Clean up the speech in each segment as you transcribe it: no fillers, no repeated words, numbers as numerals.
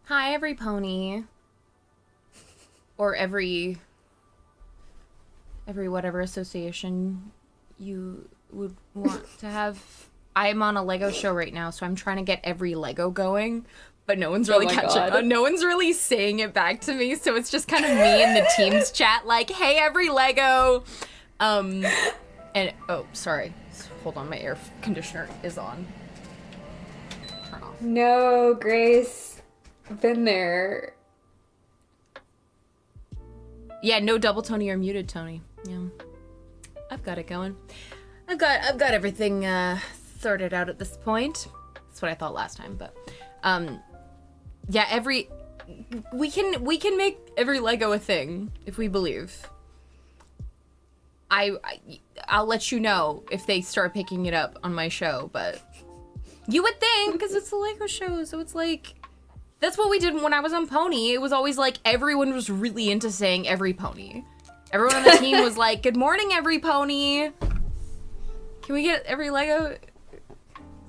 Hi, every pony. Or every whatever association you would want to have. I'm on a Lego show right now, so I'm trying to get every Lego going, but no one's really catching on. No one's really saying it back to me, so it's just kind of me in the Teams chat like, hey, every Lego. And, oh, sorry. Hold on, my air conditioner is on. Turn off. No, Grace. I've been there. Yeah, no double Tony or muted Tony. Yeah. I've got it going. I've got everything sorted out at this point. That's what I thought last time, but yeah, we can make every Lego a thing if we believe. I'll let you know if they start picking it up on my show, but you would think, because it's a Lego show, so it's like, that's what we did when I was on Pony. It was always like everyone was really into saying every pony. Everyone on the team was like, good morning, every pony. Can we get every Lego?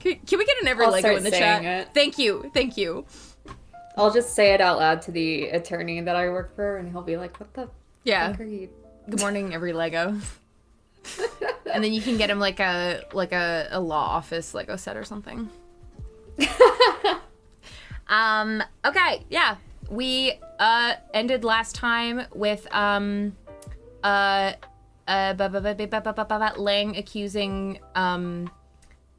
Can we get an every Lego in the chat? It. Thank you. I'll just say it out loud to the attorney that I work for, and he'll be like, what the fuck are you? Good morning, every Lego. And then you can get him like a law office Lego set or something. Okay, yeah. We ended last time with Lang accusing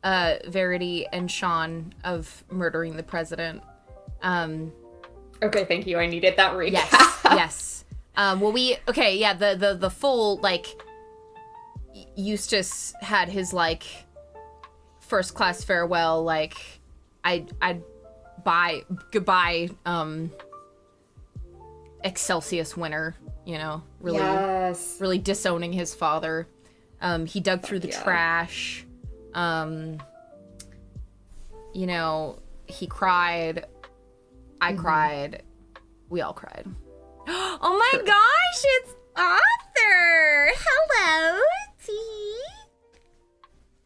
Verity and Sean of murdering the president. Okay, thank you. I needed that recap. Yes. The full, like, Eustace had his, like, first class farewell, like, goodbye, Excelsius winner, you know, really disowning his father. He dug through the trash. You know, he cried. I cried. We all cried. Oh my gosh, it's Arthur! Hello, T.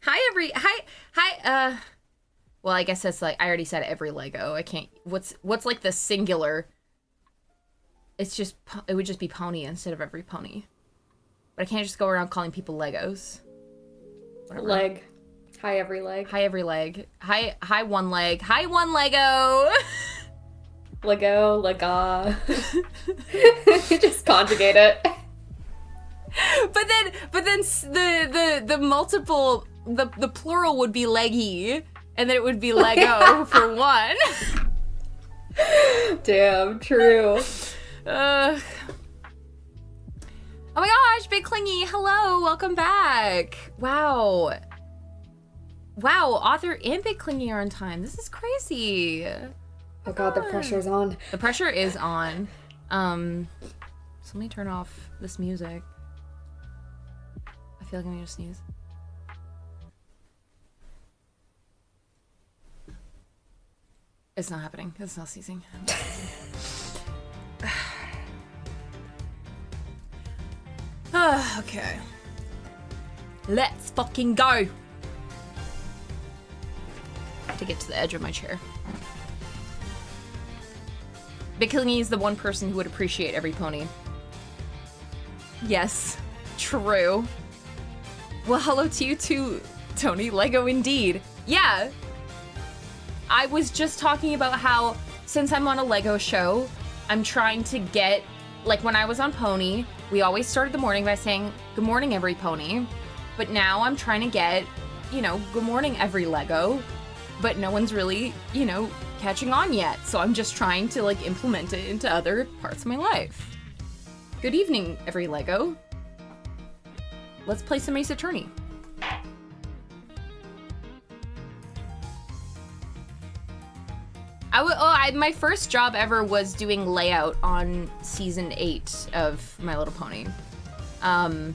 Hi. Well, I guess that's like, I already said every Lego. I can't, what's like the singular? It's just, it would just be pony instead of every pony. But I can't just go around calling people Legos. Whatever. Leg. Hi, every leg. Hi, every leg. Hi, one leg. Hi, one Lego! Lego, lega. Just conjugate it. But then the multiple, the plural would be leggy, and then it would be Lego for one. Damn, true. Oh my gosh, Big Clingy, hello, welcome back. Wow, Author and Big Clingy are on time. This is crazy. Oh god, the pressure's on. The pressure is on. So let me turn off this music. I feel like I'm gonna sneeze. It's not happening. It's not sneezing. Okay. Let's fucking go. To get to the edge of my chair. Bikini is the one person who would appreciate every pony. Yes, true. Well, hello to you too, Tony. Lego indeed. Yeah. I was just talking about how, since I'm on a Lego show, I'm trying to get, like when I was on Pony, we always started the morning by saying, good morning, every pony. But now I'm trying to get, you know, good morning, every Lego. But no one's really, you know, catching on yet. So I'm just trying to, like, implement it into other parts of my life. Good evening, every Lego. Let's play some Ace Attorney. My first job ever was doing layout on season 8 of My Little Pony. And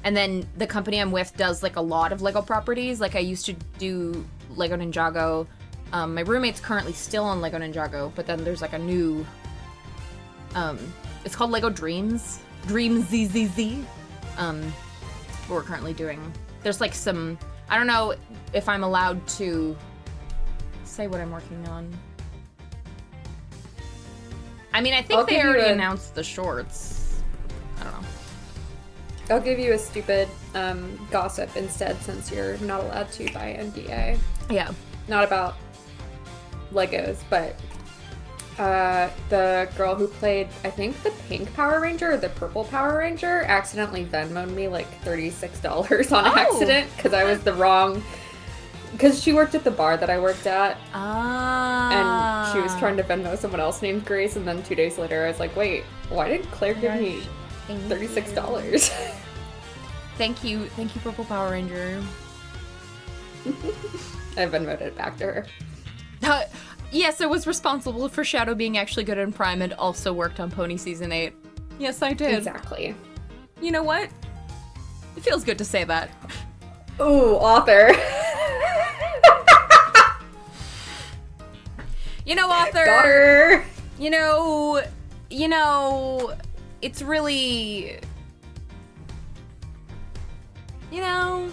then the company I'm with does like a lot of Lego properties. Like I used to do Lego Ninjago. My roommate's currently still on Lego Ninjago, but then there's like a new, it's called Lego Dreams. Dreams ZZZ. What we're currently doing. There's like some, I don't know if I'm allowed to say what I'm working on. I mean, I think they already announced the shorts. I don't know. I'll give you a stupid gossip instead, since you're not allowed to by NDA. Yeah. Not about Legos, but the girl who played, I think, the pink Power Ranger or the purple Power Ranger accidentally Venmo'd me like $36 on accident because I was the wrong... Because she worked at the bar that I worked at. And she was trying to Venmo someone else named Grace, and then 2 days later I was like, wait, why did Claire give me $36? Thank you, Purple Power Ranger. I Venmo'd it back to her. Yes, I was responsible for Shadow being actually good in Prime and also worked on Pony Season 8. Yes, I did. Exactly. You know what? It feels good to say that. Ooh, author. You know, author. Daughter. You know, it's really... You know,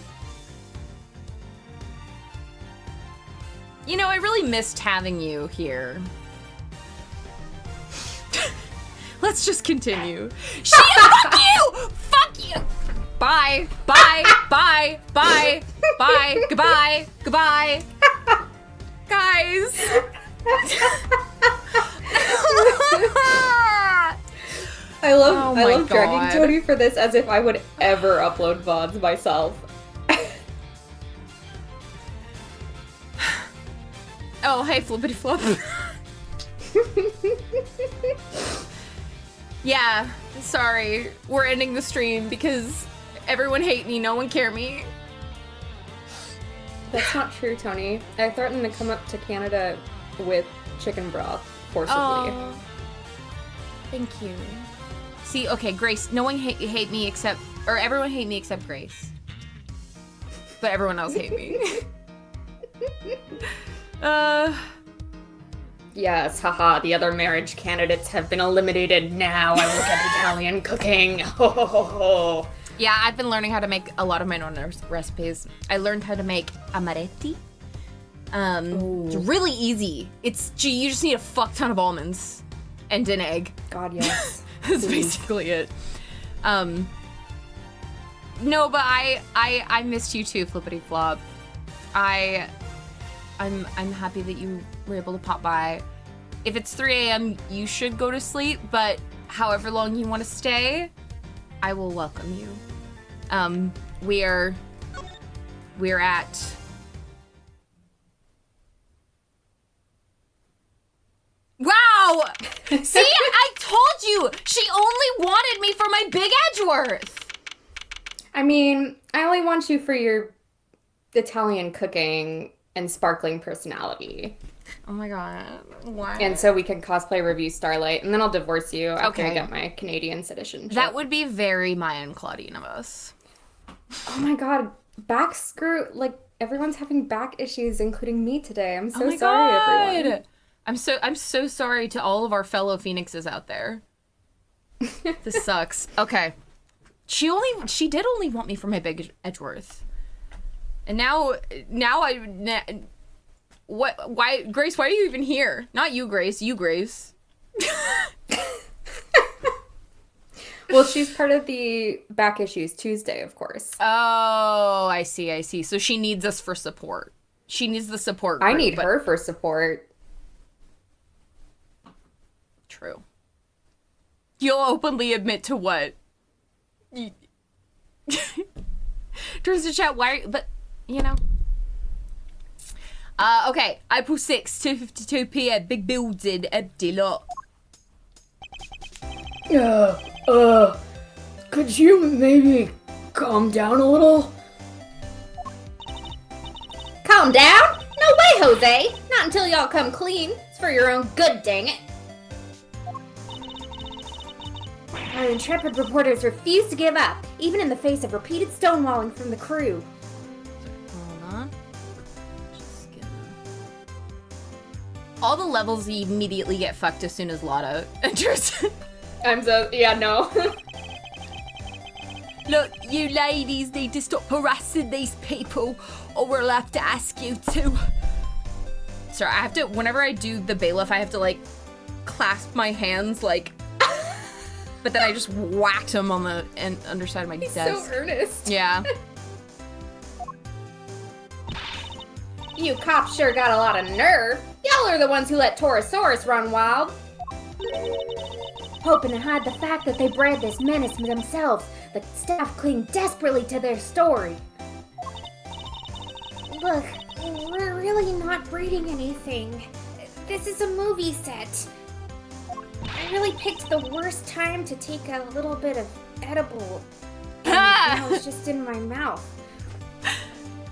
I really missed having you here. Let's just continue. Fuck you! Fuck you! Bye. Bye. Bye. Bye. Bye. Goodbye. Goodbye. Guys. I love dragging Tony for this as if I would ever upload VODs myself. Oh, hey, flippity flop. Yeah, sorry. We're ending the stream because everyone hate me, no one care me. That's not true, Tony. I threatened to come up to Canada with chicken broth forcibly. Oh, thank you. See, okay, Grace, no one hate me except, or everyone hate me except Grace. But everyone else hate me. Yes, haha, the other marriage candidates have been eliminated. Now I will get Italian cooking. Ho ho ho ho. Yeah, I've been learning how to make a lot of my own recipes. I learned how to make amaretti. It's really easy. You just need a fuck ton of almonds and an egg. God, yes. That's basically it. No, but I missed you too, Flippity Flop. I'm happy that you were able to pop by. If it's 3 a.m., you should go to sleep, but however long you want to stay, I will welcome you. We're at... Wow! See, I told you! She only wanted me for my big Edgeworth! I mean, I only want you for your Italian cooking and sparkling personality. Oh my god. Why? And so we can cosplay review Starlight, and then I'll divorce you after I get my Canadian citizenship. That would be very Maya and Claudine of us. Oh my god. Back screw, like, everyone's having back issues, including me today. I'm so sorry, everyone. I'm so sorry to all of our fellow Phoenixes out there. This sucks. Okay. She did only want me for my big Edgeworth. And now why, Grace, why are you even here? Not you, Grace, you, Grace. Well, she's part of the Back Issues Tuesday, of course. Oh, I see. So she needs us for support. She needs the support group, I need her for support. True. You'll openly admit to what? Turns to chat, why are you, but, you know. Okay, April 6th, 2:52 p.m, big building, empty lot. Could you maybe calm down a little? Calm down? No way, Jose! Not until y'all come clean. It's for your own good, dang it. Our intrepid reporters refuse to give up, even in the face of repeated stonewalling from the crew. Hold on. All the levels immediately get fucked as soon as Lotta enters. No. Look, you ladies need to stop harassing these people, or we'll have to ask you to. Sorry, whenever I do the bailiff, I have to, like, clasped my hands like, but then I just whacked him on the underside of my desk. He's so earnest. Yeah. You cops sure got a lot of nerve. Y'all are the ones who let Torosaurus run wild. Hoping to hide the fact that they bred this menace themselves, the staff cling desperately to their story. Look, we're really not breeding anything. This is a movie set. I really picked the worst time to take a little bit of edible. And now it's just in my mouth.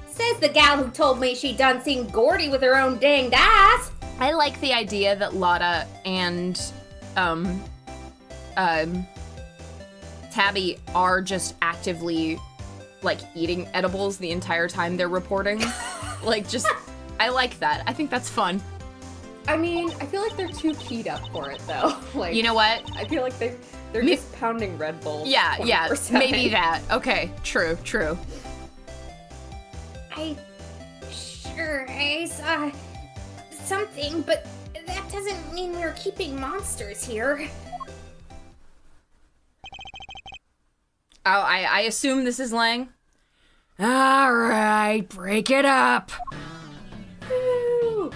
Says the gal who told me she done seen Gordy with her own danged eyes. I like the idea that Lotta and Tabby are just actively like eating edibles the entire time they're reporting. Like, just, I like that. I think that's fun. I mean, I feel like they're too keyed up for it though. Like, you know what? I feel like they're just pounding Red Bull. Yeah, 24/7. maybe that. Okay, true. I saw something, but that doesn't mean we're keeping monsters here. Oh, I assume this is Lang. All right, break it up. Woo.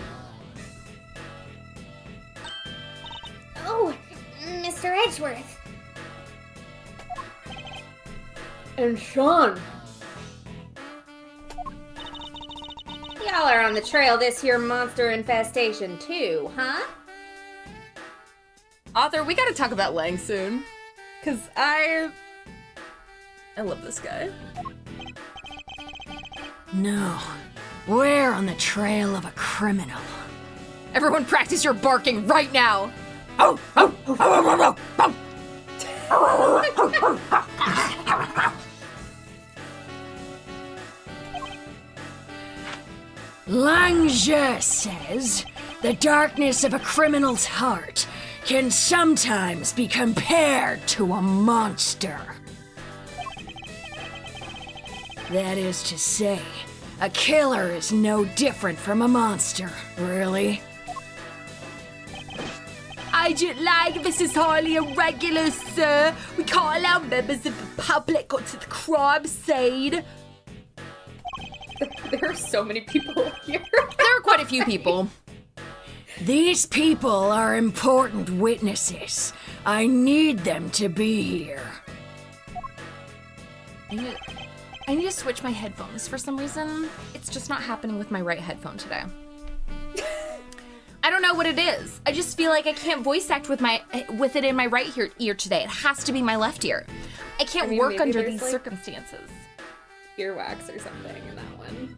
Oh, Mr. Edgeworth. And Sean. Y'all are on the trail this here monster infestation too, huh? Author, we gotta talk about Lang soon. Cause I love this guy. No, we're on the trail of a criminal. Everyone practice your barking right now. Oh, oh, oh, oh, oh, oh. Lange says the darkness of a criminal's heart can sometimes be compared to a monster. That is to say, a killer is no different from a monster, really. Agent Lang, this is highly irregular, sir. We can't allow members of the public onto the crime scene. There are so many people here. There are quite a few people. These people are important witnesses. I need them to be here. I need to switch my headphones for some reason. It's just not happening with my right headphone today. I don't know what it is. I just feel like I can't voice act with it in my right ear today. It has to be my left ear. I can't work under these circumstances. Earwax or something in that one.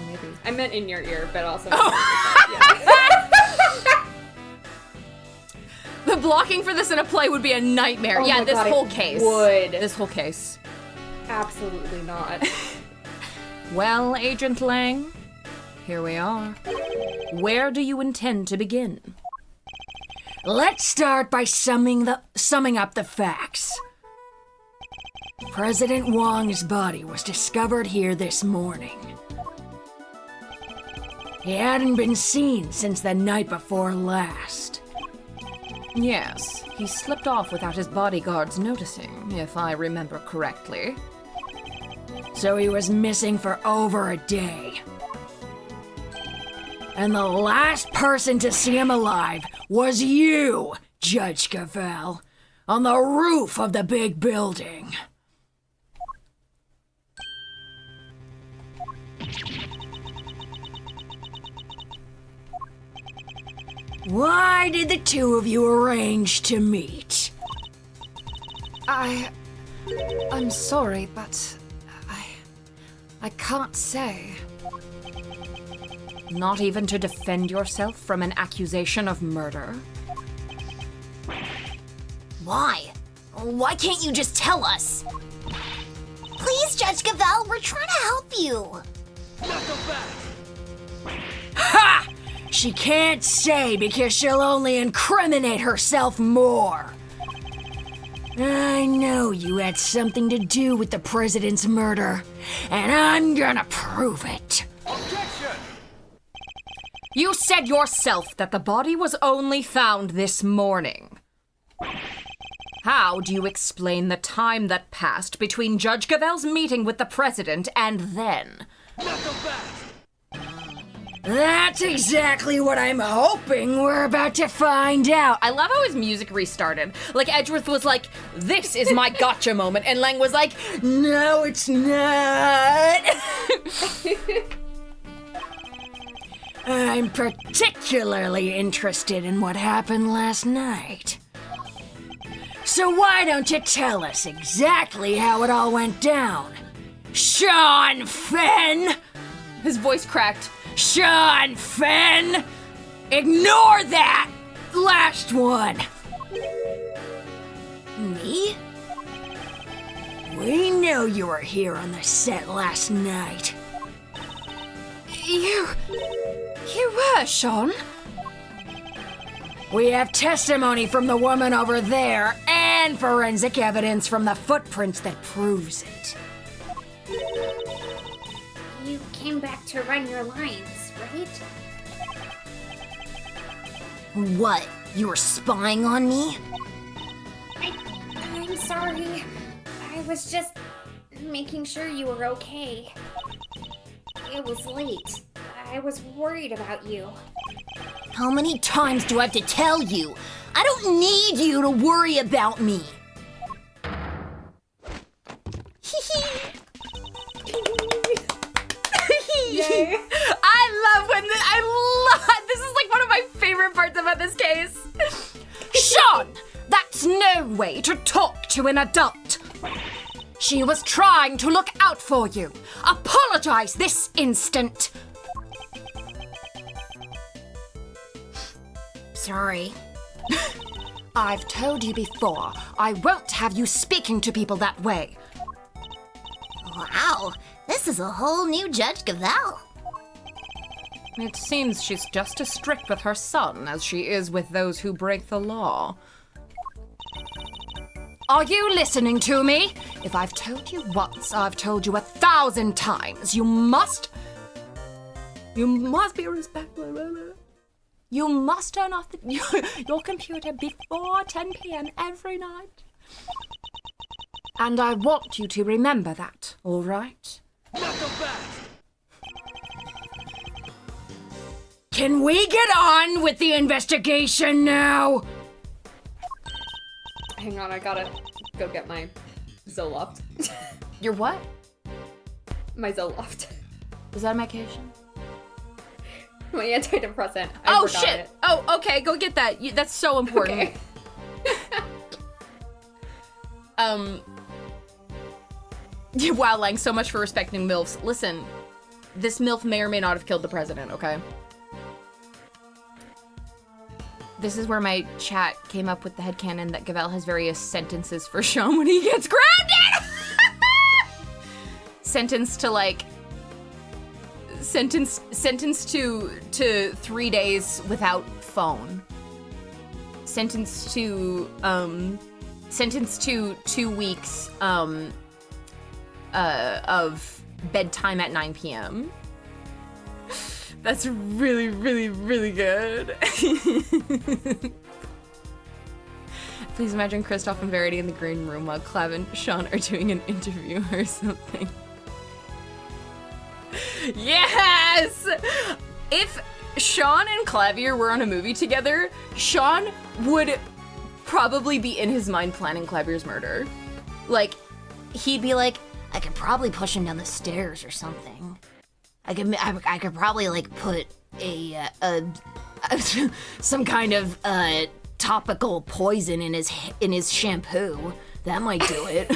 Maybe. I meant in your ear, but also. Yeah. The blocking for this in a play would be a nightmare. Oh yeah, my this God, whole it case. would. This whole case. Absolutely not. Well, Agent Lang, here we are. Where do you intend to begin? Let's start by summing up the facts. President Wong's body was discovered here this morning. He hadn't been seen since the night before last. Yes, he slipped off without his bodyguards noticing, if I remember correctly. So he was missing for over a day. And the last person to see him alive was you, Judge Cavell, on the roof of the big building. Why did the two of you arrange to meet? I'm sorry, but I can't say. Not even to defend yourself from an accusation of murder? Why? Why can't you just tell us? Please, Judge Cavell, we're trying to help you. Ha! She can't say because she'll only incriminate herself more. I know you had something to do with the president's murder, and I'm gonna prove it. Objection! You said yourself that the body was only found this morning. How do you explain the time that passed between Judge Gavel's meeting with the president and then? That's exactly what I'm hoping we're about to find out. I love how his music restarted. Like, Edgeworth was like, this is my gotcha moment. And Lang was like, No, it's not. I'm particularly interested in what happened last night. So why don't you tell us exactly how it all went down? Sean Fenn! his voice cracked. Sean Fenn! Ignore that last one! Me? We know you were here on the set last night. You were, Sean. We have testimony from the woman over there and forensic evidence from the footprints that proves it. You came back to run your lines, right? What? You were spying on me? I'm sorry. I was just making sure you were okay. It was late. I was worried about you. How many times do I have to tell you? I don't need you to worry about me. Yay. I love when this is like one of my favorite parts about this case. Sean! That's no way to talk to an adult. She was trying to look out for you. Apologize this instant. Sorry. I've told you before, I won't have you speaking to people that way. Wow, this is a whole new Judge Gavel. It seems she's just as strict with her son as she is with those who break the law. Are you listening to me? If I've told you once, I've told you 1,000 times. You must be respectful. You must turn off your computer before 10 p.m. every night. And I want you to remember that, all right? Can we get on with the investigation now? Hang on, I gotta go get my Zoloft. Your what? My Zoloft. Is that a medication? My antidepressant. I Oh forgot shit! It. Oh, okay, go get that. That's so important. Okay. Wow, Lang, so much for respecting MILFs. Listen, this MILF may or may not have killed the president, okay? This is where my chat came up with the headcanon that Gavel has various sentences for Sean when he gets grounded! Sentenced to, like... Sentenced to 3 days without phone. Sentenced to 2 weeks, of bedtime at 9 p.m. That's really, really, really good. Please imagine Kristoff and Verity in the green room while Clav and Sean are doing an interview or something. Yes! If Sean and Clavier were on a movie together, Sean would probably be in his mind planning Clavier's murder. Like, He'd be like, I could probably push him down the stairs or something. I could probably like put a some kind of topical poison in his shampoo. That might do it.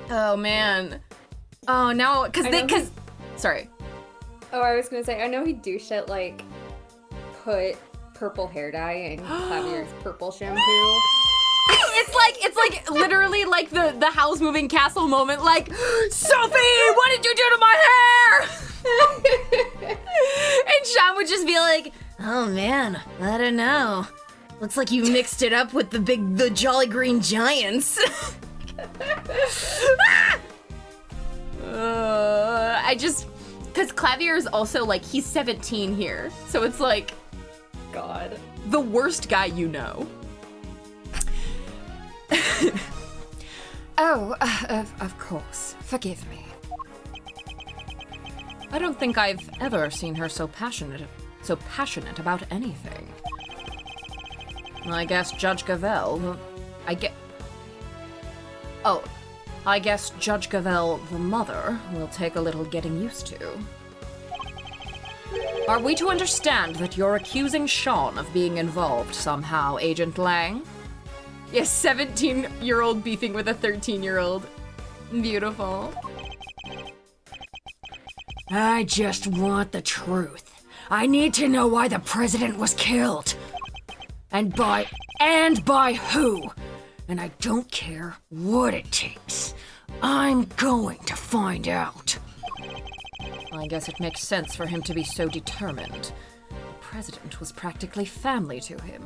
oh man. Oh no, cause sorry. Oh, I was gonna say, I know he'd do shit like put purple hair dye in Clavier's purple shampoo. It's like literally like the Howl's Moving Castle moment, like, Sophie, what did you do to my hair? And Sean would just be like, Oh man, I don't know. Looks like you mixed it up with the Jolly Green Giants. Because Clavier is also, like, he's 17 here. So it's like... God. The worst guy you know. Oh, of course. Forgive me. I don't think I've ever seen her so passionate about anything. I guess Judge Gavel, I guess Judge Gavel, the mother, will take a little getting used to. Are we to understand that you're accusing Sean of being involved somehow, Agent Lang? Yes, 17-year-old beefing with a 13-year-old. Beautiful. I just want the truth. I need to know why the president was killed. And by who. And I don't care what it takes. I'm going to find out. I guess it makes sense for him to be so determined. The president was practically family to him.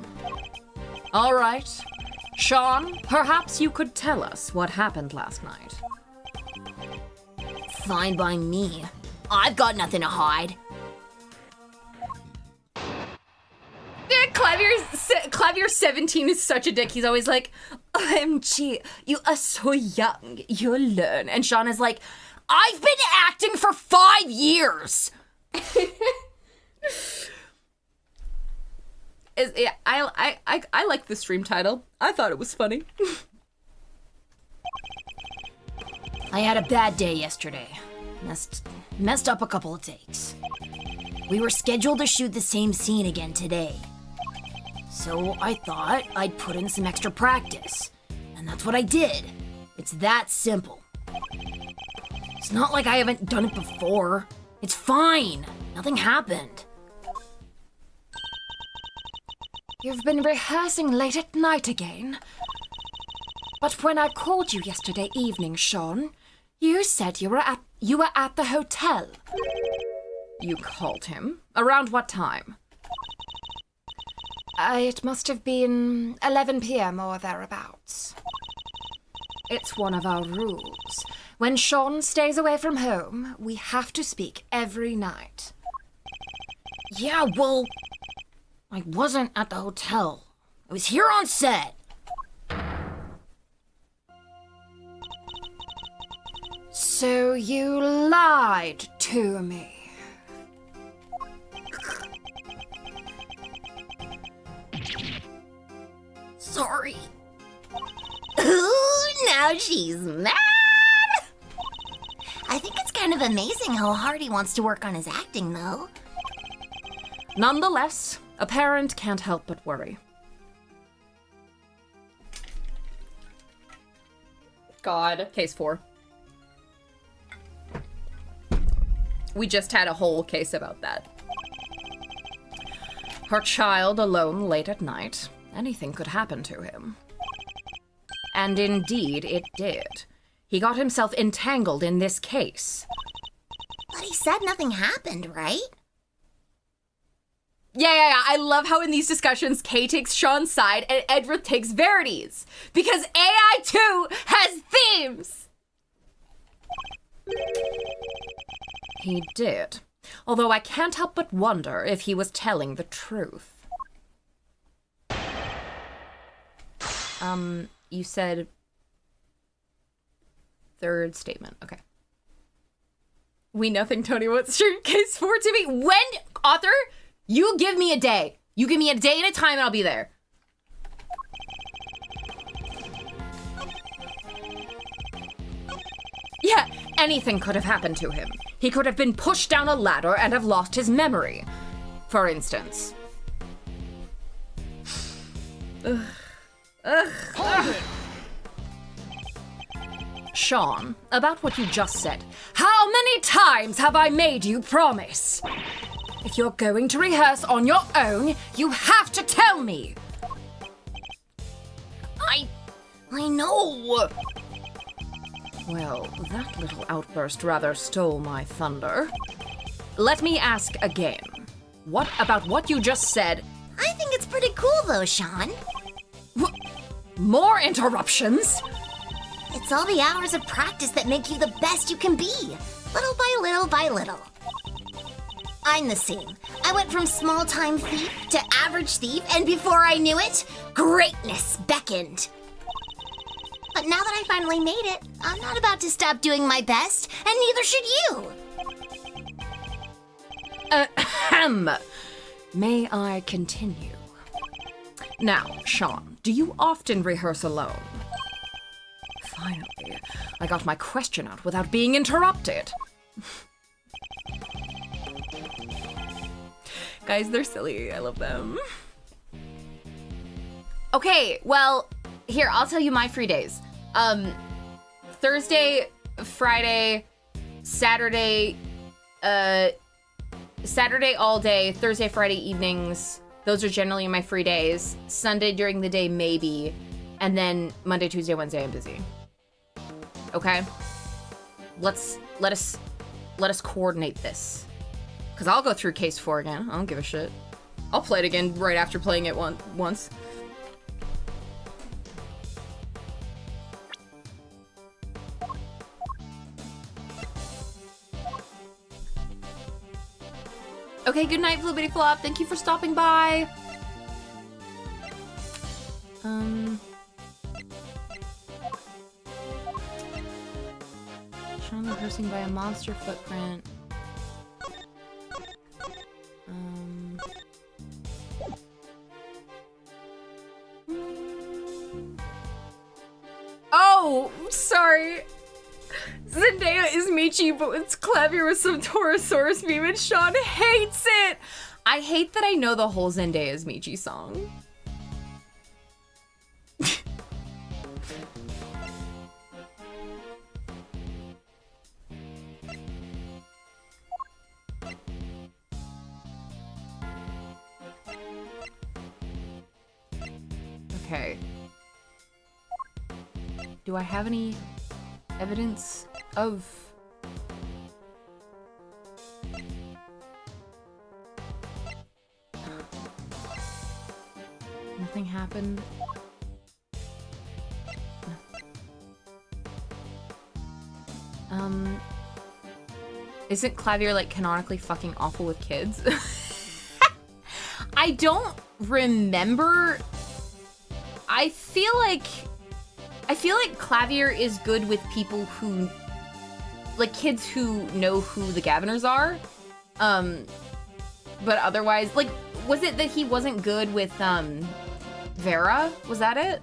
All right. Sean, perhaps you could tell us what happened last night. Fine by me. I've got nothing to hide. Clavier 17 is such a dick. He's always like, OMG, you are so young. You'll learn. And Sean is like, I've been acting for 5 years. I like the stream title. I thought it was funny. I had a bad day yesterday. Messed up a couple of takes. We were scheduled to shoot the same scene again today. So I thought I'd put in some extra practice. And that's what I did. It's that simple. It's not like I haven't done it before. It's fine. Nothing happened. You've been rehearsing late at night again. But when I called you yesterday evening, Sean, you said you were at the hotel. You called him? Around what time? It must have been 11 p.m. or thereabouts. It's one of our rules. When Sean stays away from home, we have to speak every night. Yeah, well, I wasn't at the hotel. I was here on set. So you lied to me. Sorry. Ooh, now she's mad. I think it's kind of amazing how hard he wants to work on his acting, though. Nonetheless, a parent can't help but worry. God. Case 4. We just had a whole case about that. Her child alone late at night. Anything could happen to him. And indeed, it did. He got himself entangled in this case. But he said nothing happened, right? Yeah. I love how in these discussions, Kay takes Sean's side and Edward takes Verity's. Because AI2 has themes! He did. Although I can't help but wonder if he was telling the truth. You said... Third statement. Okay. We nothing Tony wants stream case 4 to me. When, author, you give me a day. You give me a day and a time and I'll be there. Yeah, anything could have happened to him. He could have been pushed down a ladder and have lost his memory, for instance. Sean, about what you just said. How many times have I made you promise? If you're going to rehearse on your own, you have to tell me. I know. Well, that little outburst rather stole my thunder. Let me ask again. What about what you just said? I think it's pretty cool though, Sean. More interruptions? It's all the hours of practice that make you the best you can be. Little by little by little. I'm the same. I went from small-time thief to average thief, and before I knew it, greatness beckoned. But now that I finally made it, I'm not about to stop doing my best, and neither should you. Ahem. May I continue? Now, Sean, do you often rehearse alone? Finally, I got my question out without being interrupted. Guys, they're silly. I love them. Okay, well, here, I'll tell you my free days. Thursday, Friday, Saturday, Saturday all day, Thursday, Friday evenings. Those are generally my free days. Sunday during the day, maybe. And then Monday, Tuesday, Wednesday, I'm busy. Okay? Let us coordinate this. Cause I'll go through case 4 again. I don't give a shit. I'll play it again right after playing it once. Okay, good night, Flippity Flop. Thank you for stopping by. Sean rehearsing by a monster footprint. Oh, sorry. Zendaya is Michi, but it's Clavier with some Torosaurus meme, and Sean hates it! I hate that I know the whole Zendaya is Michi song. Okay. Do I have any evidence of... Nothing happened? Isn't Clavier, like, canonically fucking awful with kids? I don't remember... I feel like Clavier is good with people who, like, kids who know who the Gaviners are. But otherwise, like, was it that he wasn't good with, Vera? Was that it?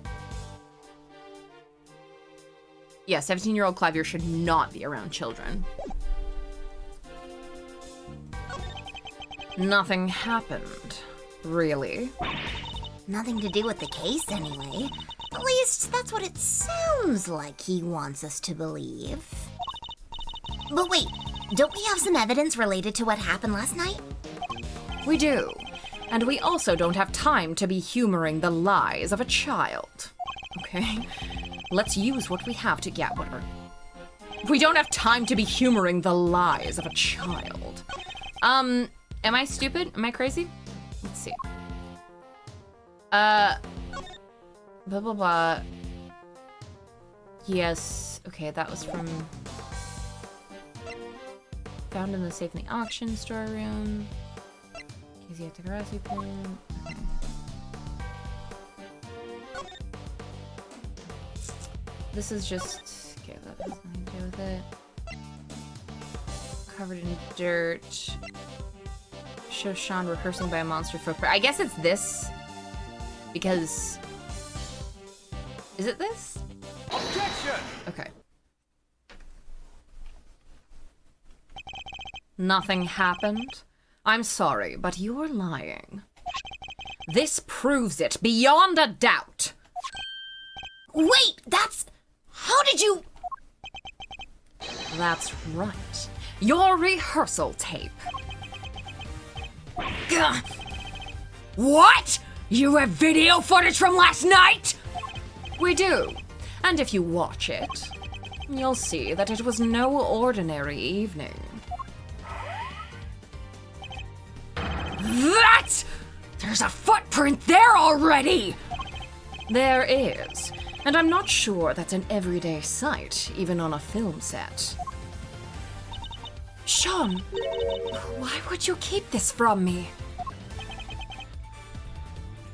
Yeah, 17-year-old Clavier should not be around children. Nothing happened, really. Nothing to do with the case, anyway. At least, that's what it sounds like he wants us to believe. But wait, don't we have some evidence related to what happened last night? We do. And we also don't have time to be humoring the lies of a child. Okay? Let's use what we have to get whatever. We don't have time to be humoring the lies of a child. Am I stupid? Am I crazy? Let's see. Blah, blah, blah. Yes. Okay, that was from... Found in the safe in the auction storeroom. Easy at the grassy plant. Okay. This is just... Okay, that has nothing to do with it. Covered in dirt. Shows Sean rehearsing by a monster footprint. I guess it's this. Because... Is it this? Objection! Okay. Nothing happened? I'm sorry, but you're lying. This proves it beyond a doubt. Wait, that's... How did you... That's right. Your rehearsal tape. Gah. What? You have video footage from last night? We do. And if you watch it, you'll see that it was no ordinary evening. That! There's a footprint there already! There is. And I'm not sure that's an everyday sight, even on a film set. Sean, why would you keep this from me?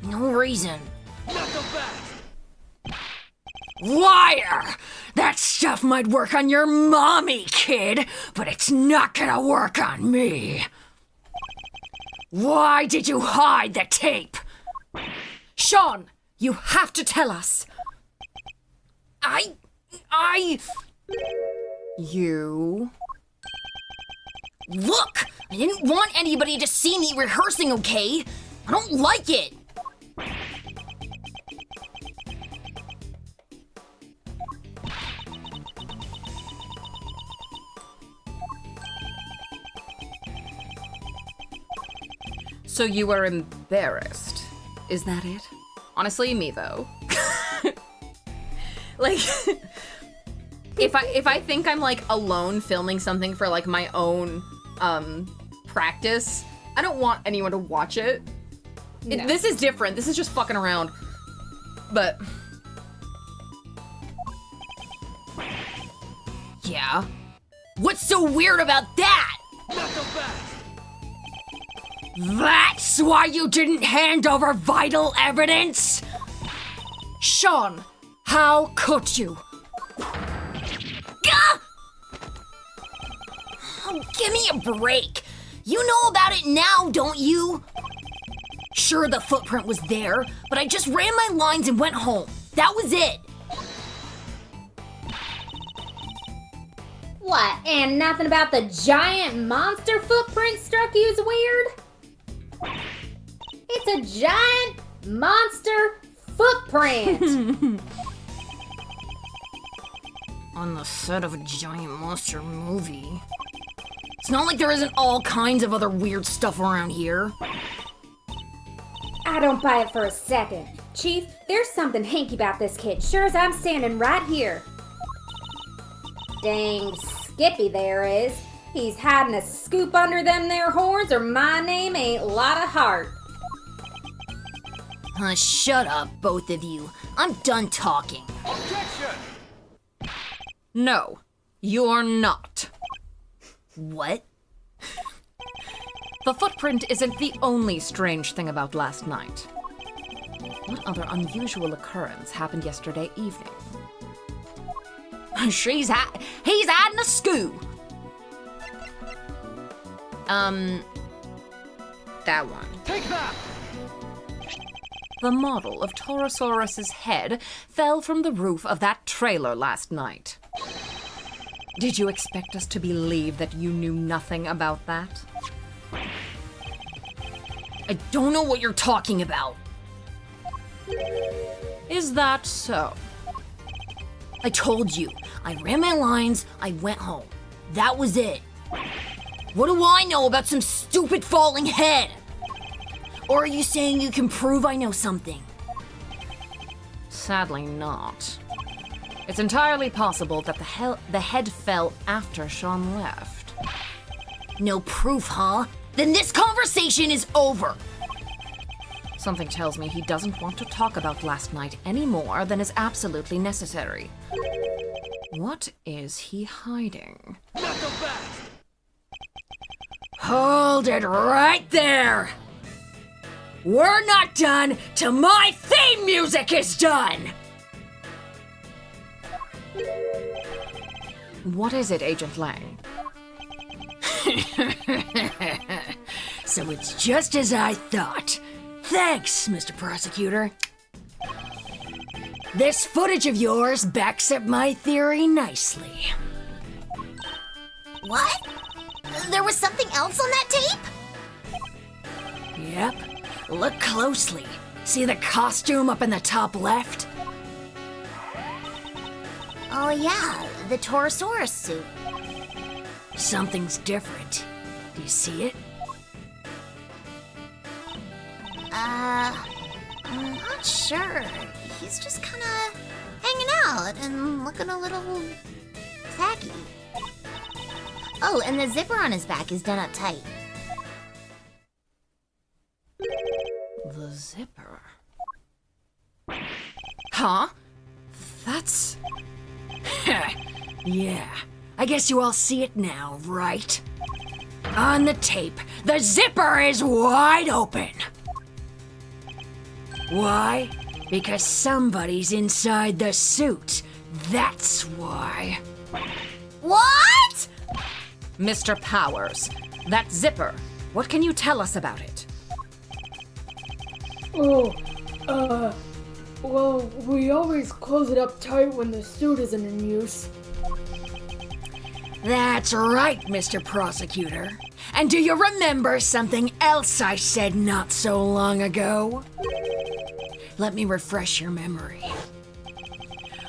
No reason. Liar! That stuff might work on your mommy, kid, but it's not gonna work on me. Why did you hide the tape? Sean, you have to tell us. You... Look! I didn't want anybody to see me rehearsing, okay? I don't like it! So you were embarrassed. Is that it? Honestly, me though. Like, if I think I'm like alone filming something for like my own practice, I don't want anyone to watch it. No. This is different. This is just fucking around. But Yeah? What's so weird about that? That's why you didn't hand over vital evidence? Sean, how could you? Gah! Oh, give me a break. You know about it now, don't you? Sure, the footprint was there, but I just ran my lines and went home. That was it. What, and nothing about the giant monster footprint struck you as weird? It's a giant monster footprint! On the set of a giant monster movie. It's not like there isn't all kinds of other weird stuff around here. I don't buy it for a second. Chief, there's something hanky about this kid, sure as I'm standing right here. Dang Skippy there is. He's hiding a scoop under them there horns, or my name ain't Lotta Hart. Shut up, both of you. I'm done talking. no, you're not. What? The footprint isn't the only strange thing about last night. What other unusual occurrence happened yesterday evening? He's hiding a scoop. That one. Take that! The model of Torosaurus's head fell from the roof of that trailer last night. Did you expect us to believe that you knew nothing about that? I don't know what you're talking about. Is that so? I told you. I ran my lines, I went home. That was it. What do I know about some stupid falling head? Or are you saying you can prove I know something? Sadly not. It's entirely possible that the head fell after Sean left. No proof, huh? Then this conversation is over. Something tells me he doesn't want to talk about last night any more than is absolutely necessary. What is he hiding? Hold it right there! We're not done till my theme music is done! What is it, Agent Lang? So it's just as I thought. Thanks, Mr. Prosecutor. This footage of yours backs up my theory nicely. What? There was something else on that tape? Yep. Look closely. See the costume up in the top left? Oh yeah, the Torosaurus suit. Something's different. Do you see it? I'm not sure. He's just kinda hanging out and looking a little tacky. Oh, and the zipper on his back is done up tight. The zipper. Huh? That's... Yeah, I guess you all see it now, right? On the tape, the zipper is wide open. Why? Because somebody's inside the suit. That's why. What? Mr. Powers, that zipper, what can you tell us about it? Well, we always close it up tight when the suit isn't in use. That's right, Mr. Prosecutor. And do you remember something else I said not so long ago? Let me refresh your memory.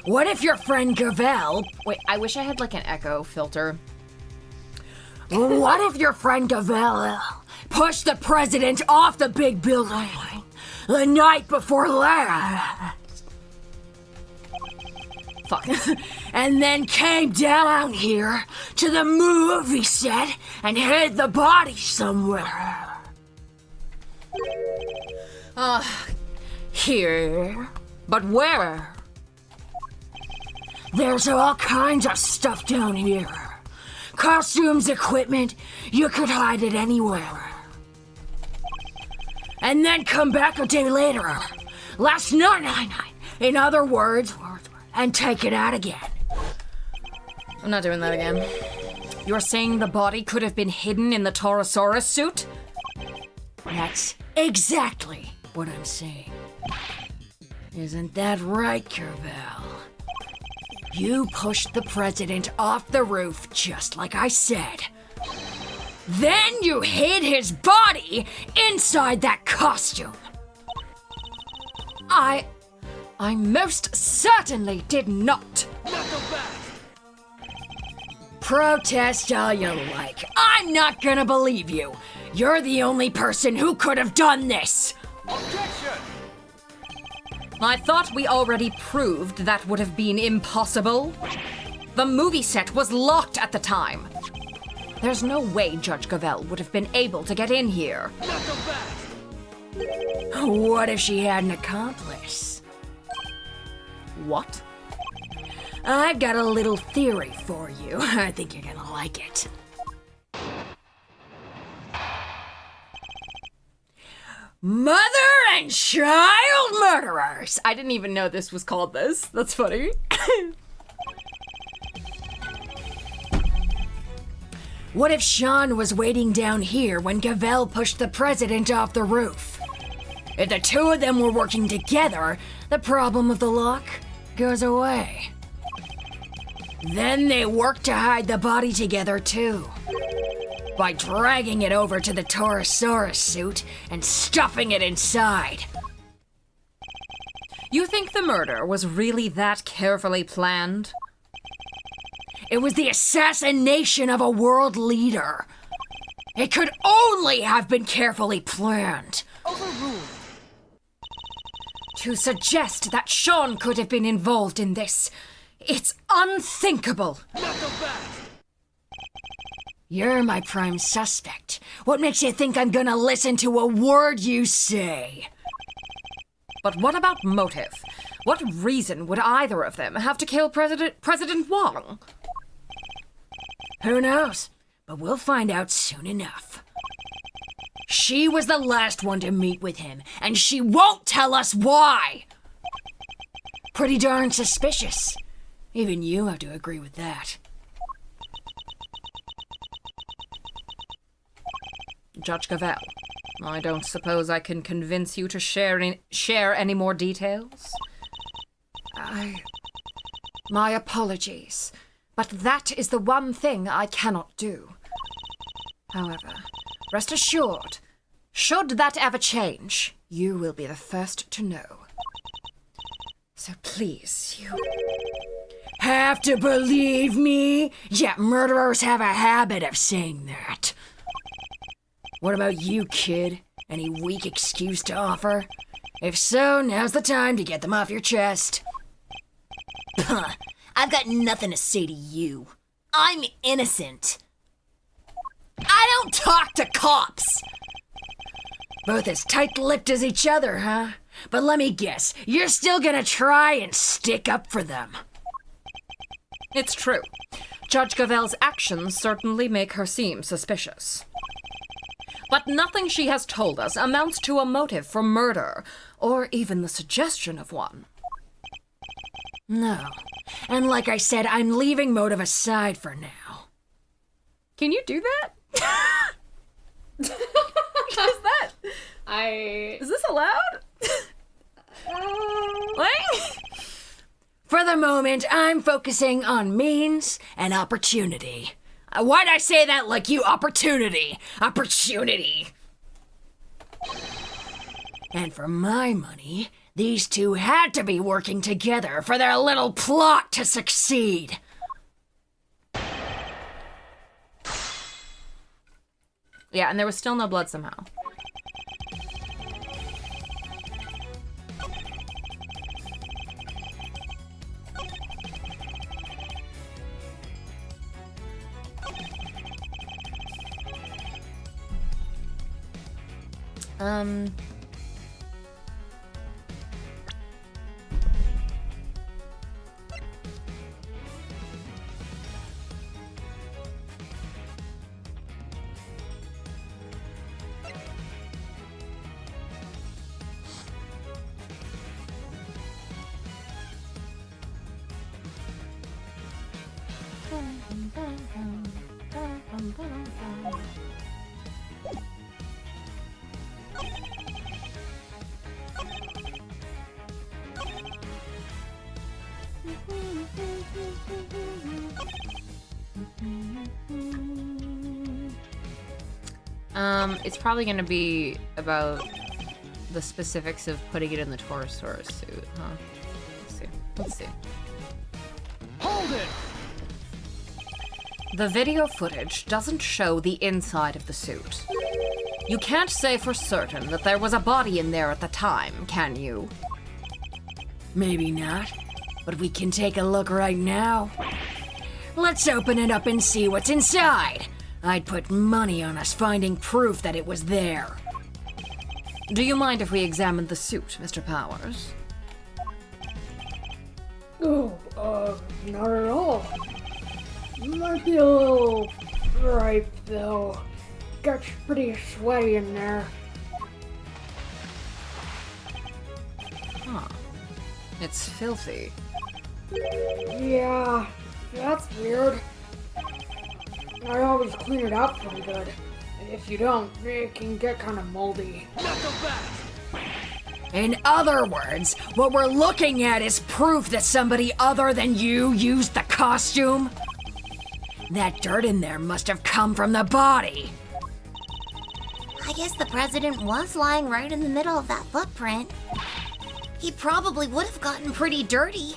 What if your friend Gavel... Wait, I wish I had like an echo filter. What if your friend Gavel pushed the president off the big building the night before last? Fuck. And then came down here to the movie set and hid the body somewhere. Here. But where? There's all kinds of stuff down here. Costumes, equipment, you could hide it anywhere. And then come back a day later, last night, in other words, and take it out again. I'm not doing that again. You're saying the body could have been hidden in the Taurosaurus suit? That's exactly what I'm saying. Isn't that right, Curvel? You pushed the president off the roof just like I said. Then you hid his body inside that costume. I most certainly did not. Protest all you like. I'm not gonna believe you. You're the only person who could have done this. I thought we already proved that would have been impossible. The movie set was locked at the time. There's no way Judge Gavel would have been able to get in here. What if she had an accomplice? What? I've got a little theory for you. I think you're gonna like it. Mother and child murderers! I didn't even know this was called this. That's funny. What if Sean was waiting down here when Gavel pushed the president off the roof? If the two of them were working together, the problem of the lock goes away. Then they work to hide the body together too. By dragging it over to the Taurosaurus suit and stuffing it inside. You think the murder was really that carefully planned? It was the assassination of a world leader. It could only have been carefully planned. To suggest that Sean could have been involved in this, it's unthinkable. You're my prime suspect. What makes you think I'm gonna listen to a word you say? But what about motive? What reason would either of them have to kill President Wong? Who knows? But we'll find out soon enough. She was the last one to meet with him, and she won't tell us why! Pretty darn suspicious. Even you have to agree with that. Judge Gavel, I don't suppose I can convince you to share any more details? My apologies, but that is the one thing I cannot do. However, rest assured, should that ever change, you will be the first to know. So please, you... Have to believe me? Yeah, murderers have a habit of saying that. What about you, kid? Any weak excuse to offer? If so, now's the time to get them off your chest. I've got nothing to say to you. I'm innocent. I don't talk to cops. Both as tight-lipped as each other, huh? but let me guess, you're still gonna try and stick up for them. It's true. Judge Gavel's actions certainly make her seem suspicious. But nothing she has told us amounts to a motive for murder, or even the suggestion of one. No. And like I said, I'm leaving motive aside for now. Can you do that? What is that? Is this allowed? What? For the moment, I'm focusing on means and opportunity. Why'd I say that like you? Opportunity. Opportunity. And for my money, these two had to be working together for their little plot to succeed. Yeah, and there was still no blood somehow. It's probably gonna be about the specifics of putting it in the Torosaurus suit, huh? Let's see. Hold it! The video footage doesn't show the inside of the suit. You can't say for certain that there was a body in there at the time, can you? Maybe not, but we can take a look right now. Let's open it up and see what's inside. I'd put money on us finding proof that it was there. Do you mind if we examine the suit, Mr. Powers? Oh, not at all. Might be a little ripe, though. Gets pretty sweaty in there. Huh. It's filthy. Yeah, that's weird. I always clean it up pretty good. If you don't, it can get kind of moldy. In other words, what we're looking at is proof that somebody other than you used the costume. That dirt in there must have come from the body. I guess the president was lying right in the middle of that footprint. He probably would have gotten pretty dirty.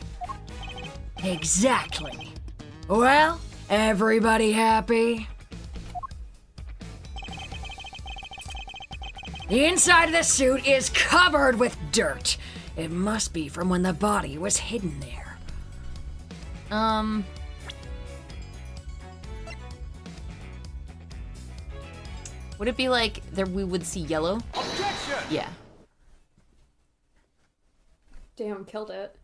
Exactly. Well, everybody happy? The inside of the suit is covered with dirt. It must be from when the body was hidden there. Would it be like there we would see yellow? Objection! Yeah. Damn, killed it.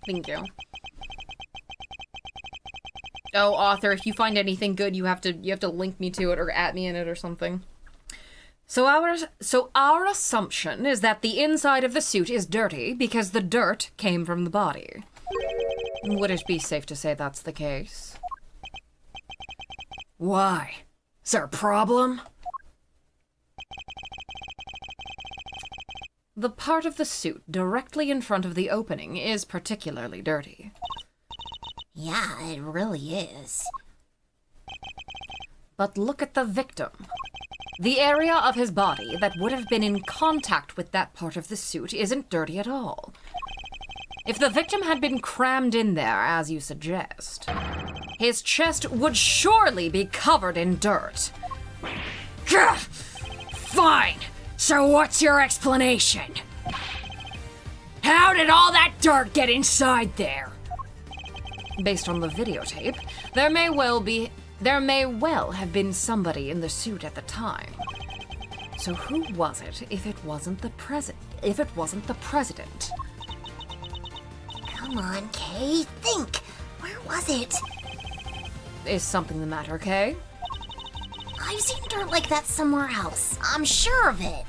Thank you. Oh, author, if you find anything good, you have to link me to it or at me in it or something. So our assumption is that the inside of the suit is dirty because the dirt came from the body. Would it be safe to say that's the case? Why? Is there a problem? The part of the suit directly in front of the opening is particularly dirty. Yeah, it really is. But look at the victim. The area of his body that would have been in contact with that part of the suit isn't dirty at all. If the victim had been crammed in there, as you suggest, his chest would surely be covered in dirt. Gah! Fine. So what's your explanation? How did all that dirt get inside there? Based on the videotape, there may well have been somebody in the suit at the time. So who was it if it wasn't the president? if it wasn't the president. Come on, Kay, think. Where was it? Is something the matter, Kay? I've seen dirt like that somewhere else. I'm sure of it.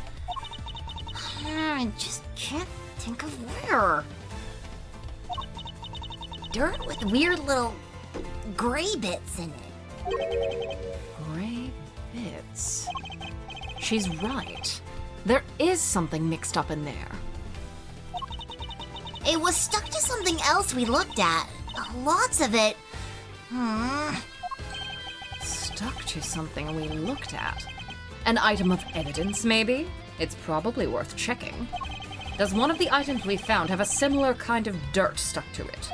I just can't think of where. Dirt with weird little gray bits in it. Gray bits. She's right. There is something mixed up in there. It was stuck to something else we looked at. Lots of it. Stuck to something we looked at. An item of evidence, maybe? It's probably worth checking. Does one of the items we found have a similar kind of dirt stuck to it?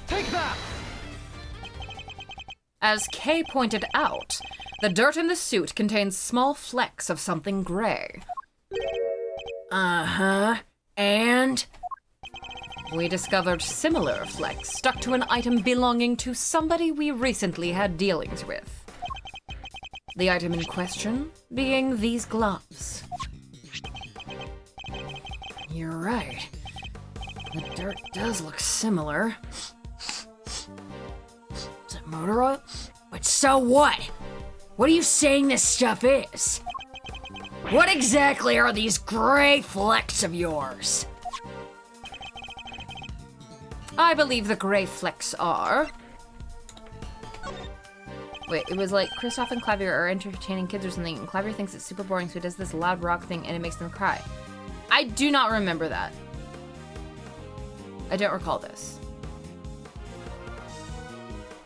Take that! As Kay pointed out, the dirt in the suit contains small flecks of something gray. Uh-huh. And? We discovered similar flecks stuck to an item belonging to somebody we recently had dealings with. The item in question being these gloves. You're right. The dirt does look similar. Is it motor oil? But so what? What are you saying this stuff is? What exactly are these gray flecks of yours? I believe the gray flecks are... Wait, it was like Kristoff and Clavier are entertaining kids or something, and Clavier thinks it's super boring, so he does this loud rock thing and it makes them cry. I do not remember that. I don't recall this.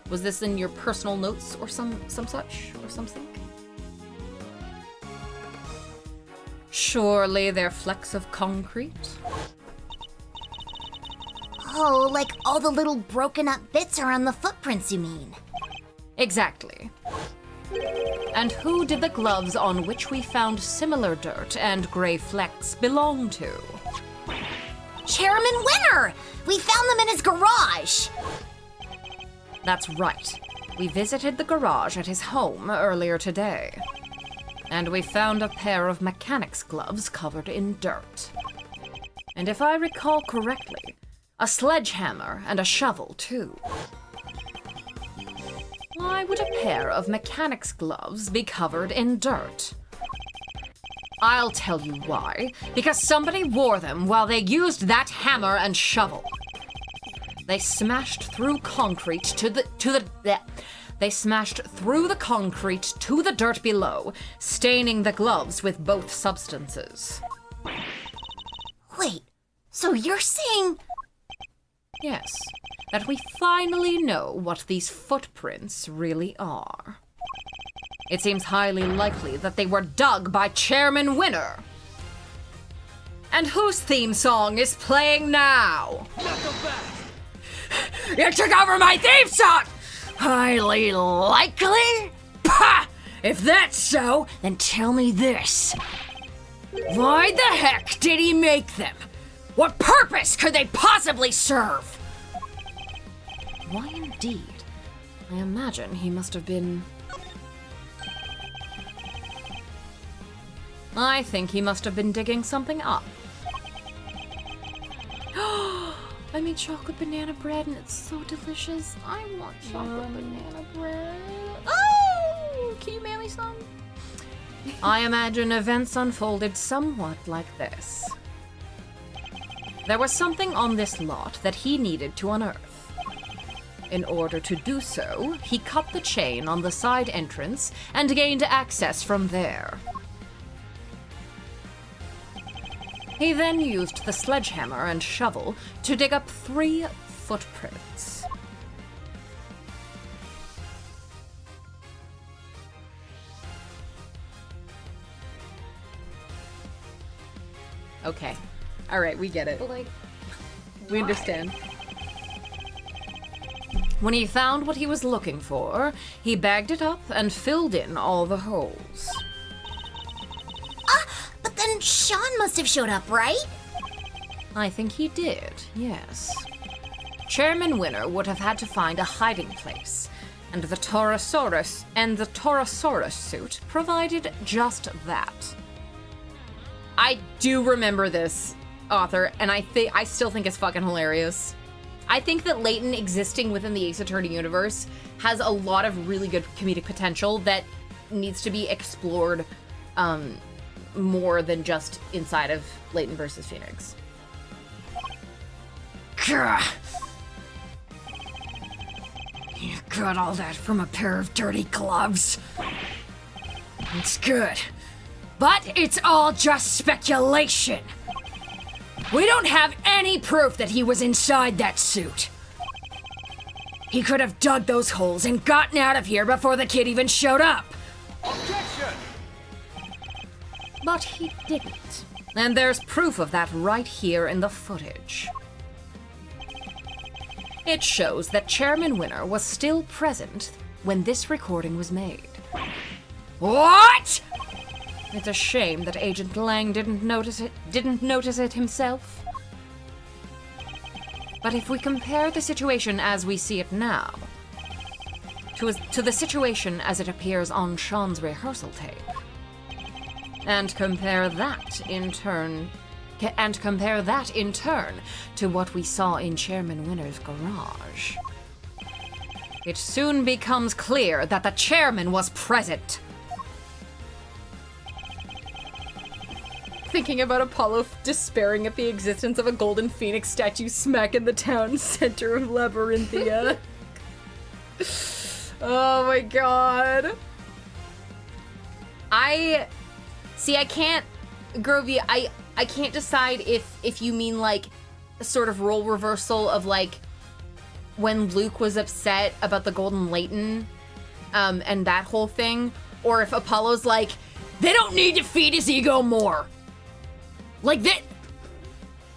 Was this in your personal notes or some such or something? Surely they're flecks of concrete. Oh, like all the little broken up bits around the footprints, you mean? Exactly. And who did the gloves on which we found similar dirt and gray flecks belong to? Chairman Winner! We found them in his garage! That's right. We visited the garage at his home earlier today. And we found a pair of mechanic's gloves covered in dirt. And if I recall correctly, a sledgehammer and a shovel, too. Why would a pair of mechanic's gloves be covered in dirt? I'll tell you why. Because somebody wore them while they used that hammer and shovel. They smashed through concrete They smashed through the concrete to the dirt below, staining the gloves with both substances. Wait, so you're saying... Yes, that we finally know what these footprints really are. It seems highly likely that they were dug by Chairman Winner. And whose theme song is playing now? You took over my theme song! Highly likely? Pah! If that's so, then tell me this. Why the heck did he make them? What purpose could they possibly serve? Why indeed? I imagine he must have been... I think he must have been digging something up. I made chocolate banana bread and it's so delicious. I want chocolate banana bread. Oh! Can you mail me some? I imagine events unfolded somewhat like this. There was something on this lot that he needed to unearth. In order to do so, he cut the chain on the side entrance and gained access from there. He then used the sledgehammer and shovel to dig up 3 footprints. Okay. All right, we get it. But like, We understand. When he found what he was looking for, he bagged it up and filled in all the holes. But then Sean must have showed up, right? I think he did, yes. Chairman Winner would have had to find a hiding place, and the Torosaurus suit provided just that. I do remember this author, and I still think it's fucking hilarious. I think that Layton existing within the Ace Attorney universe has a lot of really good comedic potential that needs to be explored more than just inside of Layton versus Phoenix. Gah. You got all that from a pair of dirty gloves. It's good. But it's all just speculation. We don't have any proof that he was inside that suit. He could have dug those holes and gotten out of here before the kid even showed up. Objection! But he didn't. And there's proof of that right here in the footage. It shows that Chairman Winner was still present when this recording was made. What? It's a shame that Agent Lang didn't notice it himself. But if we compare the situation as we see it now to the situation as it appears on Sean's rehearsal tape, and compare that in turn to what we saw in Chairman Winner's garage, it soon becomes clear that the chairman was present. Thinking about Apollo despairing at the existence of a golden phoenix statue smack in the town center of Labyrinthia. Oh my god. I can't, Grovey, I can't decide if you mean like a sort of role reversal of like when Luke was upset about the Golden Layton and that whole thing, or if Apollo's like, they don't need to feed his ego more. Like that,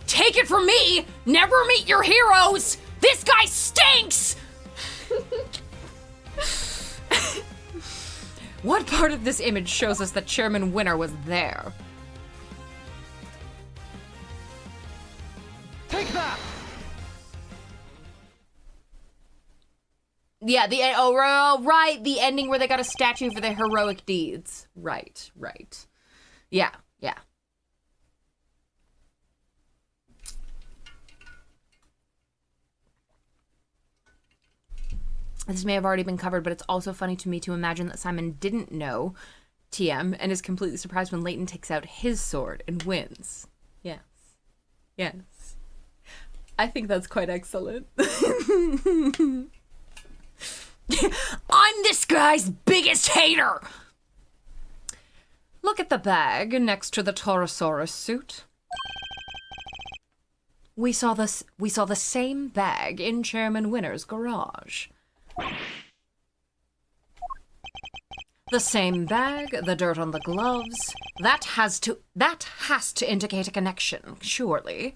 take it from me, never meet your heroes. This guy stinks. What part of this image shows us that Chairman Winner was there? Take that! Yeah, the ending where they got a statue for their heroic deeds. Right. Yeah. This may have already been covered, but it's also funny to me to imagine that Simon didn't know TM and is completely surprised when Layton takes out his sword and wins. Yes. I think that's quite excellent. I'm this guy's biggest hater! Look at the bag next to the Taurosaurus suit. We saw the same bag in Chairman Winner's garage. The same bag, the dirt on the gloves. That has to indicate a connection, surely.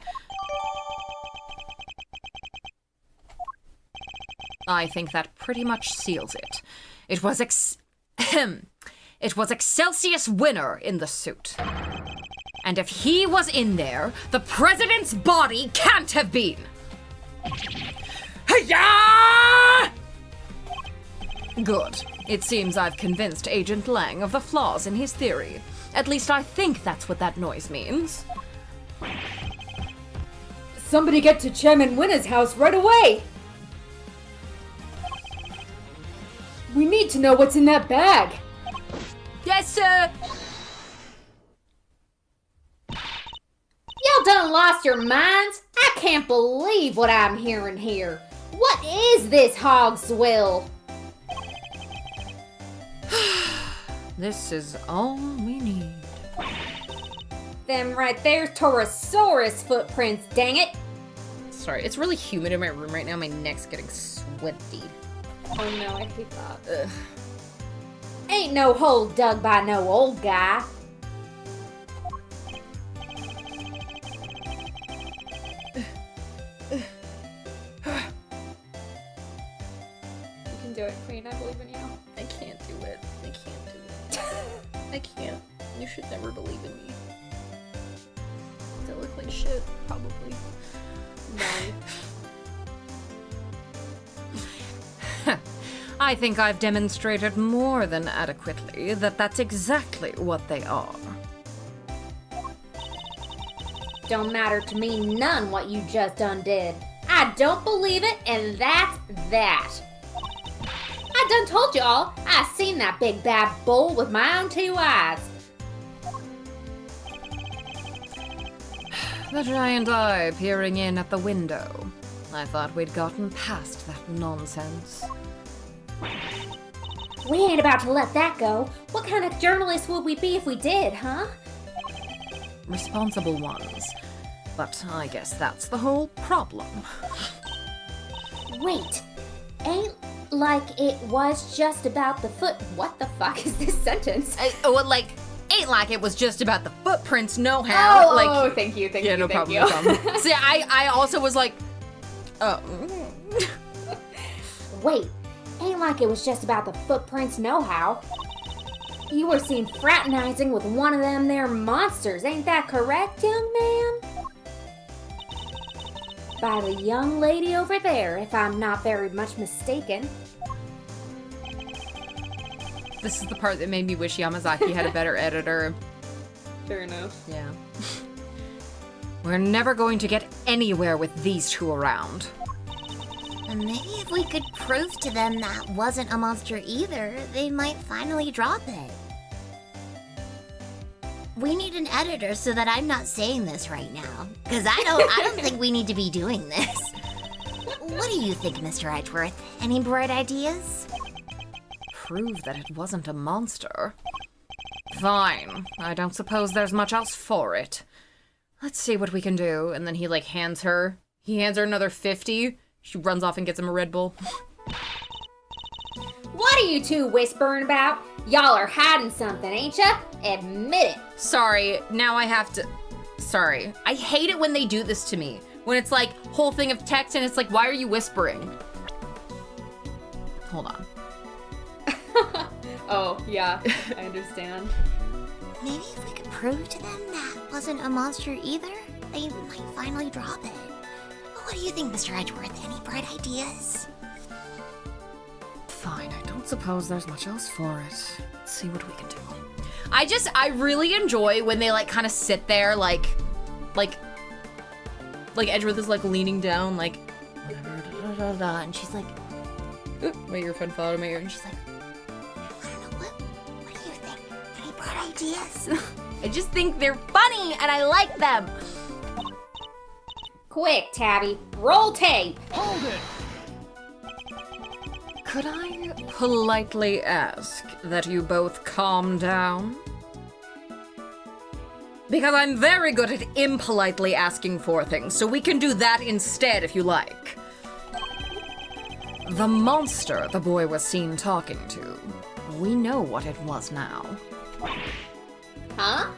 I think that pretty much seals it. It was Excelsius Winner in the suit. And if he was in there, the president's body can't have been. Hi-ya! Good. It seems I've convinced Agent Lang of the flaws in his theory. At least I think that's what that noise means. Somebody get to Chairman Winner's house right away! We need to know what's in that bag! Yes, sir! Y'all done lost your minds? I can't believe what I'm hearing here. What is this hog's will? This is all we need. Them right there's Taurosaurus footprints, dang it! Sorry, it's really humid in my room right now. My neck's getting sweaty. Oh no, I hate that. Ugh. Ain't no hole dug by no old guy. You can do it, Queen. I believe in you. I can't do it. I can't. You should never believe in me. Does it look like shit? Probably. No. I think I've demonstrated more than adequately that that's exactly what they are. Don't matter to me none what you just undid. I don't believe it, and that's that. I done told y'all, I seen that big bad bull with my own 2 eyes. The giant eye peering in at the window. I thought we'd gotten past that nonsense. We ain't about to let that go. What kind of journalists would we be if we did, huh? Responsible ones. But I guess that's the whole problem. Wait, ain't like it was just about the foot. What the fuck is this sentence? Ain't like it was just about the footprints, no how. Oh, thank you, thank yeah, you, no thank problem, you. no problem. See, I also was like, oh. Wait, ain't like it was just about the footprints know-how. You were seen fraternizing with one of them there monsters, ain't that correct, young man? By the young lady over there, if I'm not very much mistaken. This is the part that made me wish Yamazaki had a better editor. Fair enough. Yeah. We're never going to get anywhere with these two around. And maybe if we could prove to them that wasn't a monster either, they might finally drop it. We need an editor so that I'm not saying this right now. Because I don't think we need to be doing this. What do you think, Mr. Edgeworth? Any bright ideas? Prove that it wasn't a monster. Fine. I don't suppose there's much else for it. Let's see what we can do. And then he hands her another 50. She runs off and gets him a Red Bull. What are you two whispering about? Y'all are hiding something, ain't ya? Admit it. Sorry, now I have to... Sorry. I hate it when they do this to me. When it's whole thing of text and it's why are you whispering? Hold on. Oh, yeah, I understand. Maybe if we could prove to them that wasn't a monster either, they might finally drop it. What do you think, Mr. Edgeworth? Any bright ideas? Fine, I don't suppose there's much else for it. Let's see what we can do. I really enjoy when they kind of sit there Edgeworth is leaning down And she's like, Oop, my earphone fell out of my ear. and she's like, I don't know, what do you think? Any bright ideas? I just think they're funny and I like them. Quick, Tabby, roll tape. Hold it! Could I politely ask that you both calm down? Because I'm very good at impolitely asking for things, so we can do that instead if you like. The monster the boy was seen talking to. We know what it was now. Huh?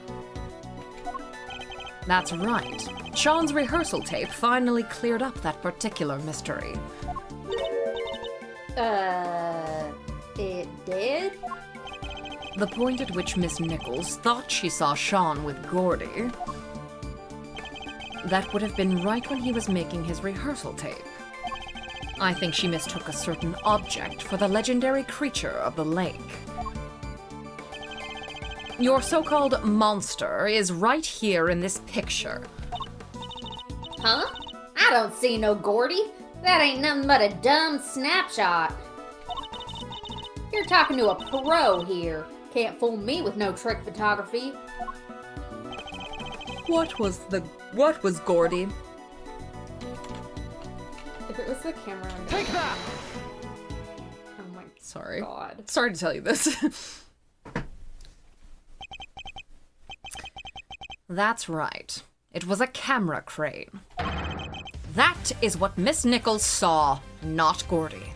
That's right. Sean's rehearsal tape finally cleared up that particular mystery. It did? The point at which Miss Nichols thought she saw Sean with Gordy. That would have been right when he was making his rehearsal tape. I think she mistook a certain object for the legendary creature of the lake. Your so-called monster is right here in this picture. Huh? I don't see no Gordy. That ain't nothing but a dumb snapshot. You're talking to a pro here. Can't fool me with no trick photography. What was Gordy? If it was the camera, Take that! oh my Sorry. god. Sorry to tell you this. That's right. It was a camera crane. That is what Miss Nichols saw, not Gordy.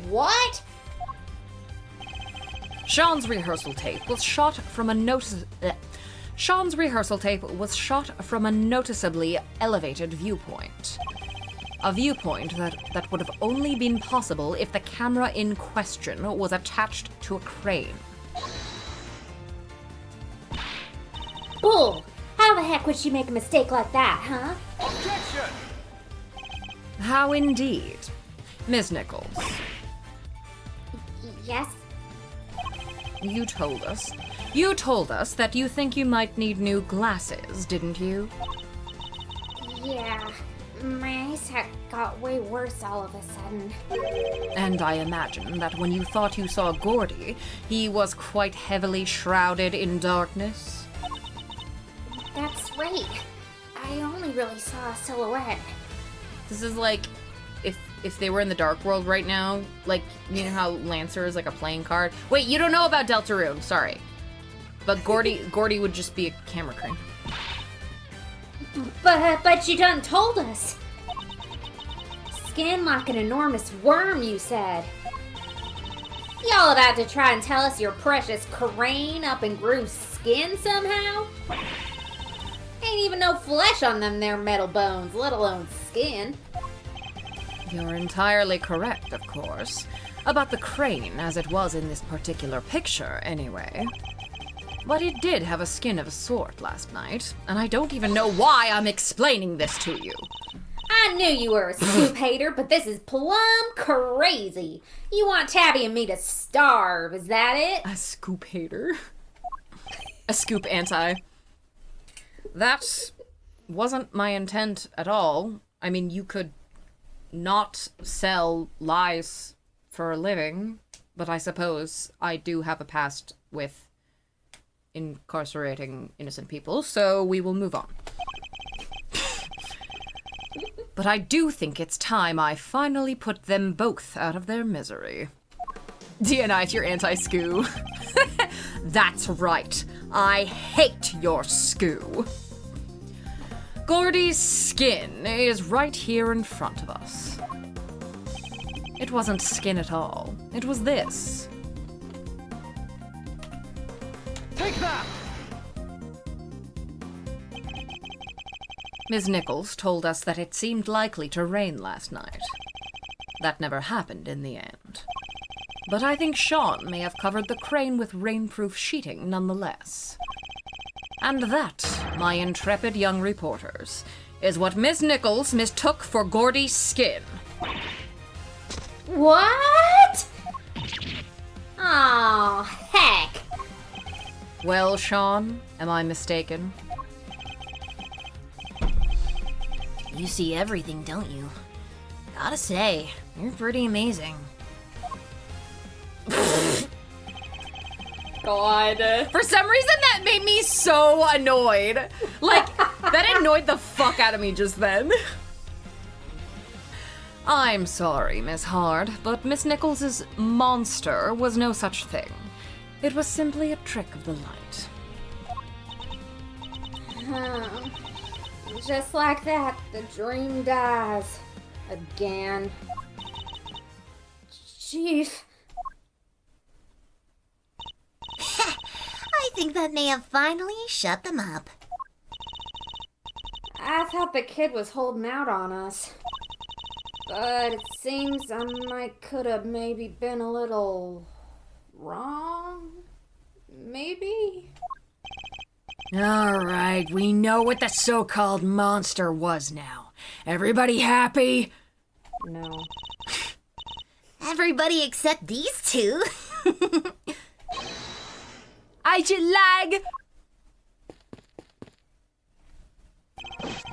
What? Sean's rehearsal tape was shot from a noticeably elevated viewpoint. A viewpoint that would have only been possible if the camera in question was attached to a crane. Bull! How the heck would she make a mistake like that, huh? Objection! How indeed. Miss Nichols, Yes? you told us You told us that you think you might need new glasses, didn't you? Yeah, my eyesight got way worse all of a sudden. And I imagine that when you thought you saw Gordy, he was quite heavily shrouded in darkness. That's right. I only really saw a silhouette. This is like if they were in the Dark World right now, like, you know how Lancer is like a playing card? Wait, you don't know about Deltarune, sorry. But Gordy would just be a camera crane. But you done told us. Skin like an enormous worm, you said. Y'all about to try and tell us your precious crane up and grew skin somehow? Ain't even no flesh on them there metal bones, let alone skin. You're entirely correct, of course. About the crane, as it was in this particular picture, anyway. But it did have a skin of a sort last night, and I don't even know why I'm explaining this to you. I knew you were a scoop hater, but this is plumb crazy. You want Tabby and me to starve, is that it? A scoop hater? A scoop anti. That wasn't my intent at all. I mean, you could not sell lies for a living, but I suppose I do have a past with incarcerating innocent people, so we will move on. But I do think it's time I finally put them both out of their misery. DNI if you're anti-Scoo. That's right. I hate your Scoo. Gordy's skin is right here in front of us. It wasn't skin at all. It was this. Take that! Ms. Nichols told us that it seemed likely to rain last night. That never happened in the end. But I think Sean may have covered the crane with rainproof sheeting nonetheless. And that, my intrepid young reporters, is what Miss Nichols mistook for Gordy's skin. What? Oh, heck. Well, Sean, am I mistaken? You see everything, don't you? Gotta say, you're pretty amazing. God. For some reason, that made me so annoyed. Like, that annoyed the fuck out of me just then. I'm sorry, Miss Hard, but Miss Nichols's monster was no such thing. It was simply a trick of the light. Just like that, the dream dies. Again. Chief. I think that may have finally shut them up. I thought the kid was holding out on us. But it seems I could have maybe been a little wrong. Maybe? Alright, we know what the so-called monster was now. Everybody happy? No. Everybody except these two. Agent Lag!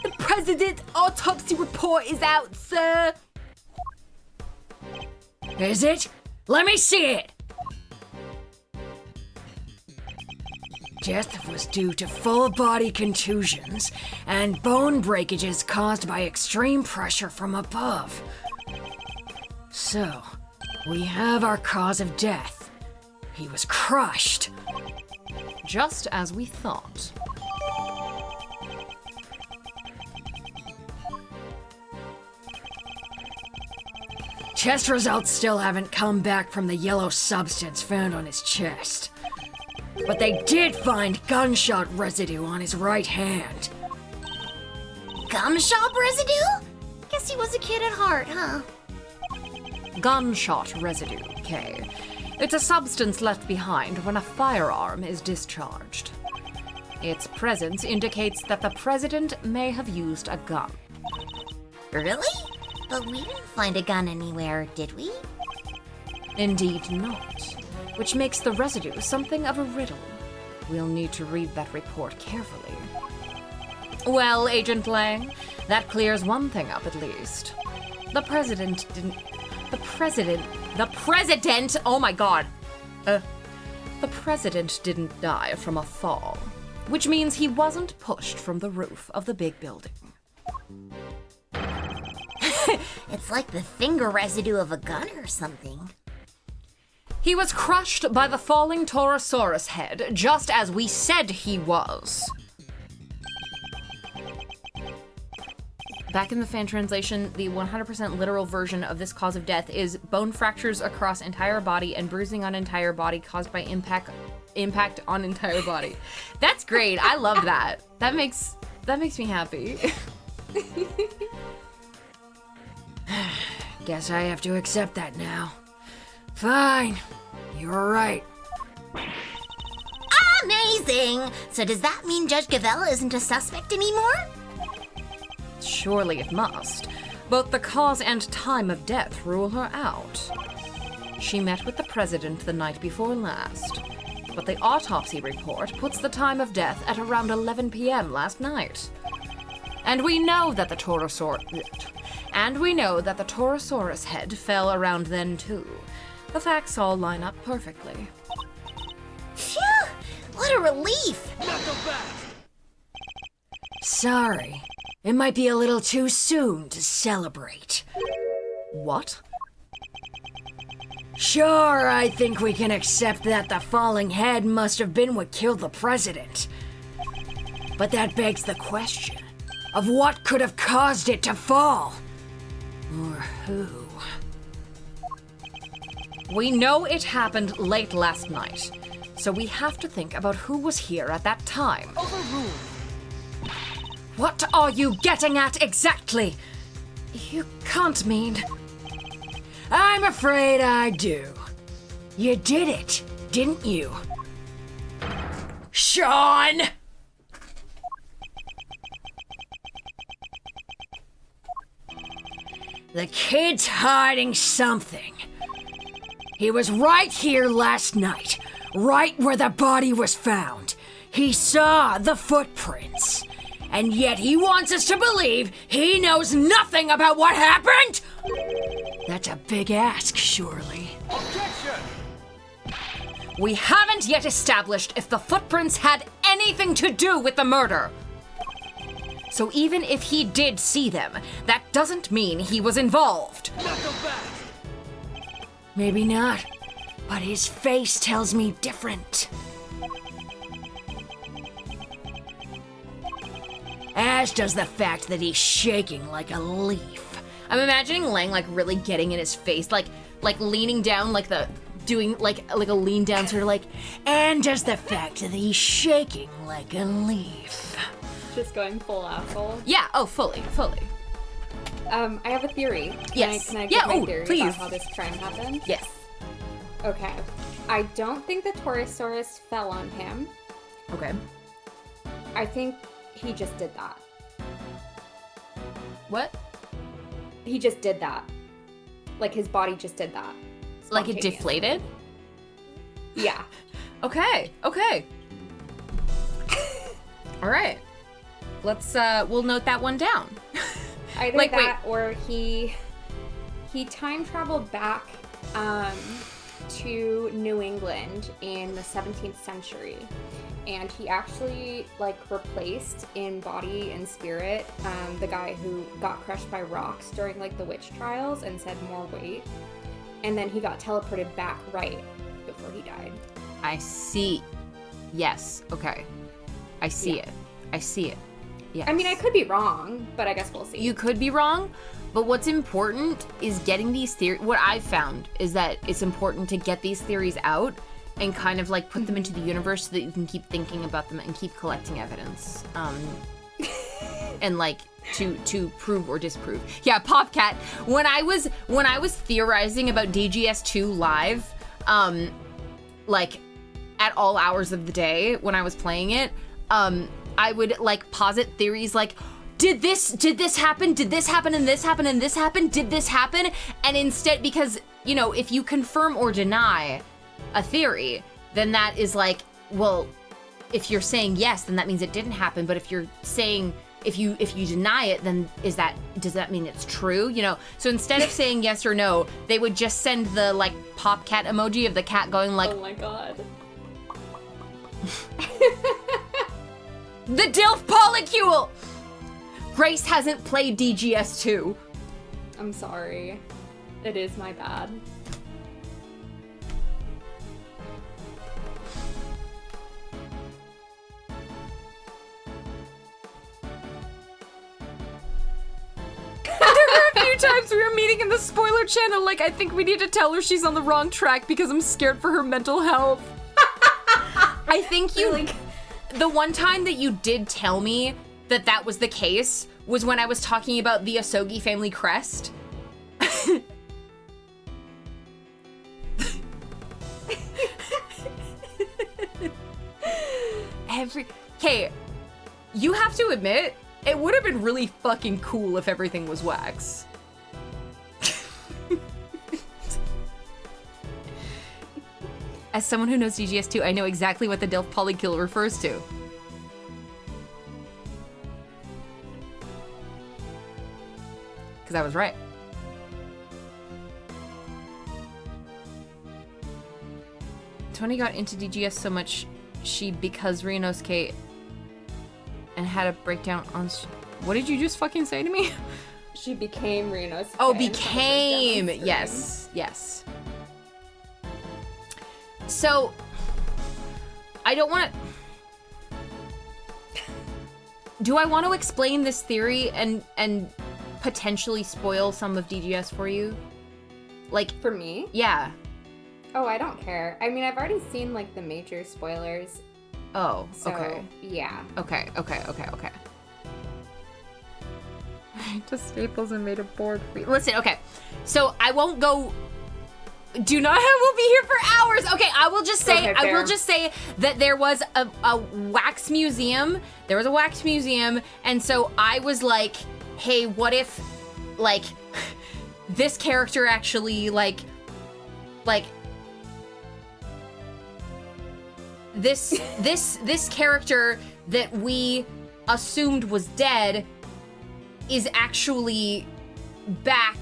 The president's autopsy report is out, sir. Is it? Let me see it! Death was due to full body contusions and bone breakages caused by extreme pressure from above. So, we have our cause of death. He was crushed. Just as we thought. Test results still haven't come back from the yellow substance found on his chest. But they did find gunshot residue on his right hand. Gunshot residue? Guess he was a kid at heart, huh? Gunshot residue, Kay. It's a substance left behind when a firearm is discharged. Its presence indicates that the president may have used a gun. Really? But we didn't find a gun anywhere, did we? Indeed not. Which makes the residue something of a riddle. we'll need to read that report carefully. Well, Agent Lang, that clears one thing up at least. The president, oh my god. The president didn't die from a fall, which means he wasn't pushed from the roof of the big building. It's like the finger residue of a gun or something. He was crushed by the falling Torosaurus head, just as we said he was. Back in the fan translation, the 100% literal version of this cause of death is bone fractures across entire body and bruising on entire body caused by impact on entire body. That's great. I love that. That makes me happy. Guess I have to accept that now. Fine. You're right. Amazing! So does that mean Judge Gavella isn't a suspect anymore? Surely it must. Both the cause and time of death rule her out. She met with the president the night before last, but the autopsy report puts the time of death at around 11 p.m. last night. And we know that the Torosaurus head fell around then too. The facts all line up perfectly. Phew! What a relief! Sorry. It might be a little too soon to celebrate. What? Sure, I think we can accept that the falling head must have been what killed the president. But that begs the question of what could have caused it to fall? Or who? We know it happened late last night, so we have to think about who was here at that time. Overruled. What are you getting at exactly? You can't mean... I'm afraid I do. You did it, didn't you? Sean! The kid's hiding something. He was right here last night, right where the body was found. He saw the footprints. And yet he wants us to believe he knows nothing about what happened? That's a big ask, surely. Objection! We haven't yet established if the footprints had anything to do with the murder. So even if he did see them, that doesn't mean he was involved. Knuckle back! Maybe not, but his face tells me different. As does the fact that he's shaking like a leaf. I'm imagining Lang like really getting in his face, like leaning down, like doing like a lean down sort of like, and does the fact that he's shaking like a leaf. Just going full asshole. Yeah, oh, fully. I have a theory. Yes. Can I Yeah, give my oh, theory please. about how this crime happened? Yes. Okay. I don't think the Torosaurus fell on him. Okay. I think he just did that. What? He just did that. Like his body just did that. Like it Spontaneously. deflated? Yeah. Okay. All right. Let's we'll note that one down. Either Like, that or he time traveled back to New England in the 17th century. And he actually like replaced in body and spirit the guy who got crushed by rocks during like the witch trials and said more weight. And then he got teleported back right before he died. I see. Yes. Okay. I see it. Yes. I mean, I could be wrong, but I guess we'll see. You could be wrong, but what's important is getting these theories. What I've found is that it's important to get these theories out and kind of like put them into the universe so that you can keep thinking about them and keep collecting evidence. And like to prove or disprove. Yeah, Popcat. When I was theorizing about DGS2 live, like at all hours of the day when I was playing it, I would like posit theories like, did this happen? Did this happen and this happen and this happened? Did this happen? And instead, because, you know, if you confirm or deny a theory, then that is like, well, if you're saying yes, then that means it didn't happen. But if you're saying, if you deny it, then does that mean it's true? You know, so instead of saying yes or no, they would just send the like pop cat emoji of the cat going like, oh my god. the DILF polycule! Grace hasn't played DGS2. I'm sorry. It is my bad. A few times we were meeting in the spoiler channel, like, I think we need to tell her she's on the wrong track because I'm scared for her mental health. I think the one time that you did tell me that was the case was when I was talking about the Asogi family crest. Okay, you have to admit, it would have been really fucking cool if everything was wax. As someone who knows DGS2, I know exactly what the DILF polycule refers to. Because I was right. Tony got into DGS so much because Ryunosuke and had a breakdown on... What did you just fucking say to me? She became Ryunosuke. Oh, became! Yes, yes. So, I don't want to... Do I want to explain this theory and potentially spoil some of DGS for you? Like... For me? Yeah. Oh, I don't care. I mean, I've already seen, like, the major spoilers. Oh, So, okay. yeah. Okay. Just Staples and made a board for you. Listen, okay. So I won't go. Do not. We'll be here for hours. Okay, I will just say. Okay, I will fair. just say that there was a wax museum. There was a wax museum, and so I was like, hey, what if, like, this character actually like this character that we assumed was dead is actually back,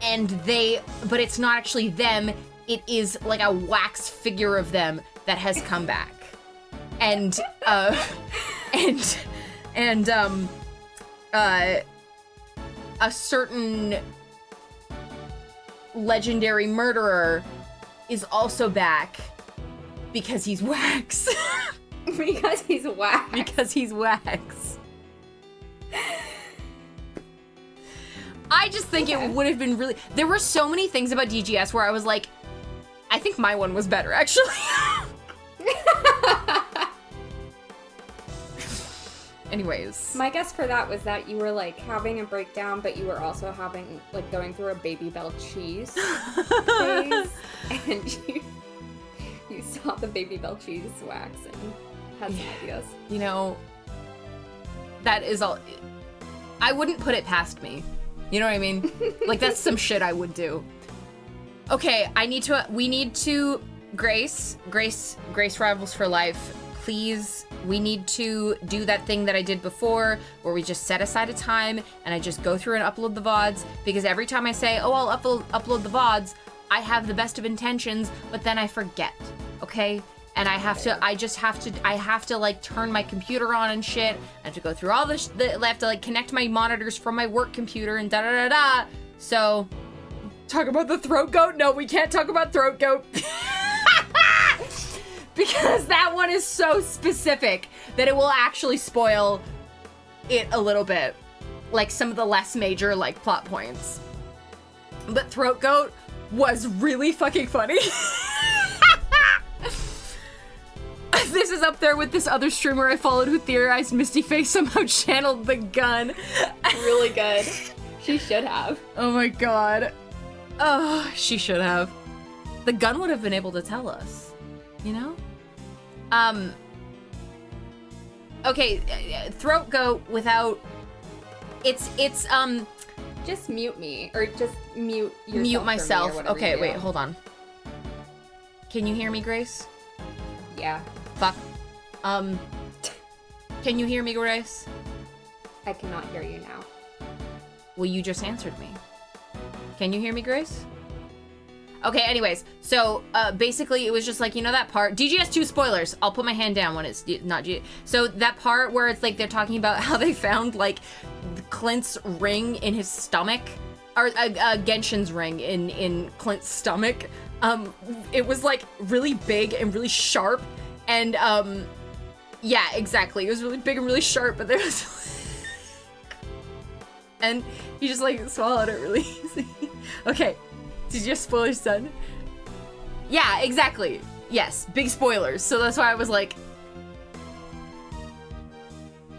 but it's not actually them, it is like a wax figure of them that has come back. And a certain legendary murderer is also back because he's wax. Because he's wax. Because he's wax. I just think it would have been really... There were so many things about DGS where I was like, I think my one was better, actually. Anyways. My guess for that was that you were, like, having a breakdown, but you were also having, like, going through a Baby Bell cheese phase. And you saw the Baby Bell cheese wax and had some ideas. You know, that is all... I wouldn't put it past me. You know what I mean? Like, that's some shit I would do. Okay, we need to, Grace Rivals for Life, please, we need to do that thing that I did before, where we just set aside a time, and I just go through and upload the VODs, because every time I say, oh, I'll upload the VODs, I have the best of intentions, but then I forget, okay? And I have to like turn my computer on and shit. I have to go through all this, I have to like connect my monitors from my work computer and da-da-da-da. So, talk about the throat goat? No, we can't talk about throat goat. Because that one is so specific that it will actually spoil it a little bit. Like some of the less major like plot points. But throat goat was really fucking funny. This is up there with this other streamer I followed who theorized Misty Face somehow channeled the gun. Really good. She should have. Oh my god. Oh, she should have. The gun would have been able to tell us, you know? Okay, throat goat without... It's Just mute me, or just mute yourself. Mute myself. For me or Okay, whatever you wait, do. hold on. Can you hear me, Grace? Yeah. Fuck. Can you hear me, Grace? I cannot hear you now. Well, you just answered me. Can you hear me, Grace? Okay, anyways, so basically it was just like, you know that part, DGS2 spoilers, I'll put my hand down when it's not G. So that part where it's like they're talking about how they found like Clint's ring in his stomach, or Genshin's ring in Clint's stomach. It was like really big and really sharp, and yeah, exactly, it was really big and really sharp, but there was and he just like swallowed it really easy. Okay. Did you just spoil your son? Yeah, exactly. Yes, big spoilers. So that's why I was like...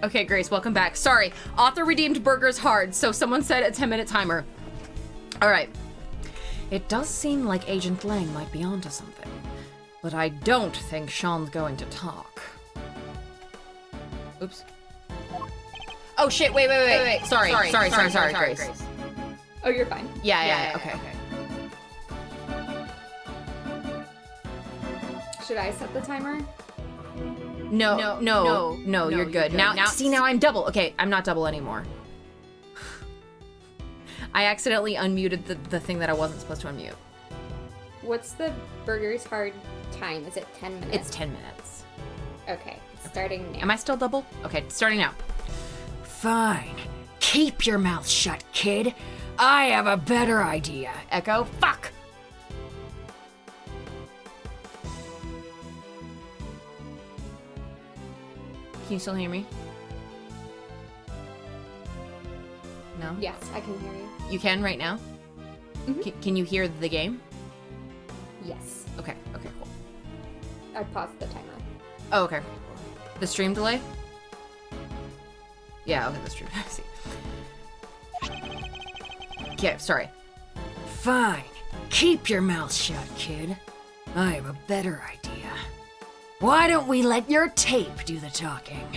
Okay, Grace, welcome back. Sorry, author redeemed burgers hard, so someone said a 10-minute timer. All right. It does seem like Agent Lang might be onto something, but I don't think Sean's going to talk. Oops. Oh shit, wait. Sorry, Grace. Oh, you're fine. Yeah, okay. Should I set the timer? No, you're good. Now, see, now I'm double. Okay, I'm not double anymore. I accidentally unmuted the thing that I wasn't supposed to unmute. What's the burger's hard time? Is it 10 minutes? It's 10 minutes. Okay, starting now. Am I still double? Okay, starting now. Fine. Keep your mouth shut, kid. I have a better idea. Echo, fuck! Can you still hear me? No? Yes, I can hear you. You can right now? Mhm. Can you hear the game? Yes. Okay, cool. I paused the timer. Oh, okay. The stream delay? Yeah, okay, the stream. I see. Okay, sorry. Fine. Keep your mouth shut, kid. I have a better idea. Why don't we let your tape do the talking?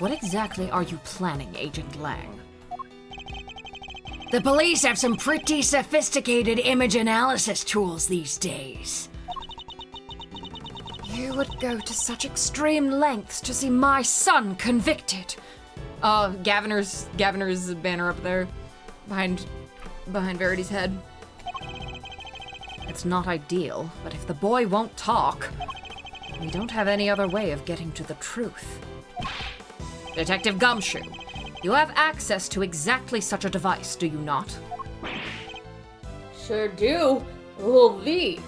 What exactly are you planning, Agent Lang? The police have some pretty sophisticated image analysis tools these days. You would go to such extreme lengths to see my son convicted. Oh, Gaviner's banner up there, behind Verity's head. It's not ideal, but if the boy won't talk, we don't have any other way of getting to the truth. Detective Gumshoe, you have access to exactly such a device, do you not? Sure do. Well, V.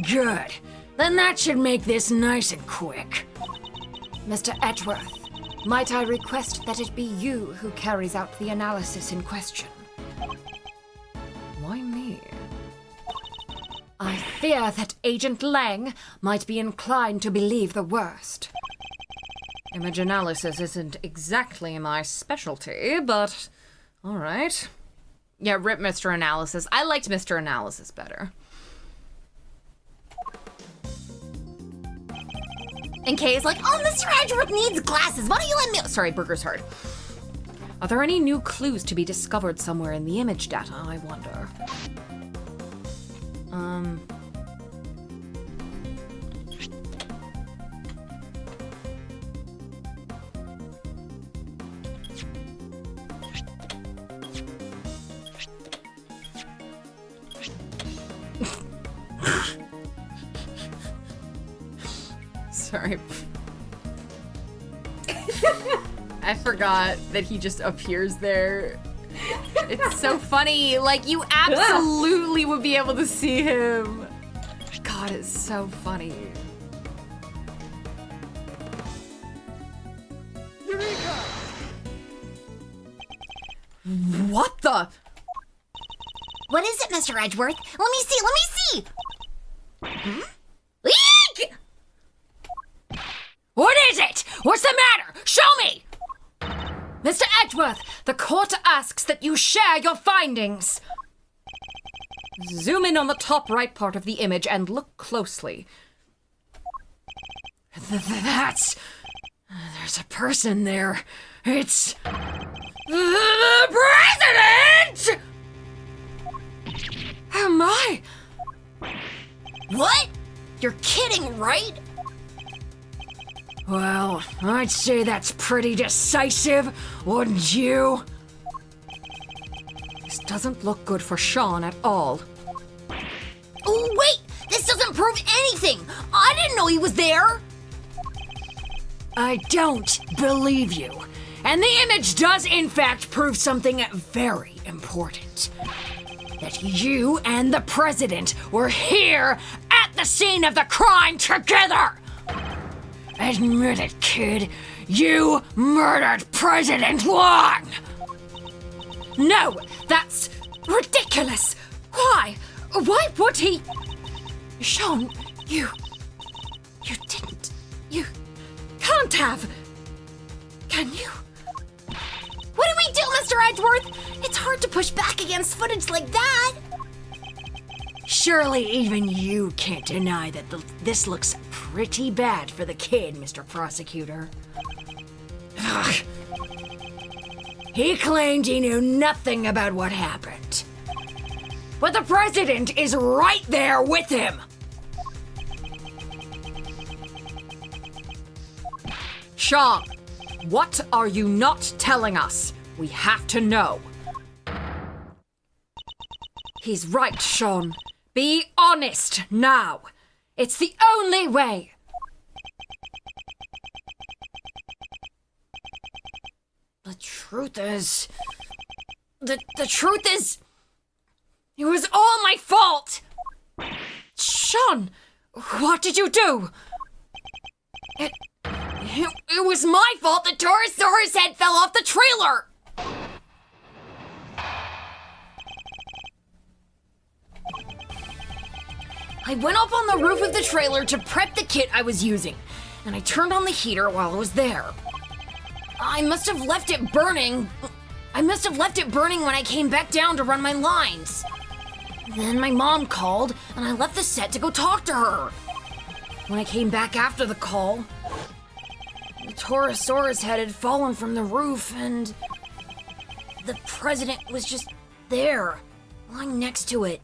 Good. Then that should make this nice and quick. Mr. Edgeworth, might I request that it be you who carries out the analysis in question? Why me? I fear that Agent Lang might be inclined to believe the worst. Image analysis isn't exactly my specialty, but all right. Yeah, rip Mr. Analysis. I liked Mr. Analysis better. And Kay is like, oh, Mr. Edgeworth needs glasses. Why don't you let me... Sorry, burger's hard. Are there any new clues to be discovered somewhere in the image data, I wonder? Sorry. I forgot that he just appears there. It's so funny. Like, you absolutely would be able to see him. God, it's so funny. Eureka! What the? What is it, Mr. Edgeworth? Let me see. Hmm? Eek! What is it? What's the matter? Show me! Mr. Edgeworth, the court asks that you share your findings. Zoom in on the top right part of the image and look closely. That's... There's a person there. It's... the president! Oh my! What? You're kidding, right? Well, I'd say that's pretty decisive, wouldn't you? This doesn't look good for Sean at all. Oh, wait! This doesn't prove anything! I didn't know he was there! I don't believe you. And the image does in fact prove something very important. That you and the president were here at the scene of the crime together! Admit it, kid. You murdered President Wong! No, that's ridiculous! Why? Why would he? Sean, you didn't. You can't have. Can you? What do we do, Mr. Edgeworth? It's hard to push back against footage like that. Surely even you can't deny that this looks pretty bad for the kid, Mr. Prosecutor. Ugh. He claimed he knew nothing about what happened. But the president is right there with him. Sean, what are you not telling us? We have to know. He's right, Sean. Be honest now. It's the only way. The truth is... The truth is... It was all my fault! Sean, what did you do? It was my fault the Torosaurus head fell off the trailer! I went up on the roof of the trailer to prep the kit I was using, and I turned on the heater while I was there. I must have left it burning when I came back down to run my lines. Then my mom called, and I left the set to go talk to her. When I came back after the call, the Torosaurus head had fallen from the roof, and the president was just there, lying next to it.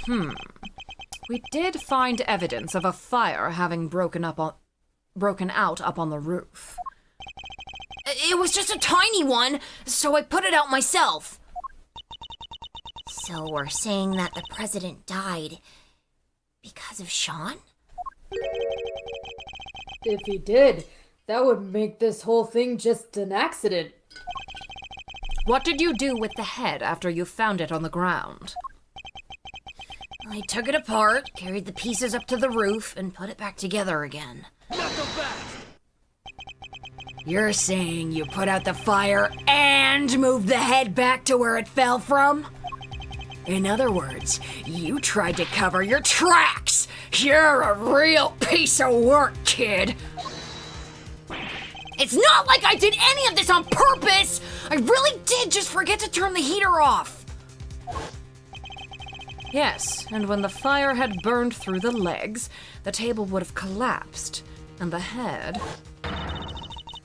No. We did find evidence of a fire having broken out up on the roof. It was just a tiny one, so I put it out myself. So we're saying that the president died because of Sean? If he did, that would make this whole thing just an accident. What did you do with the head after you found it on the ground? I took it apart, carried the pieces up to the roof, and put it back together again. Not so fast! You're saying you put out the fire and moved the head back to where it fell from? In other words, you tried to cover your tracks! You're a real piece of work, kid! It's not like I did any of this on purpose! I really did just forget to turn the heater off! Yes, and when the fire had burned through the legs, the table would have collapsed, and the head...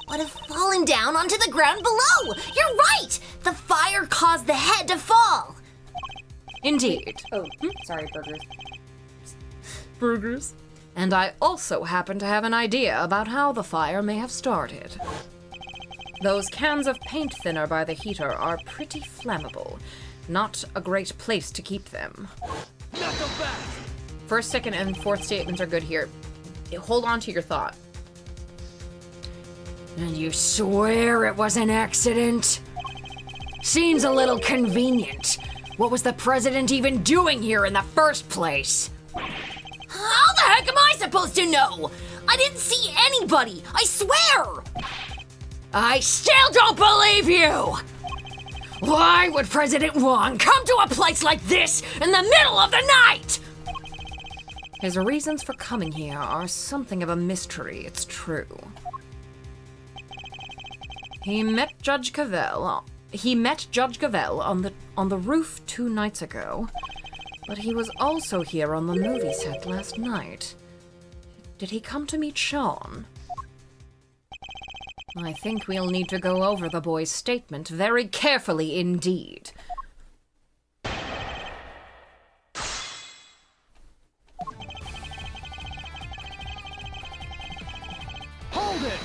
would have fallen down onto the ground below! You're right! The fire caused the head to fall! Indeed. Oh, sorry, burgers. Burgers. And I also happen to have an idea about how the fire may have started. Those cans of paint thinner by the heater are pretty flammable. Not a great place to keep them. Not so fast! First, second, and fourth statements are good here. Hold on to your thought. And you swear it was an accident? Seems a little convenient. What was the president even doing here in the first place? How the heck am I supposed to know? I didn't see anybody, I swear! I still don't believe you! Why would President Wong come to a place like this in the middle of the night? His reasons for coming here are something of a mystery, it's true. He met Judge Cavell on the roof 2 nights ago, but he was also here on the movie set last night. Did he come to meet Sean? I think we'll need to go over the boy's statement very carefully indeed. it!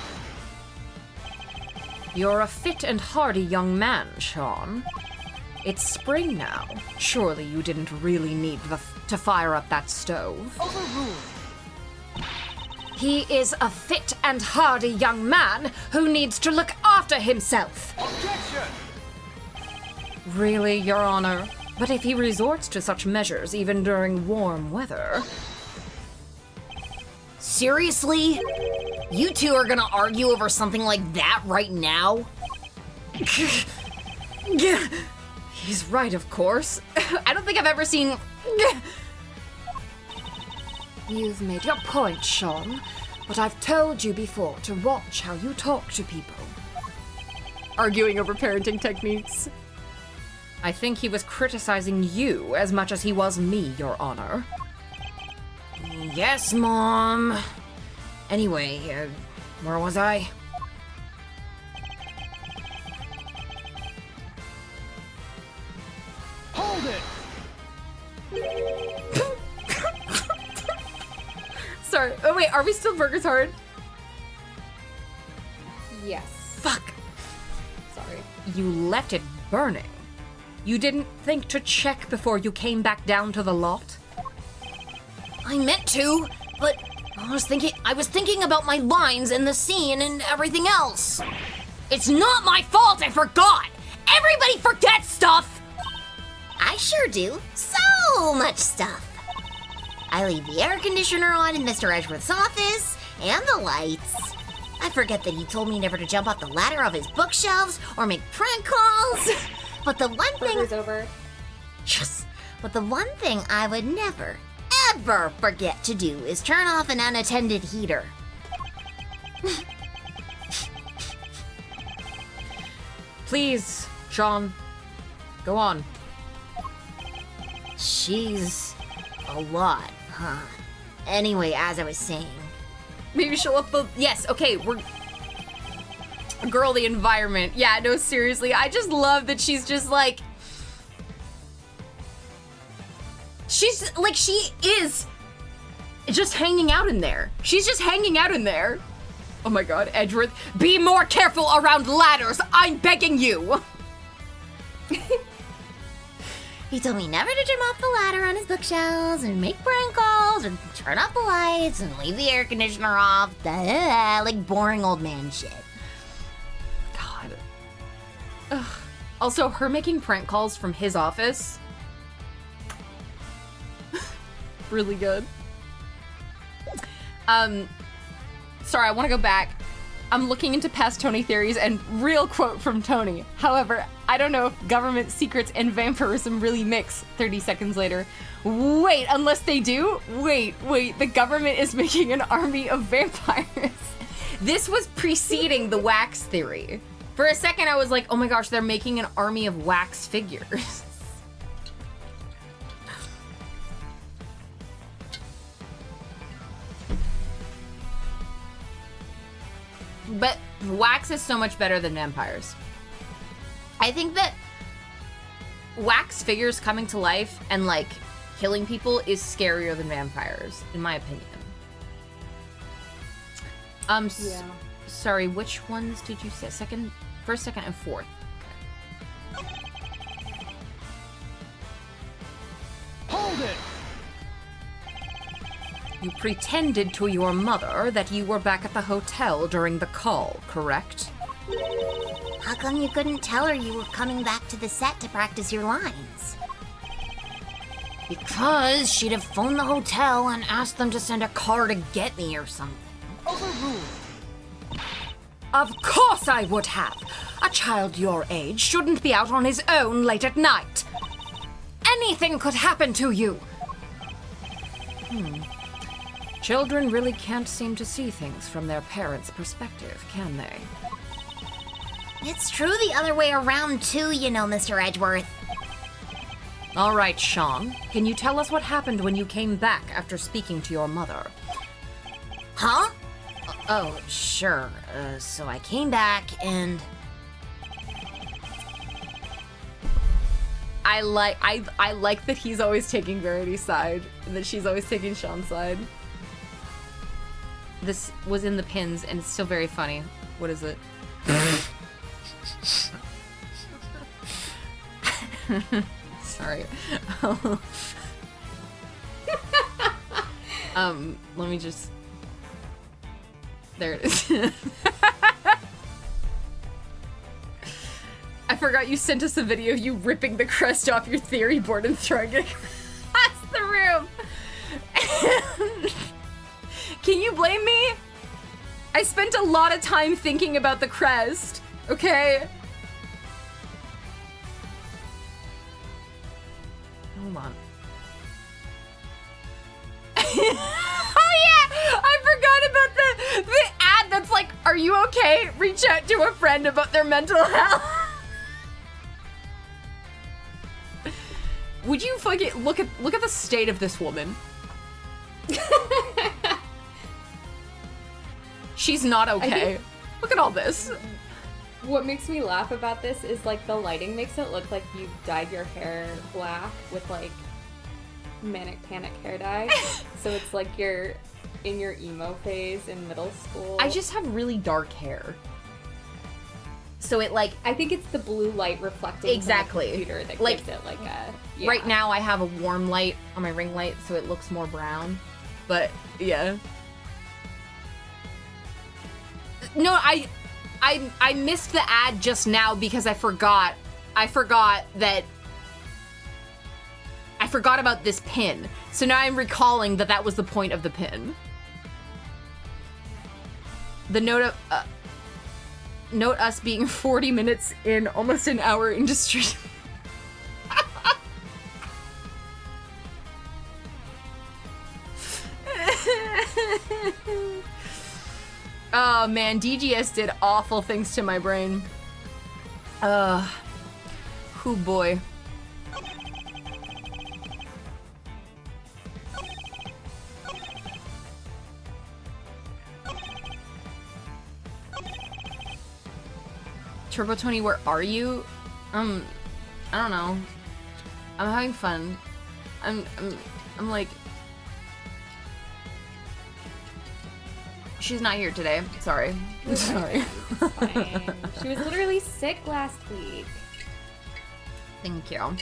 You're a fit and hardy young man, Sean. It's spring now. Surely you didn't really need to fire up that stove. Overruled! He is a fit and hardy young man who needs to look after himself. Objection! Really, Your Honor? But if he resorts to such measures even during warm weather... Seriously? You two are gonna argue over something like that right now? He's right, of course. I don't think I've ever seen... You've made your point, Sean, but I've told you before to watch how you talk to people. Arguing over parenting techniques. I think he was criticizing you as much as he was me, Your Honor. Yes, Mom. Anyway, where was I? Hold it! Sorry. Oh wait, are we still Burger's Hard? Yes. Fuck! Sorry. You left it burning. You didn't think to check before you came back down to the lot? I meant to, but I was thinking about my lines and the scene and everything else. It's not my fault I forgot! Everybody forgets stuff! I sure do. So much stuff. I leave the air conditioner on in Mr. Edgeworth's office, and the lights. I forget that he told me never to jump off the ladder of his bookshelves or make prank calls. But the one thing... Burger's over. Yes. But the one thing I would never, ever forget to do is turn off an unattended heater. Please, Sean. Go on. She's a lot, huh? Anyway, as I was saying, Maybe she'll up the... Yes, okay, we're... Girl, the environment. Yeah, no, seriously. I just love that she's just like... She's like, she is just hanging out in there. She's just hanging out in there. Oh my god, Edgeworth, be more careful around ladders. I'm begging you. he told me never to jump off the ladder on his bookshelves and make prank calls or turn off the lights and leave the air conditioner off. Like boring old man shit. God. Ugh. Also, her making prank calls from his office. Really good. Sorry, I want to go back. I'm looking into past Tony theories and real quote from Tony. However, I don't know if government secrets and vampirism really mix 30 seconds later. Wait, unless they do? Wait, the government is making an army of vampires. This was preceding the wax theory. For a second, I was like, oh my gosh, they're making an army of wax figures. But wax is so much better than vampires. I think that wax figures coming to life and like killing people is scarier than vampires, in my opinion. Yeah. Sorry, which ones did you say? First, second, and fourth. Hold it! You pretended to your mother that you were back at the hotel during the call, correct? How come you couldn't tell her you were coming back to the set to practice your lines? Because she'd have phoned the hotel and asked them to send a car to get me or something. Overruled! Of course I would have! A child your age shouldn't be out on his own late at night. Anything could happen to you! Children really can't seem to see things from their parents' perspective, can they? It's true the other way around too, you know, Mr. Edgeworth. All right, Sean, can you tell us what happened when you came back after speaking to your mother? Huh? Oh, sure. So I came back and... I like that he's always taking Verity's side and that she's always taking Sean's side. this was in the pins, and it's still very funny. What is it? Sorry. Let me just... There it is. I forgot you sent us a video of you ripping the crest off your theory board and throwing it across the room. Can you blame me? I spent a lot of time thinking about the crest, okay? Hold on. Oh yeah! I forgot about the ad that's like, are you okay? Reach out to a friend about their mental health. Would you fucking look at the state of this woman? She's not okay. Look at all this. What makes me laugh about this is like the lighting makes it look like you've dyed your hair black with like manic panic hair dye. So it's like you're in your emo phase in middle school. I just have really dark hair. So it like... I think it's the blue light reflecting Exactly. from the computer that Like, gives it like a... Yeah. Right now I have a warm light on my ring light, so it looks more brown. But, yeah. No, I missed the ad just now because I forgot about this pin. So now I'm recalling that was the point of the pin. The note us being 40 minutes in, almost an hour industry. Oh man, DGS did awful things to my brain. Hoo boy. Turbo Tony, where are you? I don't know. I'm having fun. I'm like... She's not here today. Sorry. Sorry. Fine. She was literally sick last week. Thank you.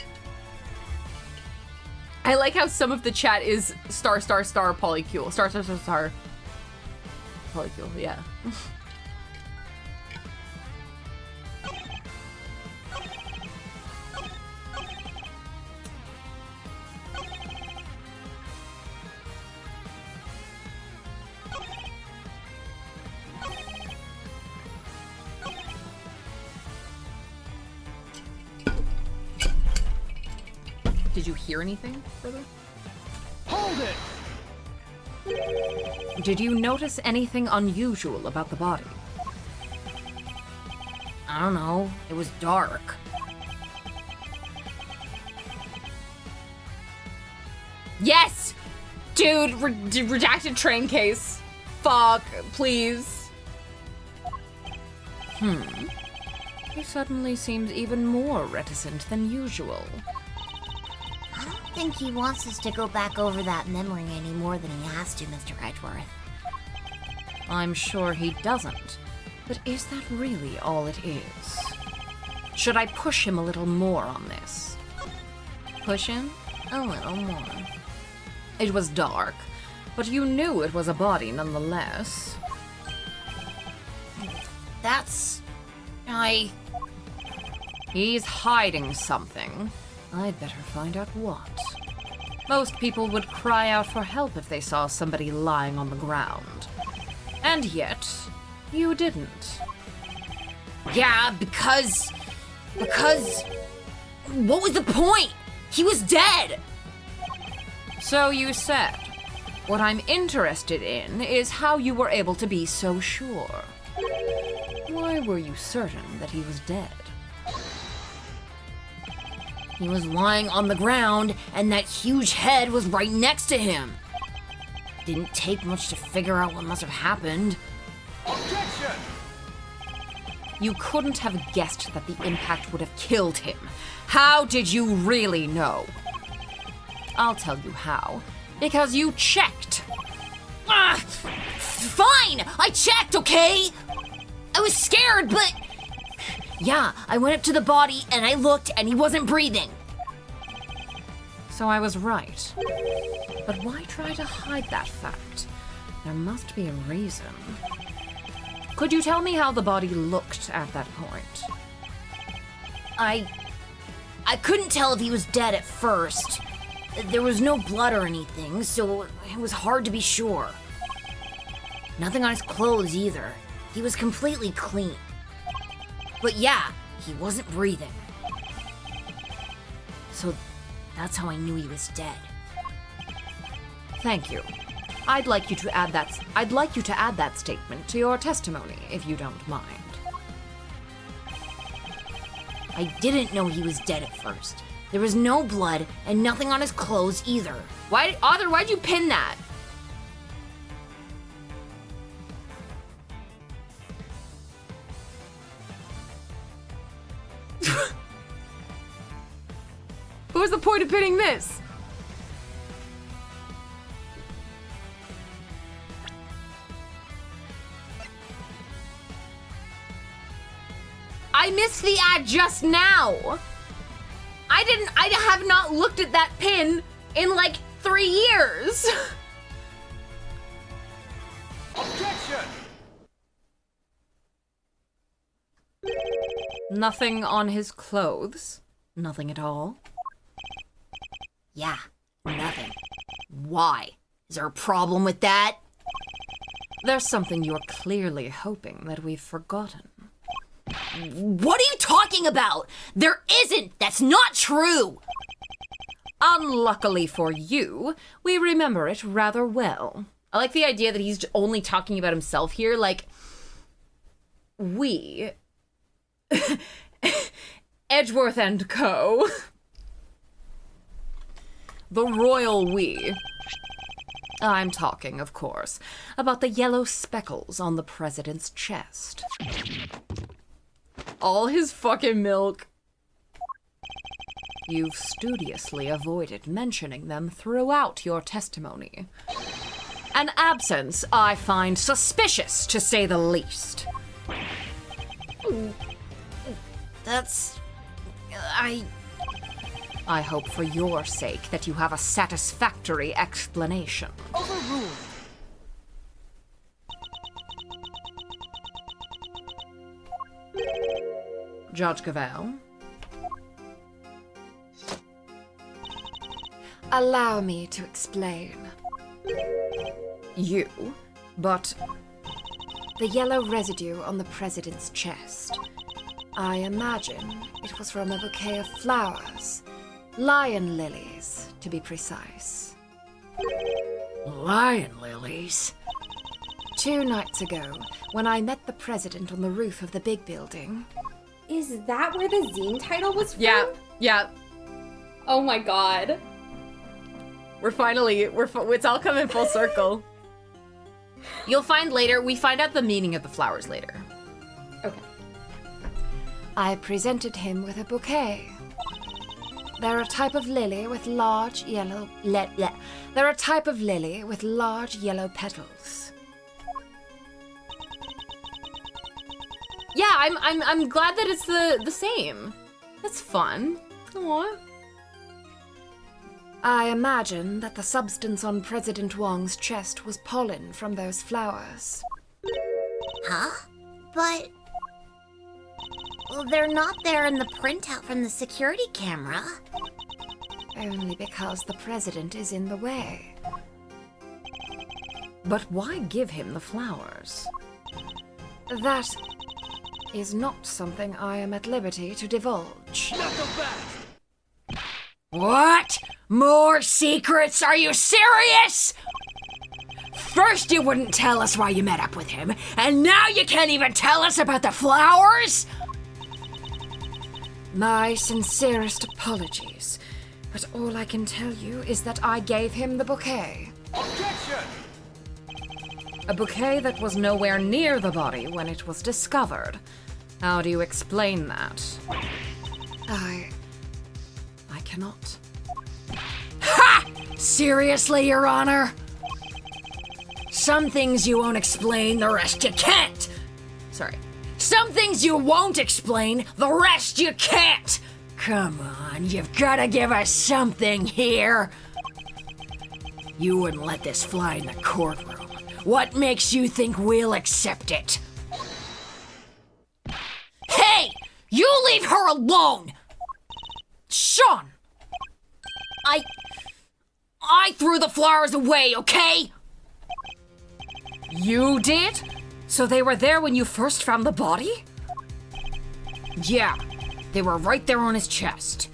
I like how some of the chat is star polycule. Star polycule, yeah. Did you hear anything, brother? Hold it! Did you notice anything unusual about the body? I don't know. It was dark. Yes! Dude, redacted train case. Fuck, please. He suddenly seems even more reticent than usual. I don't think he wants us to go back over that memory any more than he has to, Mr. Edgeworth. I'm sure he doesn't. But is that really all it is? Should I push him a little more on this? Push him a little more. It was dark, but you knew it was a body nonetheless. He's hiding something. I'd better find out what. Most people would cry out for help if they saw somebody lying on the ground. And yet, you didn't. Yeah, because... What was the point? He was dead! So you said. What I'm interested in is how you were able to be so sure. Why were you certain that he was dead? He was lying on the ground, and that huge head was right next to him. Didn't take much to figure out what must have happened. Objection! You couldn't have guessed that the impact would have killed him. How did you really know? I'll tell you how. Because you checked. Ah! Fine! I checked, okay? I was scared, but... Yeah, I went up to the body and I looked and he wasn't breathing. So I was right. But why try to hide that fact? There must be a reason. Could you tell me how the body looked at that point? I couldn't tell if he was dead at first. There was no blood or anything, so it was hard to be sure. Nothing on his clothes either. He was completely clean. But yeah, he wasn't breathing. So that's how I knew he was dead. Thank you. I'd like you to add that statement to your testimony, if you don't mind. I didn't know he was dead at first. There was no blood and nothing on his clothes either. Why'd you pin that? What was the point of pinning this? I missed the ad just now. I have not looked at that pin in like 3 years. Objection! Nothing on his clothes? Nothing at all? Yeah, nothing. Why? Is there a problem with that? There's something you're clearly hoping that we've forgotten. What are you talking about? There isn't! That's not true! Unluckily for you, we remember it rather well. I like the idea that he's only talking about himself here, like, we, Edgeworth and Co., the royal we. I'm talking, of course, about the yellow speckles on the president's chest. All his fucking milk. You've studiously avoided mentioning them throughout your testimony. An absence I find suspicious, to say the least. That's... I hope for your sake that you have a satisfactory explanation. Overruled. Judge Cavell? Allow me to explain. You? But The yellow residue on the president's chest. I imagine it was from a bouquet of flowers. Lion lilies, to be precise. Lion lilies? 2 nights ago, when I met the president on the roof of the big building. Is that where the zine title was from? yeah. Oh my god. It's all coming full circle. You'll find later, we find out the meaning of the flowers later. Okay. I presented him with a bouquet. They're a type of lily with large yellow... They're a type of lily with large yellow petals. Yeah, I'm glad that it's the same. That's fun. Aww. I imagine that the substance on President Wong's chest was pollen from those flowers. Huh? But... Well, they're not there in the printout from the security camera. Only because the president is in the way. But why give him the flowers? That is not something I am at liberty to divulge. Knuckle back! What? More secrets? Are you serious? First you wouldn't tell us why you met up with him, and now you can't even tell us about the flowers? My sincerest apologies, but all I can tell you is that I gave him the bouquet. Objection! A bouquet that was nowhere near the body when it was discovered. How do you explain that? I cannot. Ha! Seriously, Your Honor? Some things you won't explain, the rest you can't. Sorry. Some things you won't explain, the rest you can't. Come on, you've gotta give us something here. You wouldn't let this fly in the courtroom. What makes you think we'll accept it? Hey! You leave her alone! Sean! I threw the flowers away, okay? You did? So they were there when you first found the body? Yeah, they were right there on his chest.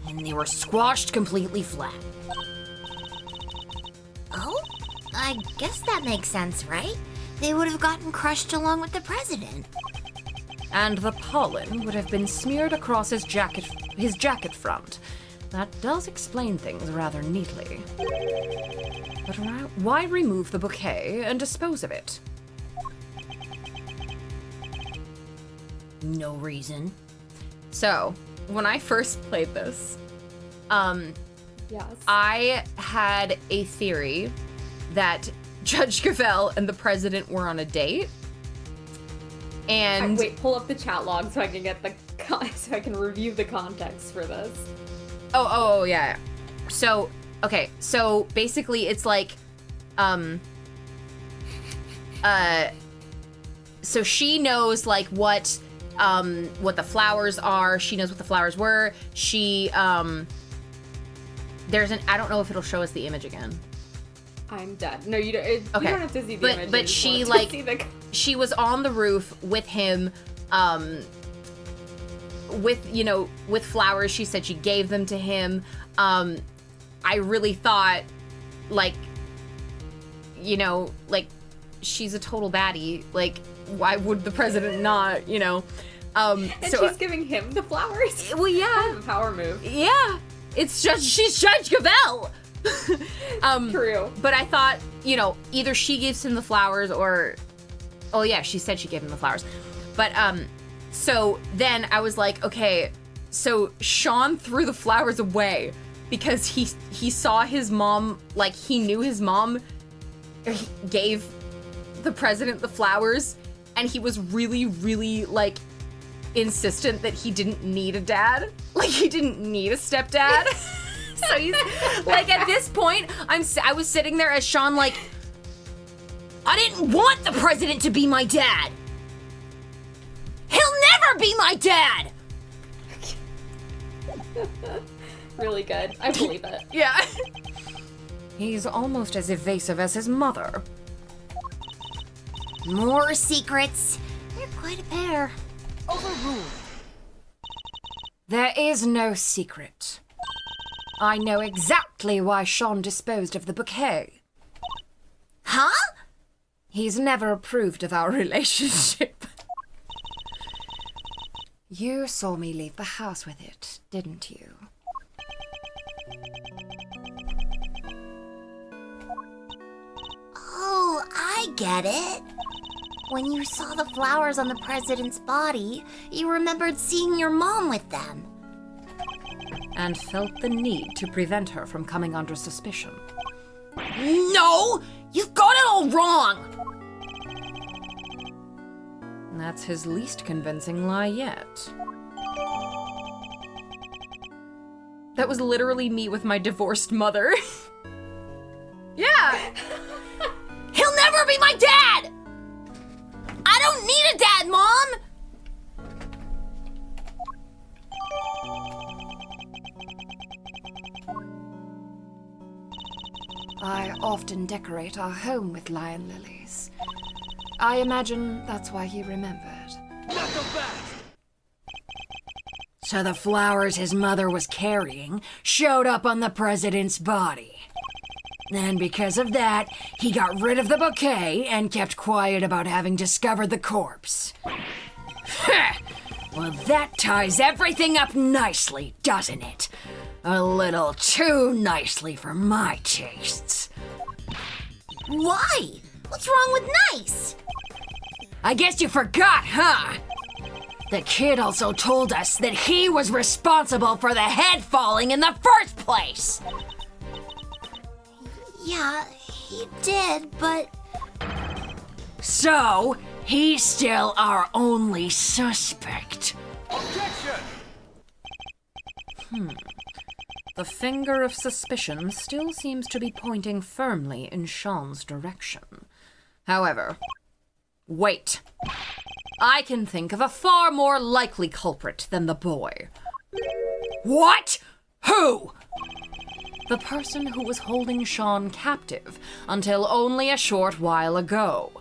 And they were squashed completely flat. Oh, I guess that makes sense, right? They would have gotten crushed along with the president. And the pollen would have been smeared across his jacket front. That does explain things rather neatly. But why remove the bouquet and dispose of it? No reason. So, when I first played this, Yes. I had a theory that Judge Cavell and the president were on a date. And Wait, pull up the chat log so I can get so I can review the context for this. Oh, yeah. So, okay, so basically it's like, so she knows like what the flowers are. She knows what the flowers were. She, I don't know if it'll show us the image again. I'm dead. No, you don't. You Okay. don't have to see the image. But you just she want to see the- she was on the roof with him, with flowers. She said she gave them to him. I really thought, like, she's a total baddie. Like, why would the president not, And she's giving him the flowers. Well, yeah. Kind of a power move. Yeah. She's Judge Cavell. True. But I thought, either she gives him the flowers or, oh yeah, she said she gave him the flowers. But, so then I was like, okay, so Sean threw the flowers away because he saw his mom, like he knew his mom gave the president the flowers, and he was really, really like insistent that he didn't need a dad. Like he didn't need a stepdad. So he's like, at this point, I was sitting there as Sean, like, I didn't want the president to be my dad. He'll never be my dad. Really good. I believe it. yeah. He's almost as evasive as his mother. More secrets. They're quite a pair. Overruled. There is no secret. I know exactly why Sean disposed of the bouquet. Huh? He's never approved of our relationship. You saw me leave the house with it, didn't you? Oh, I get it. When you saw the flowers on the president's body, you remembered seeing your mom with them. And felt the need to prevent her from coming under suspicion. No! You've got it all wrong! That's his least convincing lie yet. That was literally me with my divorced mother. Yeah! He'll never be my dad! I don't need a dad, Mom! I often decorate our home with lion lilies. I imagine that's why he remembered. Knuckle back. So the flowers his mother was carrying showed up on the president's body. And because of that, he got rid of the bouquet and kept quiet about having discovered the corpse. Well, that ties everything up nicely, doesn't it? A little too nicely for my tastes. Why? What's wrong with nice? I guess you forgot, huh? The kid also told us that he was responsible for the head falling in the first place. Yeah, He did, but... So, he's still our only suspect. Objection! The finger of suspicion still seems to be pointing firmly in Sean's direction. However, wait. I can think of a far more likely culprit than the boy. What? Who? The person who was holding Sean captive until only a short while ago.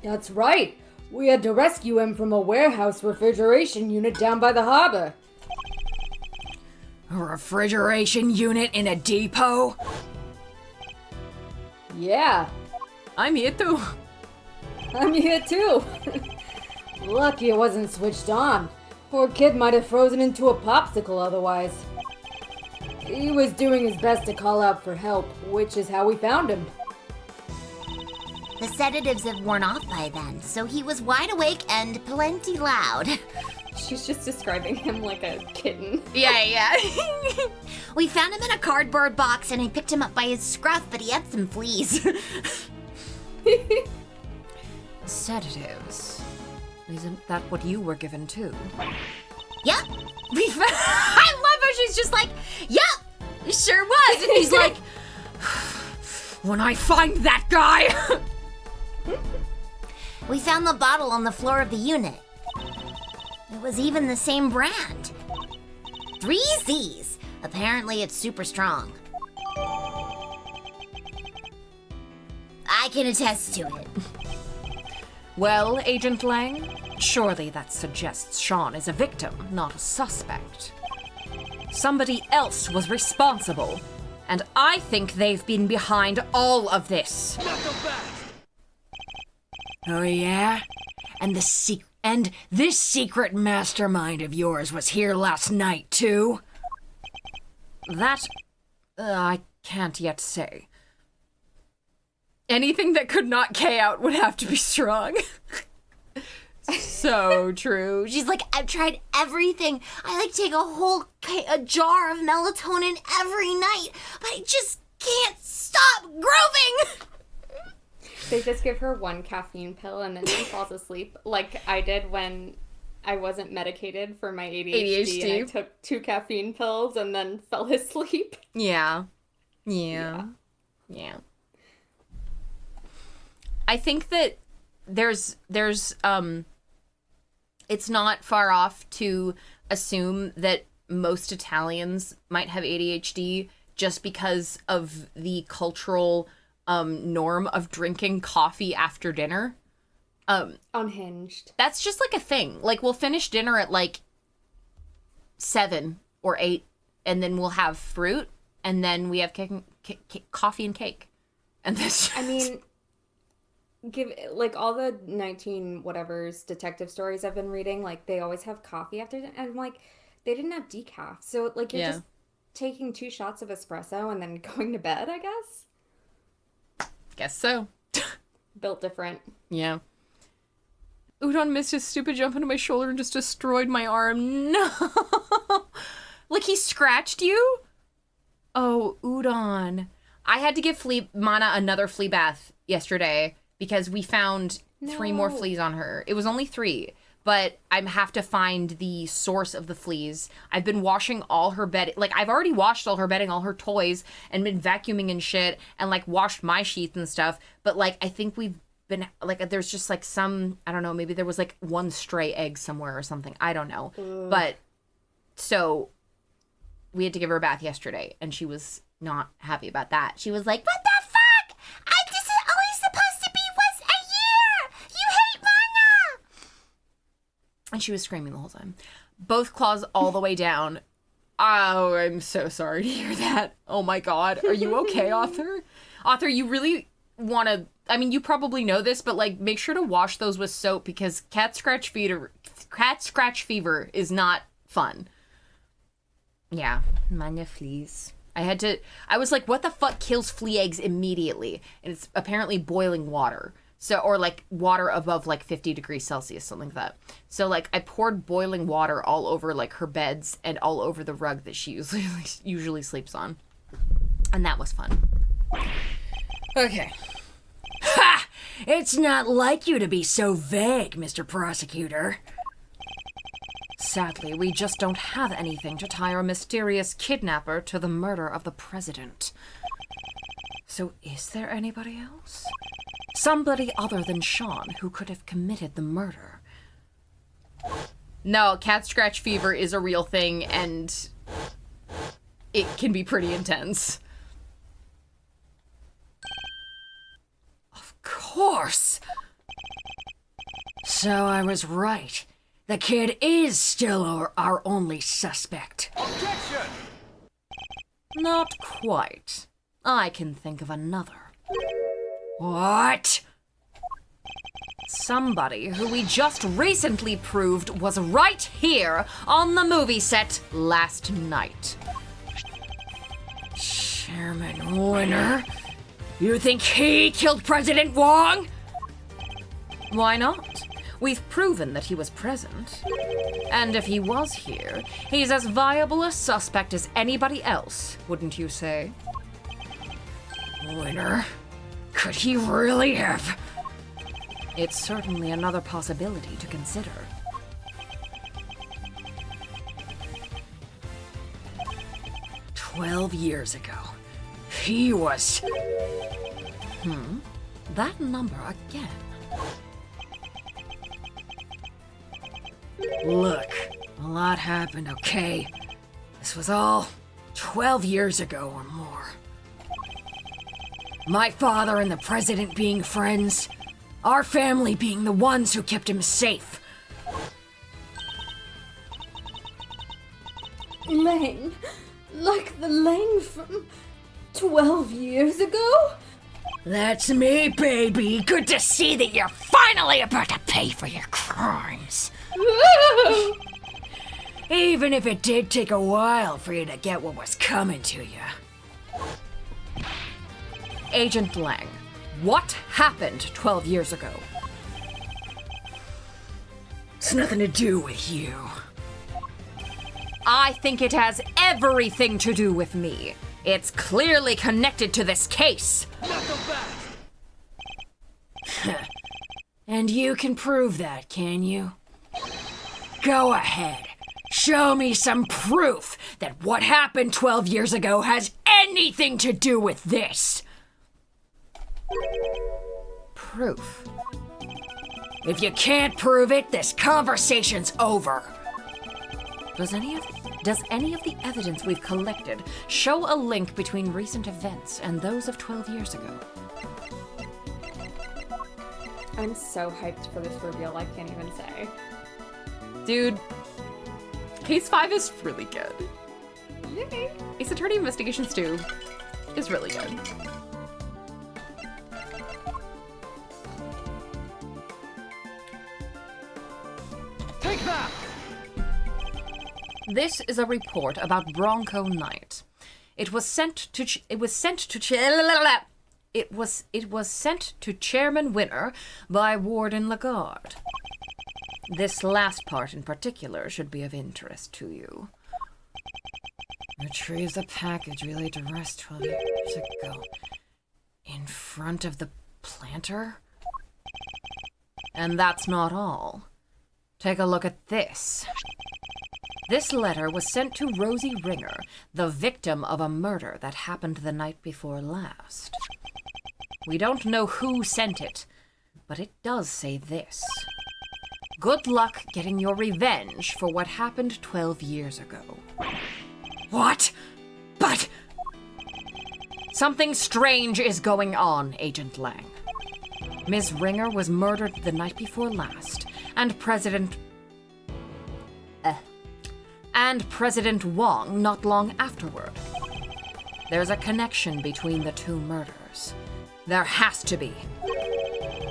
That's right. We had to rescue him from a warehouse refrigeration unit down by the harbor. A refrigeration unit in a depot? Yeah, I'm here too. I'm here too. Lucky it wasn't switched on. Poor kid might have frozen into a popsicle otherwise. He was doing his best to call out for help, which is how we found him. The sedatives have worn off by then, so he was wide awake and plenty loud. She's just describing him like a kitten. Yeah. We found him in a cardboard box and I picked him up by his scruff, but he had some fleas. Sedatives. Isn't that what you were given too? Yep. I love how she's just like, yep, it sure was. And he's like, When I find that guy! we found the bottle on the floor of the unit. It was even the same brand. 3 Z's. Apparently it's super strong. I can attest to it. Well, Agent Lang, surely that suggests Sean is a victim, not a suspect. Somebody else was responsible, and I think they've been behind all of this. Knock him back! Oh yeah? And this secret mastermind of yours was here last night too? That, I can't yet say. Anything that could not K out would have to be strong. So true. She's like, I've tried everything. I like take a jar of melatonin every night, but I just can't stop grooving. They just give her 1 caffeine pill and then she falls asleep, like I did when I wasn't medicated for my ADHD. And I took 2 caffeine pills and then fell asleep. Yeah. I think that there's it's not far off to assume that most Italians might have ADHD just because of the cultural norm of drinking coffee after dinner. Unhinged. That's just like a thing. Like we'll finish dinner at like 7 or 8 and then we'll have fruit and then we have coffee and cake. And this I mean, give like all the 19 whatever's detective stories I've been reading, like they always have coffee after dinner, and I'm like, they didn't have decaf, so like you're just taking 2 shots of espresso and then going to bed, I guess so. Built different. Yeah. Udon missed his stupid jump into my shoulder and just destroyed my arm. No. Like he scratched you? Oh, Udon. I had to give Mana another flea bath yesterday because we found 3 more fleas on her. It was only 3, but I have to find the source of the fleas. I've been washing all her bedding. Like, I've already washed all her bedding, all her toys, and been vacuuming and shit, and, like, washed my sheets and stuff. But, like, I think we've been, like, there's just, like, some, I don't know, maybe there was, like, 1 stray egg somewhere or something. I don't know. But, so, we had to give her a bath yesterday, and she was not happy about that. She was like, what the fuck? This is always supposed to be once a year! You hate Mana! And she was screaming the whole time. Both claws all the way down. Oh, I'm so sorry to hear that. Oh my god. Are you okay, Author? Author, you really want to... I mean, you probably know this, but, like, make sure to wash those with soap because cat scratch fever is not fun. Yeah. Mana fleas. I was like, what the fuck kills flea eggs immediately? And it's apparently boiling water. So, or like water above like 50 degrees Celsius, something like that. So like I poured boiling water all over like her beds and all over the rug that she usually sleeps on. And that was fun. Okay. Ha! It's not like you to be so vague, Mr. Prosecutor. Sadly, we just don't have anything to tie our mysterious kidnapper to the murder of the president. So is there anybody else? Somebody other than Sean who could have committed the murder? No, cat scratch fever is a real thing, and it can be pretty intense. Of course! So I was right. The kid is still our only suspect. Objection! Not quite. I can think of another. What? Somebody who we just recently proved was right here on the movie set last night. Chairman Winner? You think he killed President Wong? Why not? We've proven that he was present. And if he was here, he's as viable a suspect as anybody else, wouldn't you say? Winner? Could he really have? It's certainly another possibility to consider. 12 years ago, he was... That number again. Look, a lot happened, okay? This was all 12 years ago or more. My father and the president being friends, our family being the ones who kept him safe. Lang? Like the Lang from 12 years ago? That's me, baby. Good to see that you're finally about to pay for your crimes. Even if it did take a while for you to get what was coming to you. Agent Lang, what happened 12 years ago? It's nothing to do with you. I think it has everything to do with me. It's clearly connected to this case. Not so fast! And you can prove that, can you? Go ahead. Show me some proof that what happened 12 years ago has anything to do with this. Proof. If you can't prove it, this conversation's over. Does any of the evidence we've collected show a link between recent events and those of 12 years ago? I'm so hyped for this reveal, I can't even say. Dude, Case 5 is really good. Yay! Ace Attorney Investigations 2 is really good. Take that! This is a report about Bronco Knight. It was sent to Chairman Winner by Warden Lagarde. This last part in particular should be of interest to you. Retrieve the package relayed to Rest 12 years ago. In front of the planter? And that's not all. Take a look at this. This letter was sent to Rosie Ringer, the victim of a murder that happened the night before last. We don't know who sent it, but it does say this. Good luck getting your revenge for what happened 12 years ago. What? But... Something strange is going on, Agent Lang. Ms. Ringer was murdered the night before last, and President Wong not long afterward. There's a connection between the two murders. There has to be.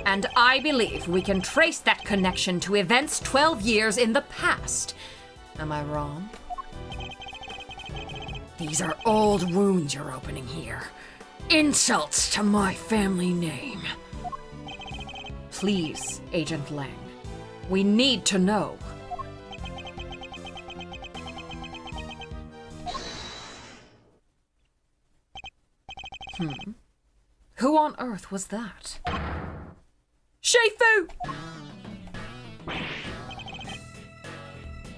And I believe we can trace that connection to events 12 years in the past. Am I wrong? These are old wounds you're opening here. Insults to my family name. Please, Agent Lang. We need to know. Who on earth was that? Shifu!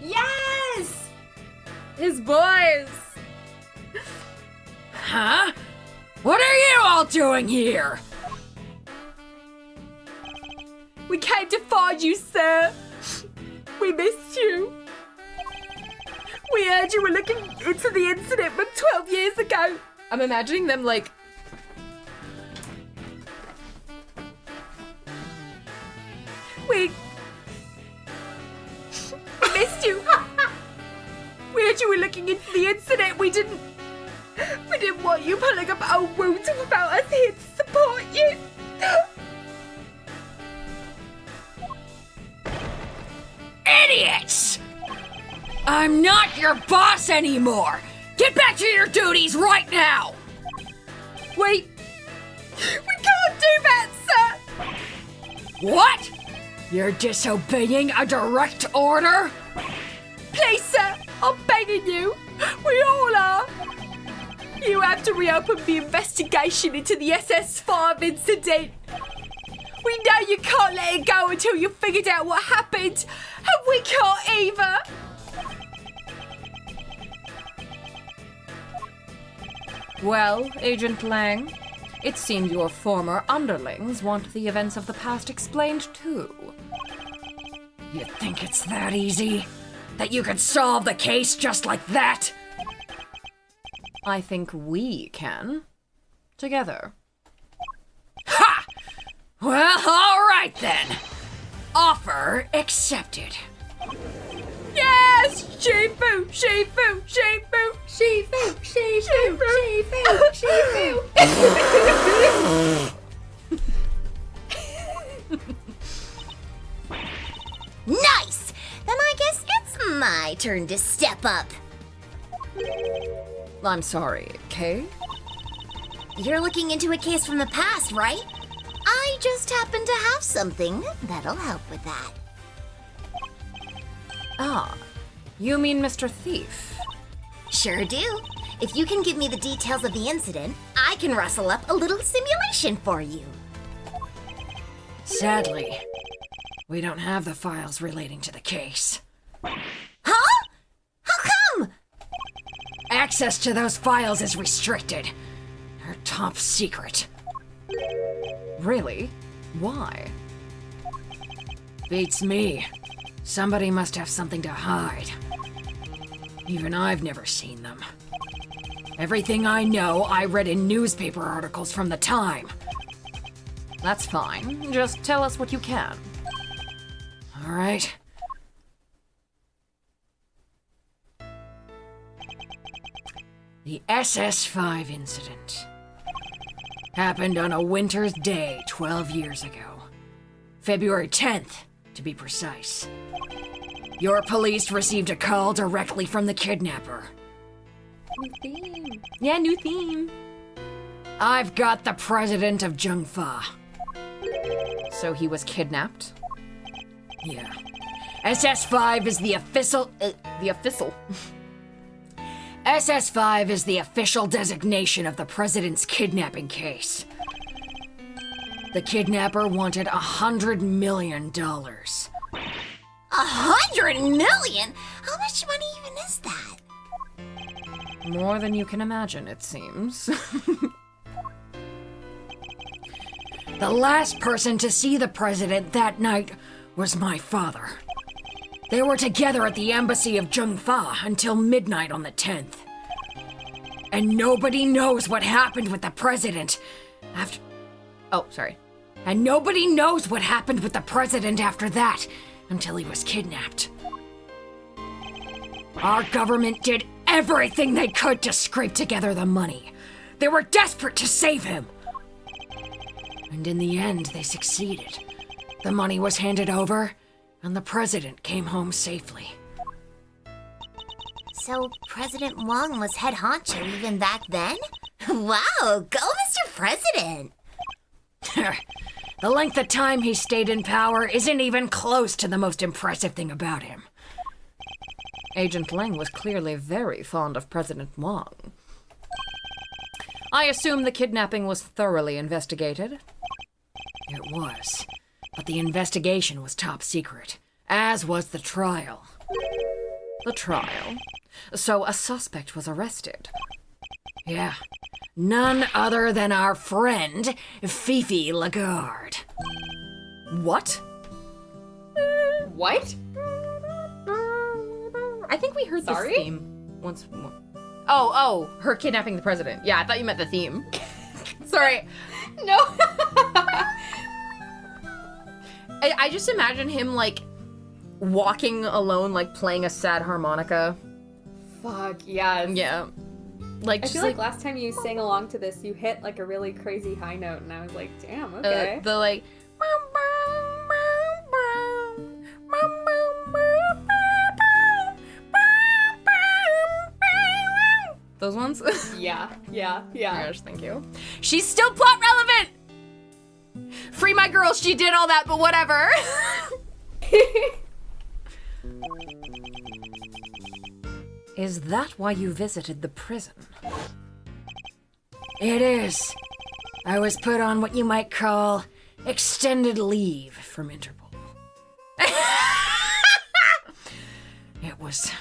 Yes! His boys! Huh? What are you all doing here? We came to find you, sir. We missed you. We heard you were looking into the incident from 12 years ago. I'm imagining them like... We missed you. We heard you were looking into the incident. We didn't want you pulling up old wounds without us here to support you. Idiots! I'm not your boss anymore! Get back to your duties right now! Wait. We can't do that, sir. What? You're disobeying a direct order? Please, sir, I'm begging you. We all are. You have to reopen the investigation into the SS5 incident. We know you can't let it go until you've figured out what happened, and we can't either. Well, Agent Lang, it seemed your former underlings want the events of the past explained too. You think it's that easy? That you could solve the case just like that? I think we can. Together. Ha! Well, alright then. Offer accepted. Yes! Shifu! Shifu! Shifu! Shifu, Shifu, Shifu, Shifu. Nice! Then I guess it's my turn to step up. I'm sorry, Kay? You're looking into a case from the past, right? I just happen to have something that'll help with that. Ah, you mean Mr. Thief? Sure do. If you can give me the details of the incident, I can rustle up a little simulation for you. Sadly, we don't have the files relating to the case. Huh? How come? Access to those files is restricted. They're top secret. Really? Why? Beats me. Somebody must have something to hide. Even I've never seen them. Everything I know, I read in newspaper articles from the time. That's fine. Just tell us what you can. All right. The SS5 incident happened on a winter's day 12 years ago. February 10th, to be precise. Your police received a call directly from the kidnapper. New theme. Yeah, new theme. I've got the president of Jungfa. So he was kidnapped? Yeah. SS5 is the official... The official. SS5 is the official designation of the president's kidnapping case. The kidnapper wanted $100 million. $100 million? How much money even is that? More than you can imagine, it seems. The last person to see the president that night was my father. They were together at the embassy of Jungfa until midnight on the 10th. And nobody knows what happened with the president after... Oh, sorry. And nobody knows what happened with the president after that until he was kidnapped. Our government did everything they could to scrape together the money. They were desperate to save him. And in the end, they succeeded. The money was handed over, and the president came home safely. So President Wang was head honcho even back then? Wow, go Mr. President! The length of time he stayed in power isn't even close to the most impressive thing about him. Agent Lang was clearly very fond of President Wang. I assume the kidnapping was thoroughly investigated? It was, but the investigation was top secret, as was the trial. The trial? So a suspect was arrested. Yeah, none other than our friend, Fifi Lagarde. What? What? I think we heard Sorry? this theme once more. Oh, her kidnapping the president. Yeah, I thought you meant the theme. Sorry. No. I just imagine him, like, walking alone, like, playing a sad harmonica. Fuck, yes. Yeah. Like, I just feel like last time you sang along to this, you hit like a really crazy high note, and I was like, damn, okay. the, like... Those ones? Yeah. Oh my gosh, thank you. She's still plot relevant! Free my girl, she did all that, but whatever. Is that why you visited the prison? It is. I was put on what you might call extended leave from Interpol. It was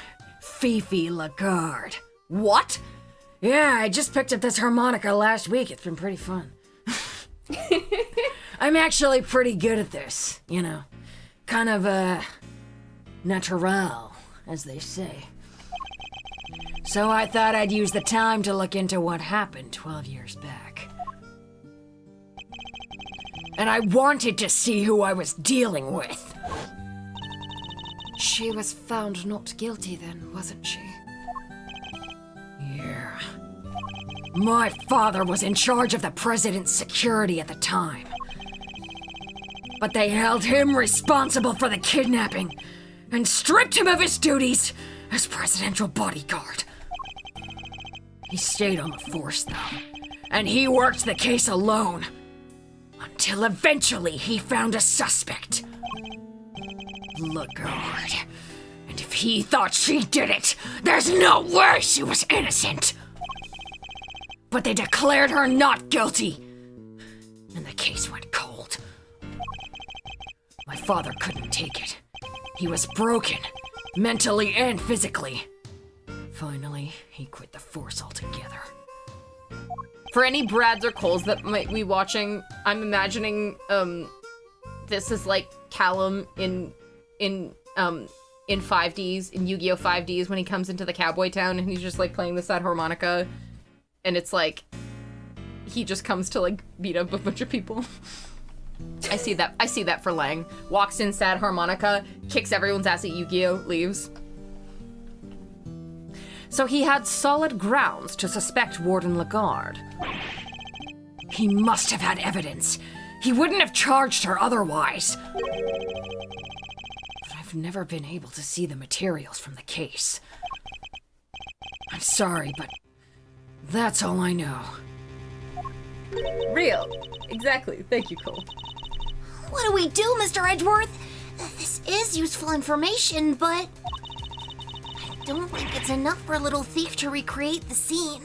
Fifi Lagarde. What? Yeah, I just picked up this harmonica last week. It's been pretty fun. I'm actually pretty good at this, you know. Kind of, natural, as they say. So I thought I'd use the time to look into what happened 12 years back. And I wanted to see who I was dealing with. She was found not guilty then, wasn't she? Yeah. My father was in charge of the president's security at the time. But they held him responsible for the kidnapping and stripped him of his duties as presidential bodyguard. He stayed on the force, though, and he worked the case alone until eventually he found a suspect. Lagarde. And if he thought she did it, there's no way she was innocent. But they declared her not guilty, and the case went cold. My father couldn't take it. He was broken, mentally and physically. Finally, he quit the force altogether. For any Brads or Coles that might be watching, I'm imagining this is like Callum in 5Ds, in Yu-Gi-Oh! 5Ds, when he comes into the cowboy town and he's just like playing the sad harmonica, and it's like he just comes to like beat up a bunch of people. I see that for Lang. Walks in, sad harmonica, kicks everyone's ass at Yu-Gi-Oh!, leaves. So he had solid grounds to suspect Warden Lagarde. He must have had evidence. He wouldn't have charged her otherwise. But I've never been able to see the materials from the case. I'm sorry, but that's all I know. Real. Exactly. Thank you, Cole. What do we do, Mr. Edgeworth? This is useful information, but I don't think it's enough for a little thief to recreate the scene.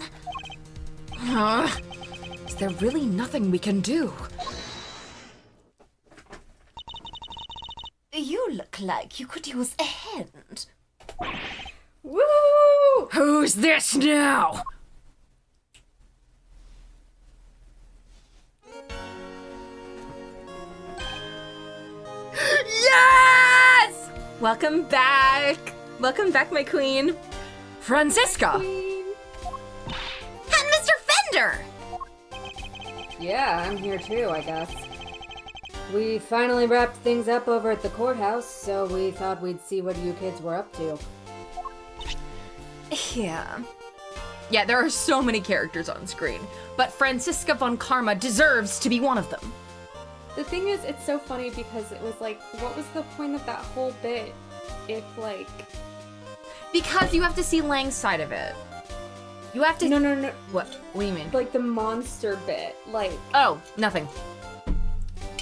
Is there really nothing we can do? You look like you could use a hand. Woo! Who's this now? Yes! Welcome back. Welcome back, my queen. Franziska! And Mr. Fender! Yeah, I'm here too, I guess. We finally wrapped things up over at the courthouse, so we thought we'd see what you kids were up to. Yeah, there are so many characters on screen, but Franziska von Karma deserves to be one of them. The thing is, it's so funny because it was like, what was the point of that whole bit if, like... Because you have to see Lang's side of it. You have to... No. What? What do you mean? Like the monster bit, like... Oh, nothing.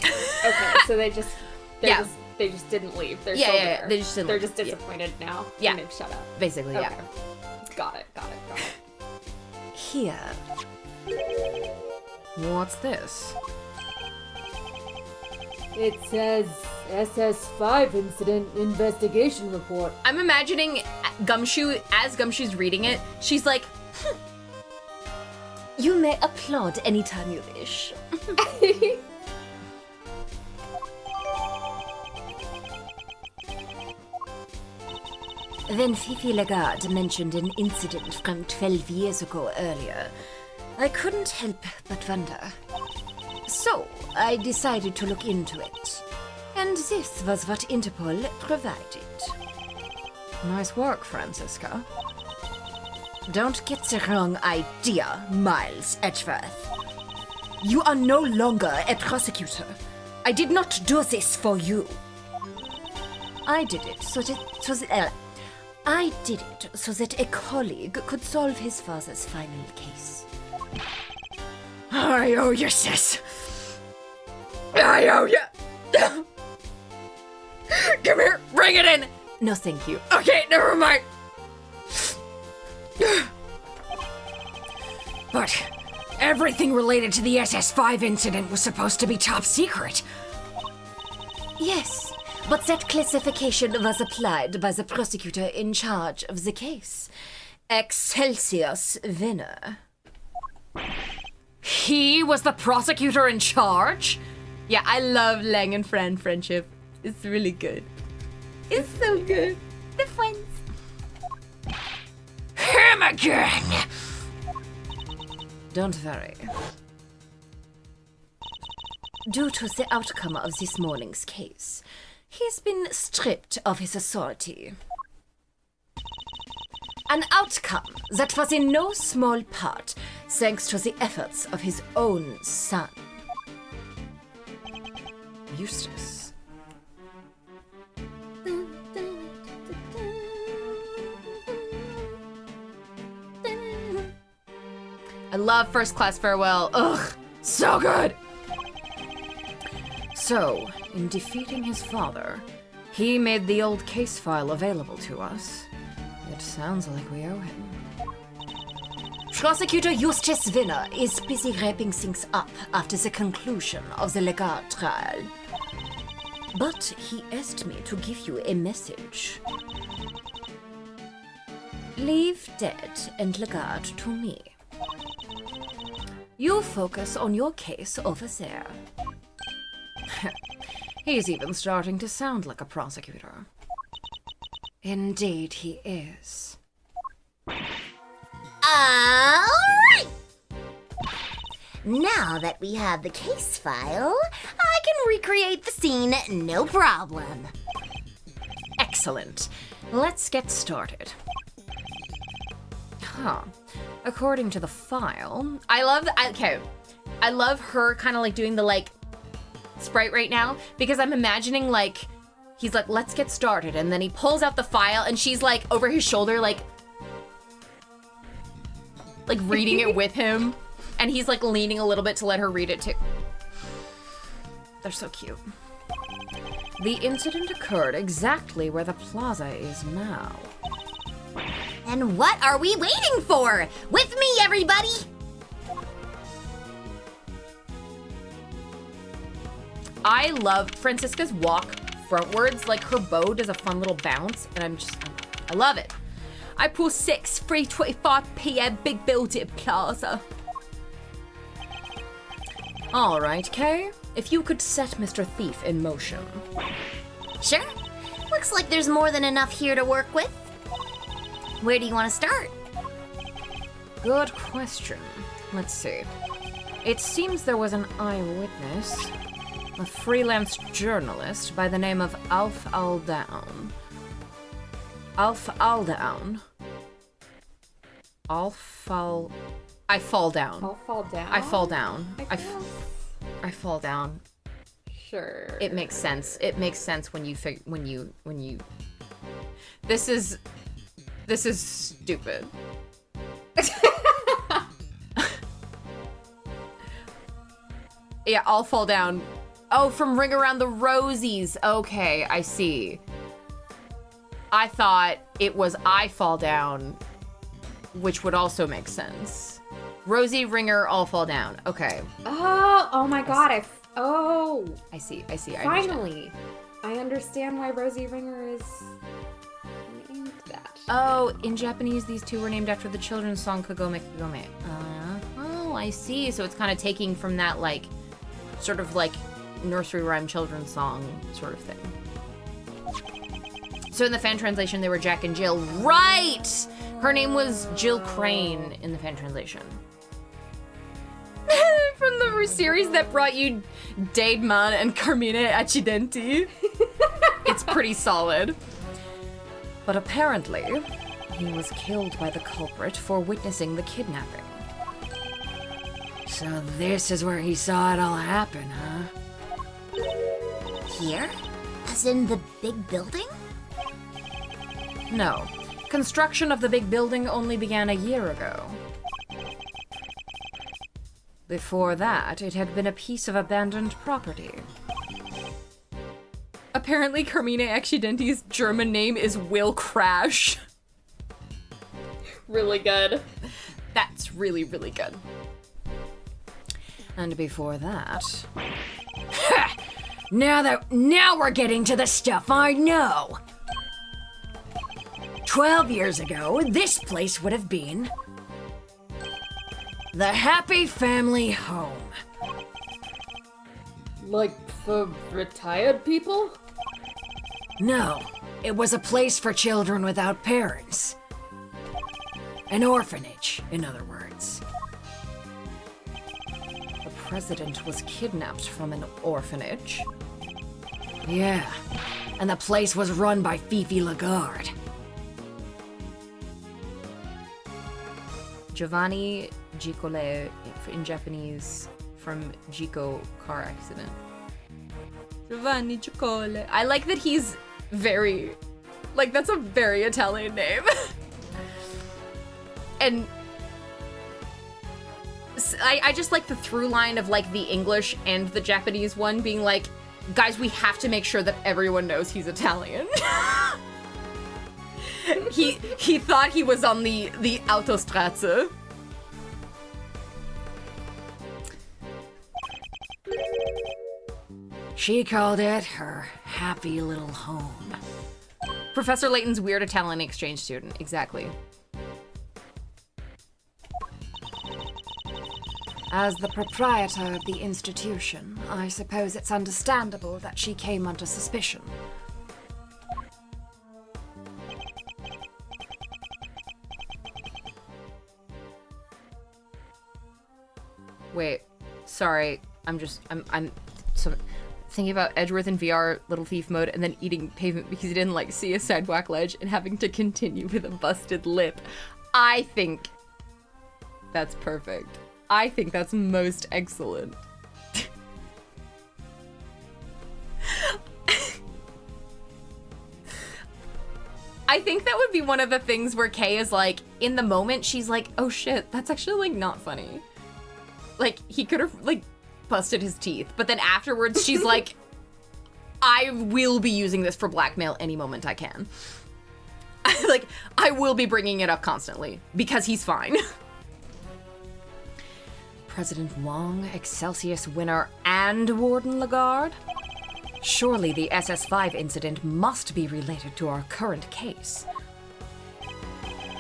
Okay, so they just didn't leave. They're still there. They just didn't They're leave. just disappointed now. Yeah. And they've shut up. Basically, Okay. yeah. Got it. Here. What's this? It says SS5 incident investigation report. I'm imagining Gumshoe, as Gumshoe's reading it, she's like, you may applaud anytime you wish. When Fifi Lagarde mentioned an incident from 12 years ago earlier, I couldn't help but wonder. So, I decided to look into it. And this was what Interpol provided. Nice work, Francisca. Don't get the wrong idea, Miles Edgeworth. You are no longer a prosecutor. I did not do this for you. I did it so that a colleague could solve his father's final case. I owe you, sis. I owe you. Come here, bring it in. No, thank you. Okay, never mind. But everything related to the SS5 incident was supposed to be top secret. Yes, but that classification was applied by the prosecutor in charge of the case, Excelsius Venner. He was the prosecutor in charge? Yeah, I love Lang and Fran friendship. It's really good. It's so good. The friends. Him again! Don't worry. Due to the outcome of this morning's case, he's been stripped of his authority. An outcome that was in no small part thanks to the efforts of his own son. Eustace. I love First Class Farewell. Ugh, so good. So, in defeating his father, he made the old case file available to us. It sounds like we owe him. Prosecutor Eustace Venner is busy wrapping things up after the conclusion of the Lagarde trial. But he asked me to give you a message. Leave Dad and Lagarde to me. You focus on your case over there. He's even starting to sound like a prosecutor. Indeed, he is. Alright! Now that we have the case file, I can recreate the scene no problem. Excellent. Let's get started. Huh. According to the file, I love her kind of like doing the like sprite right now because I'm imagining like he's like, let's get started, and then he pulls out the file and she's like over his shoulder like reading it with him, and he's like leaning a little bit to let her read it too. They're so cute. The incident occurred exactly where the plaza is now. And what are we waiting for? With me, everybody! I love Francisca's walk frontwards, like her bow does a fun little bounce, and I love it. April 6th, 3:25 p.m. Big Building Plaza. All right, Kay, if you could set Mr. Thief in motion. Sure. Looks like there's more than enough here to work with. Where do you want to start? Good question. Let's see. It seems there was an eyewitness, a freelance journalist by the name of Alf Aldown. Alf Aldown. I fall down. I'll fall down. I fall down. I guess. I fall down. Sure. It makes sense. It makes sense when you This is stupid. Yeah, I'll fall down. Oh, from Ring Around the Rosies. Okay, I see. I thought it was I fall down, which would also make sense. Rosie, Ringer all fall down. Okay. Oh my god, I see. I understand. finally. I understand why Rosie Ringer is named that. Oh, in Japanese, these two were named after the children's song Kagome Kagome. Oh, I see. So it's kind of taking from that, like, sort of like nursery rhyme children's song sort of thing. So in the fan translation, they were Jack and Jill. Right! Her name was Jill Crane in the fan translation. From the series that brought you Dademan and Carmine Accidenti. It's pretty solid. But apparently, he was killed by the culprit for witnessing the kidnapping. So this is where he saw it all happen, huh? Here? As in the big building? No. Construction of the big building only began a year ago. Before that, it had been a piece of abandoned property. Apparently, Carmine Accidenti's German name is Will Crash. Really good. That's really, really good. And before that... Now we're getting to the stuff I know. 12 years ago, this place would have been the Happy Family Home. Like for retired people? No, it was a place for children without parents. An orphanage, in other words. The president was kidnapped from an orphanage. Yeah, and the place was run by Fifi Lagarde. Giovanni Gicole in Japanese from Gico car accident. Giovanni Gicole. I like that he's very, like, that's a very Italian name. And I just like the through line of like the English and the Japanese one being like, guys, we have to make sure that everyone knows he's Italian. He thought he was on the Autostraße. She called it her happy little home. Professor Layton's weird Italian exchange student, exactly. As the proprietor of the institution, I suppose it's understandable that she came under suspicion. Wait, sorry, I'm so thinking about Edgeworth in VR Little Thief mode and then eating pavement because he didn't like see a sidewalk ledge and having to continue with a busted lip. I think that's perfect. I think that's most excellent. I think that would be one of the things where Kay is like, in the moment, she's like, oh shit, that's actually like not funny. Like, he could have like busted his teeth, but then afterwards she's like, I will be using this for blackmail any moment I can. Like, I will be bringing it up constantly because he's fine. President Wong, Excelsius winner, and Warden Lagarde? Surely the SS5 incident must be related to our current case.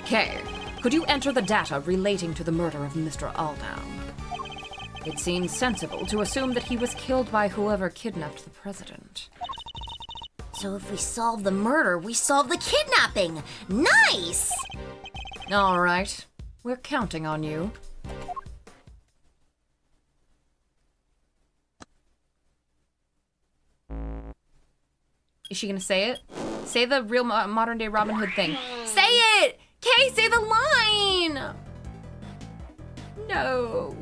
Kay, could you enter the data relating to the murder of Mr. Aldown? It seems sensible to assume that he was killed by whoever kidnapped the president. So if we solve the murder, we solve the kidnapping! Nice! All right, we're counting on you. Is she gonna say it? Say the real modern day Robin Hood thing. Say it! Kay, say the line! No.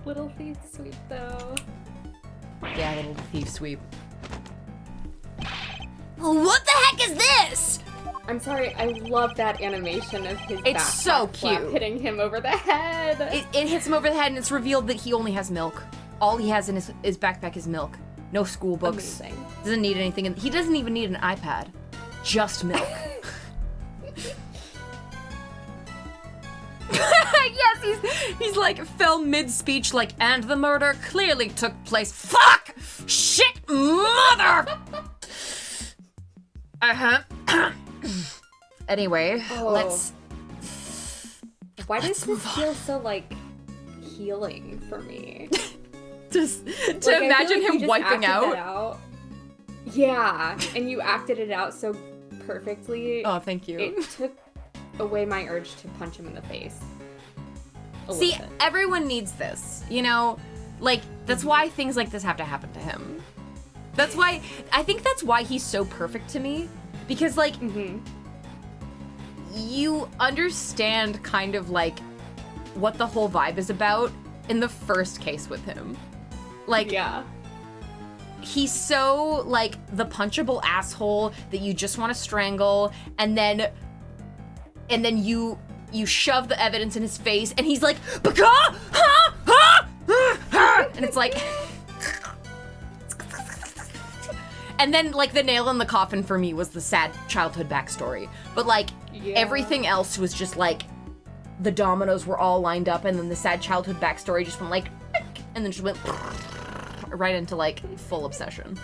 Little thief sweep though. Yeah, little thief sweep. What the heck is this? I'm sorry, I love that animation of his It's backpack so flap cute. hitting him over the head. It hits him over the head and it's revealed that he only has milk. All he has in his backpack is milk. No school books. Amazing. Doesn't need anything. He doesn't even need an iPad. Just milk. Yes, he's like fell mid-speech like, and the murder clearly took place. Fuck! Shit! Mother! Anyway, let's... Why does this feel so, like, healing for me? Just to Like, imagine you him just wiping acted that out. Yeah, and you acted it out so perfectly. Oh, thank you. It took away my urge to punch him in the face. See, everyone needs this, you know? Like, that's why things like this have to happen to him. That's why, I think that's why he's so perfect to me. Because, like, you understand kind of, like, what the whole vibe is about in the first case with him. Like, yeah. He's so, like, the punchable asshole that you just want to strangle, and then you shove the evidence in his face, and he's like, "Baka! Ha! Ha! Ha!" And it's like... And then, like, the nail in the coffin for me was the sad childhood backstory. But, like, everything else was just, like, the dominoes were all lined up, and then the sad childhood backstory just went, like, and then just went right into, like, full obsession.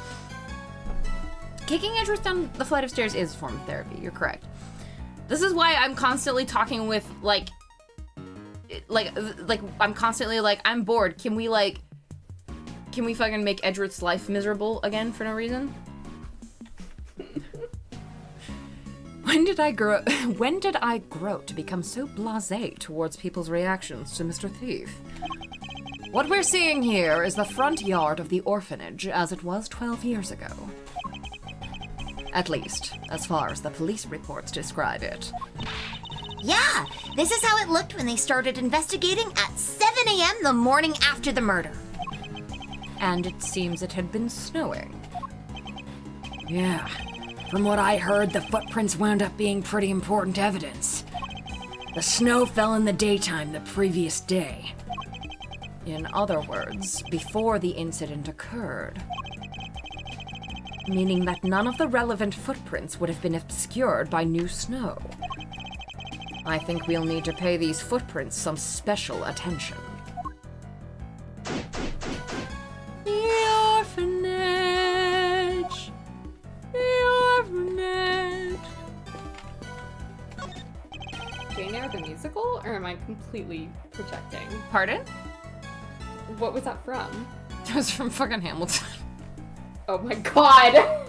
Kicking Edgeworth down the flight of stairs is a form of therapy. You're correct. This is why I'm constantly talking with, like, I'm constantly like, I'm bored. Can we fucking make Edgeworth's life miserable again for no reason? When did I grow to become so blasé towards people's reactions to Mr. Thief? What we're seeing here is the front yard of the orphanage as it was 12 years ago. At least, as far as the police reports describe it. Yeah, this is how it looked when they started investigating at 7 a.m. the morning after the murder. And it seems it had been snowing. Yeah, from what I heard, the footprints wound up being pretty important evidence. The snow fell in the daytime the previous day. In other words, before the incident occurred. Meaning that none of the relevant footprints would have been obscured by new snow. I think we'll need to pay these footprints some special attention. The orphanage. The orphanage. Jane Eyre the musical, or am I completely projecting? Pardon? What was that from? It was from fucking Hamilton. Oh my god!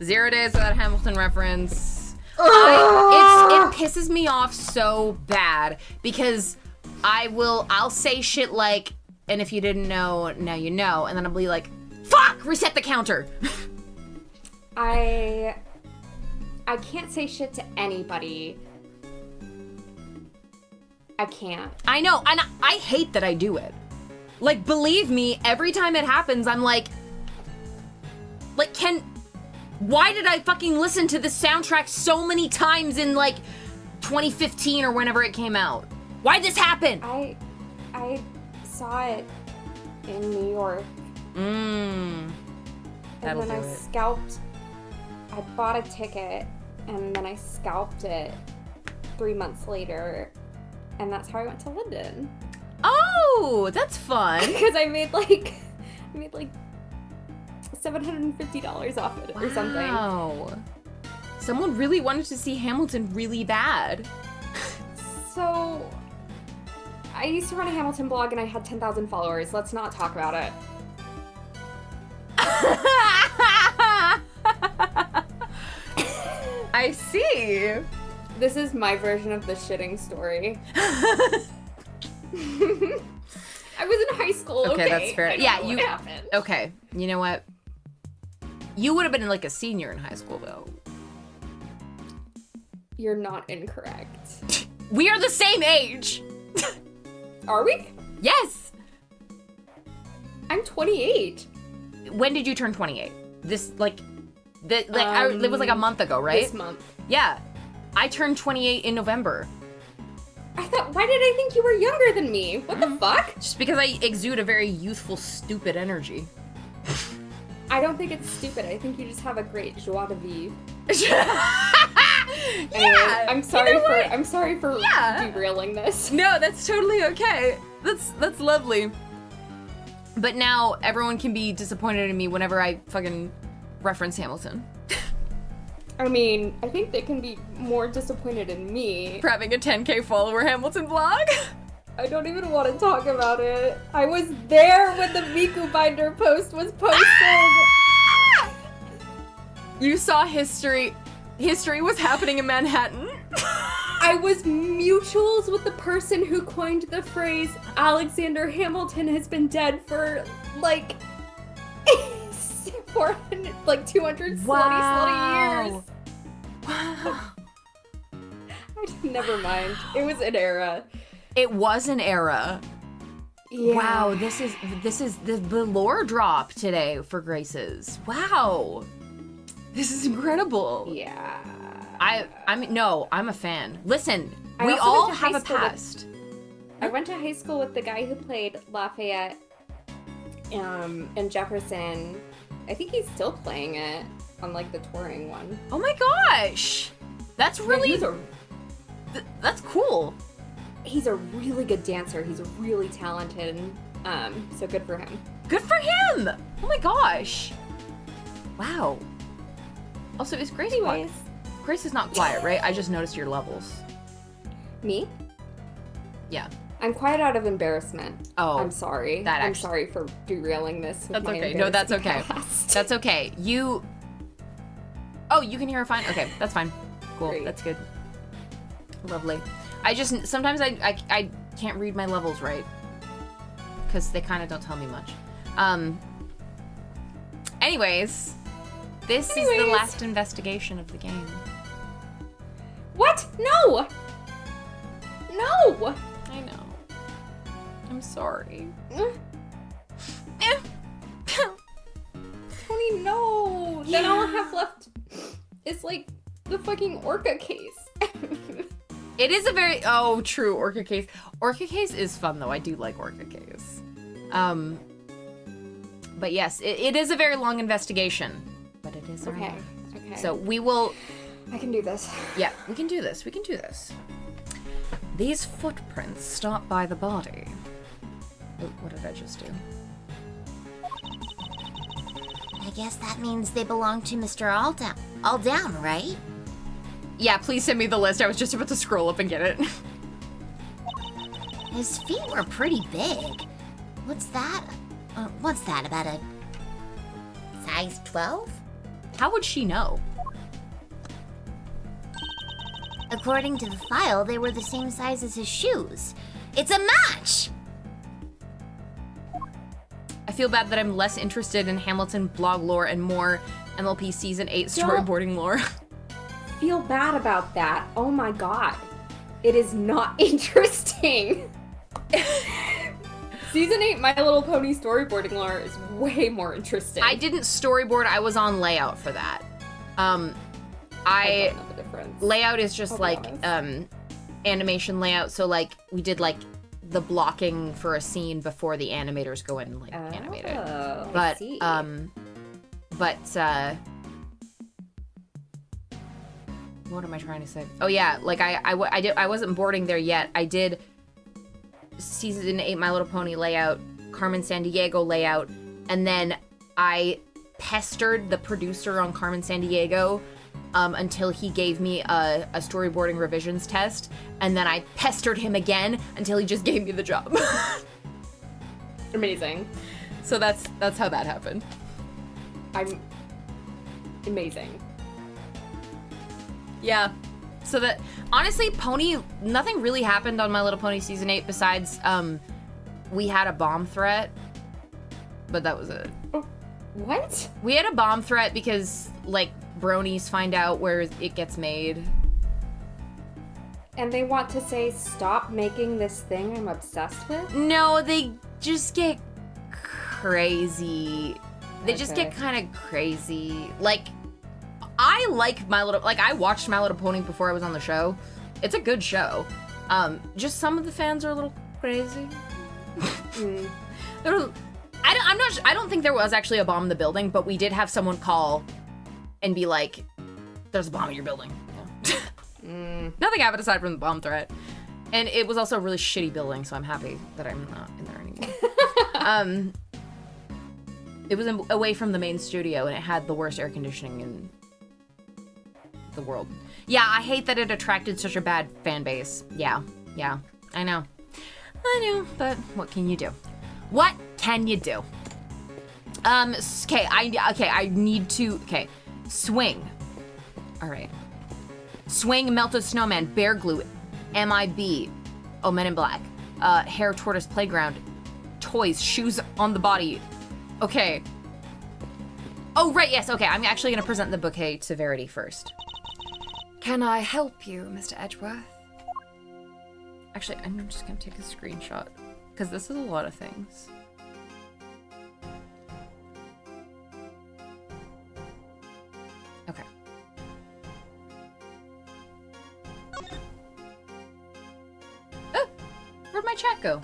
0 days without Hamilton reference. It pisses me off so bad because I'll say shit like, and if you didn't know, now you know, and then I'll be like, fuck, reset the counter. I can't say shit to anybody. I can't. I know, and I hate that I do it. Like, believe me, every time it happens, I'm like, why did I fucking listen to this soundtrack so many times in, like, 2015 or whenever it came out? Why'd this happen? I saw it in New York. And That'll then do I it. I bought a ticket, and then I scalped it 3 months later, and that's how I went to London. Oh, that's fun. Because I made like $750 off it or something. Wow. Someone really wanted to see Hamilton really bad. So, I used to run a Hamilton blog and I had 10,000 followers. Let's not talk about it. I see. This is my version of the shitting story. I was in high school. Okay, that's fair. I don't Yeah, know what happened. Okay, you know what? You would have been like a senior in high school, though. You're not incorrect. We are the same age. Are we? Yes. I'm 28. When did you turn 28? It was like a month ago, right? This month. Yeah. I turned 28 in November. Why did I think you were younger than me? What the fuck? Just because I exude a very youthful, stupid energy. I don't think it's stupid. I think you just have a great joie de vivre. Anyway, I'm sorry for Yeah. derailing this. No, that's totally okay. That's lovely. But now everyone can be disappointed in me whenever I fucking reference Hamilton. I mean, I think they can be more disappointed in me. For having a 10K follower Hamilton vlog. I don't even want to talk about it. I was there when the Miku Binder post was posted. You saw history. History was happening in Manhattan. I was mutuals with the person who coined the phrase Alexander Hamilton has been dead for like 240 years. Wow. Never mind. It was an era. It was an era. Yeah. Wow, this is the lore drop today for Grace's. Wow. This is incredible. Yeah. I'm a fan. Listen, I we also all went to have high a school with- past. I went to high school with the guy who played Lafayette in Jefferson. I think he's still playing it on like the touring one. Oh my gosh. That's really Yeah, that's cool. he's a really good dancer. He's really talented. So good for him. Good for him. Oh my gosh. Wow. Also, is Grace quiet? Anyways, Grace is not quiet, right? I just noticed your levels. me? Yeah. I'm quiet out of embarrassment. Oh, I'm sorry. that I'm actually- sorry for derailing this. With That's my okay. No, that's embarrassing okay. past. That's okay. Oh, you can hear her fine? Okay, that's fine. Cool. Great. That's good. Lovely. I just, sometimes I can't read my levels right. Because they kind of don't tell me much. Anyways, this is the last investigation of the game. What? No! No! I know. I'm sorry. Tony, no! Then all I have left is like the fucking Orca case. It is a very true Orca case. Orca case is fun though. I do like Orca case. But yes, it is a very long investigation. But it is Okay. our- Okay. So we will. I can do this. Yeah, we can do this. We can do this. These footprints stop by the body. Oh, what did I just do? I guess that means they belong to Mr. Alldown, right? Yeah, please send me the list. I was just about to scroll up and get it. His feet were pretty big. What's that? What's that, about a size 12? How would she know? According to the file, they were the same size as his shoes. It's a match! I feel bad that I'm less interested in Hamilton blog lore and more MLP Season 8 storyboarding lore. Feel bad about that. Oh my god. It is not interesting. Season 8 My Little Pony storyboarding lore is way more interesting. I didn't storyboard, I was on layout for that. I don't know the difference. Layout is just I'll be like honest. animation layout, so like we did like the blocking for a scene before the animators go in and like animate it. I But see. what am I trying to say? Oh yeah, like I wasn't boarding there yet. I did Season 8 My Little Pony layout, Carmen Sandiego layout, and then I pestered the producer on Carmen Sandiego until he gave me a storyboarding revisions test, and then I pestered him again until he just gave me the job. Amazing. So that's how that happened. I'm amazing. Yeah. So that honestly, Pony, nothing really happened on My Little Pony Season 8 besides we had a bomb threat, but that was it. What? We had a bomb threat because like bronies find out where it gets made. And they want to say, stop making this thing I'm obsessed with? No, they just get crazy. They just Okay. get kind of crazy. Like, I like I watched My Little Pony before I was on the show. It's a good show. Just some of the fans are a little crazy. I don't think there was actually a bomb in the building, but we did have someone call and be like, there's a bomb in your building. Yeah. Nothing happened aside from the bomb threat. And it was also a really shitty building, so I'm happy that I'm not in there anymore. It was away from the main studio, and it had the worst air conditioning in the world. Yeah, I hate that it attracted such a bad fan base. Yeah, I know. But what can you do? What can you do? I need to, swing. All right. Swing, melted snowman, bear glue, MIB, Men in Black, hair tortoise playground, toys, shoes on the body. Okay. Oh, right, yes, okay, I'm actually gonna present the bouquet to Verity first. Can I help you, Mr. Edgeworth? Actually, I'm just gonna take a screenshot, because this is a lot of things. Okay. Oh, where'd my chat go?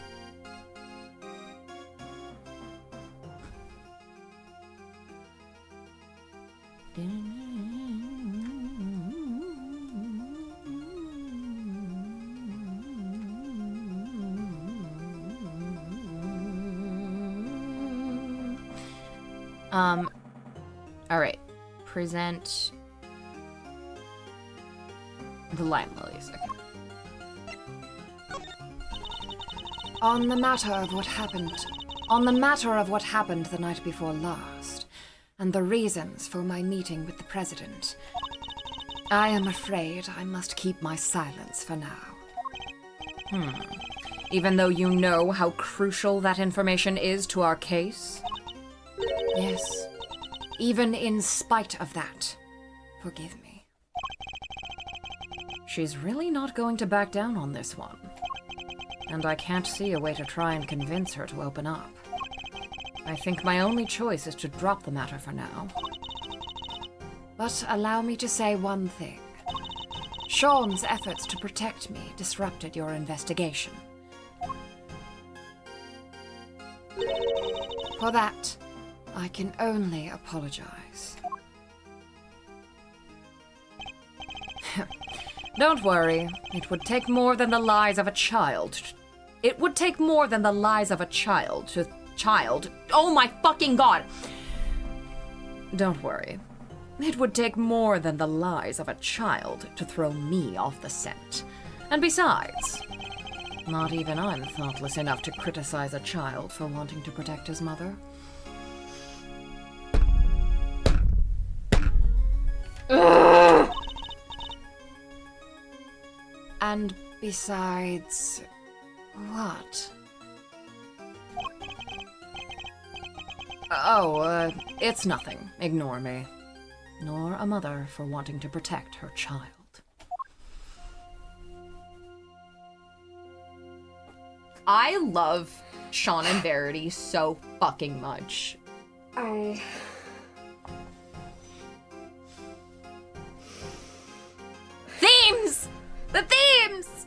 All right. Present the lime lilies. Okay. On the matter of what happened the night before last, and the reasons for my meeting with the president, I am afraid I must keep my silence for now. Even though you know how crucial that information is to our case? Yes, even in spite of that, forgive me. She's really not going to back down on this one. And I can't see a way to try and convince her to open up. I think my only choice is to drop the matter for now. But allow me to say one thing. Sean's efforts to protect me disrupted your investigation. For that, I can only apologize. Don't worry. It would take more than the lies of a child. It would take more than the lies of a child to... Oh my fucking god! Don't worry. It would take more than the lies of a child to throw me off the scent. And besides, not even I'm thoughtless enough to criticize a child for wanting to protect his mother. And besides, what? Oh, it's nothing. Ignore me. Nor a mother for wanting to protect her child. I love Sean and Verity so fucking much. Themes! The themes!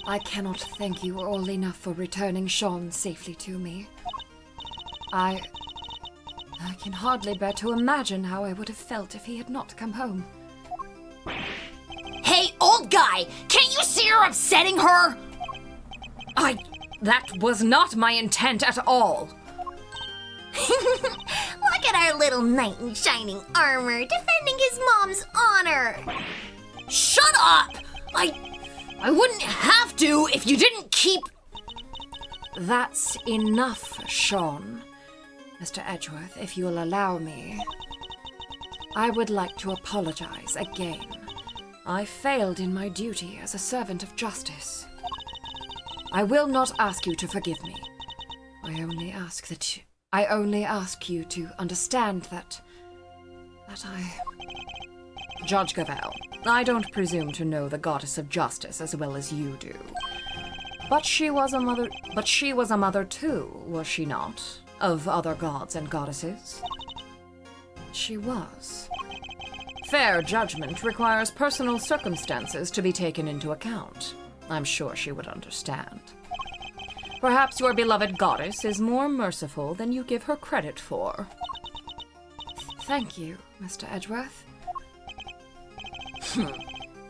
I cannot thank you all enough for returning Sean safely to me. I can hardly bear to imagine how I would have felt if he had not come home. Hey, old guy! Can't you see you're upsetting her? That was not my intent at all. Look at our little knight in shining armor, defending his mom's honor. Shut up! I wouldn't have to if you didn't keep... That's enough, Sean. Mr. Edgeworth, if you'll allow me, I would like to apologize again. I failed in my duty as a servant of justice. I will not ask you to forgive me. I only ask you to understand that I... Judge Gavel, I don't presume to know the goddess of justice as well as you do. But she was a mother too, was she not? Of other gods and goddesses? She was. Fair judgment requires personal circumstances to be taken into account. I'm sure she would understand. Perhaps your beloved goddess is more merciful than you give her credit for. Thank you, Mr. Edgeworth.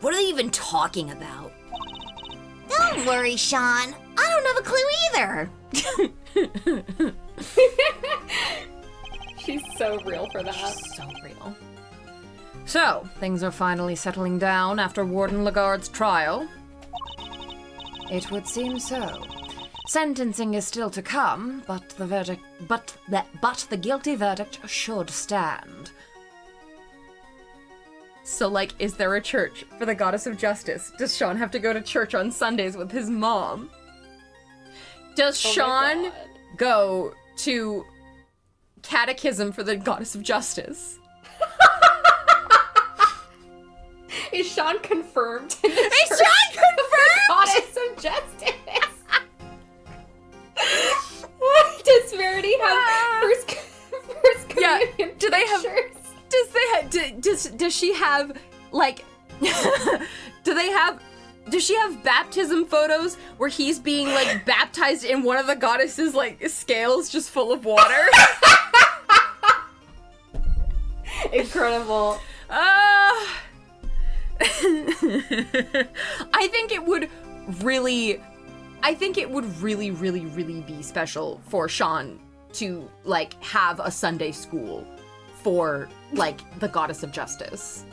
What are they even talking about? Don't worry, Sean. I don't have a clue either. She's so real for that. So real. So, things are finally settling down after Warden Lagarde's trial. It would seem so. Sentencing is still to come, but the guilty verdict should stand. So, like, is there a church for the Goddess of Justice? Does Sean have to go to church on Sundays with his mom? Does Sean go to catechism for the Goddess of Justice? Is Sean confirmed? Is Sean confirmed? Goddess of Justice. Does Verity have first communion Do they have? pictures? Does she have like? Does she have baptism photos where he's being like baptized in one of the goddesses like scales just full of water? Incredible. I think it would really be special for Sean to like have a Sunday school for like the Goddess of Justice.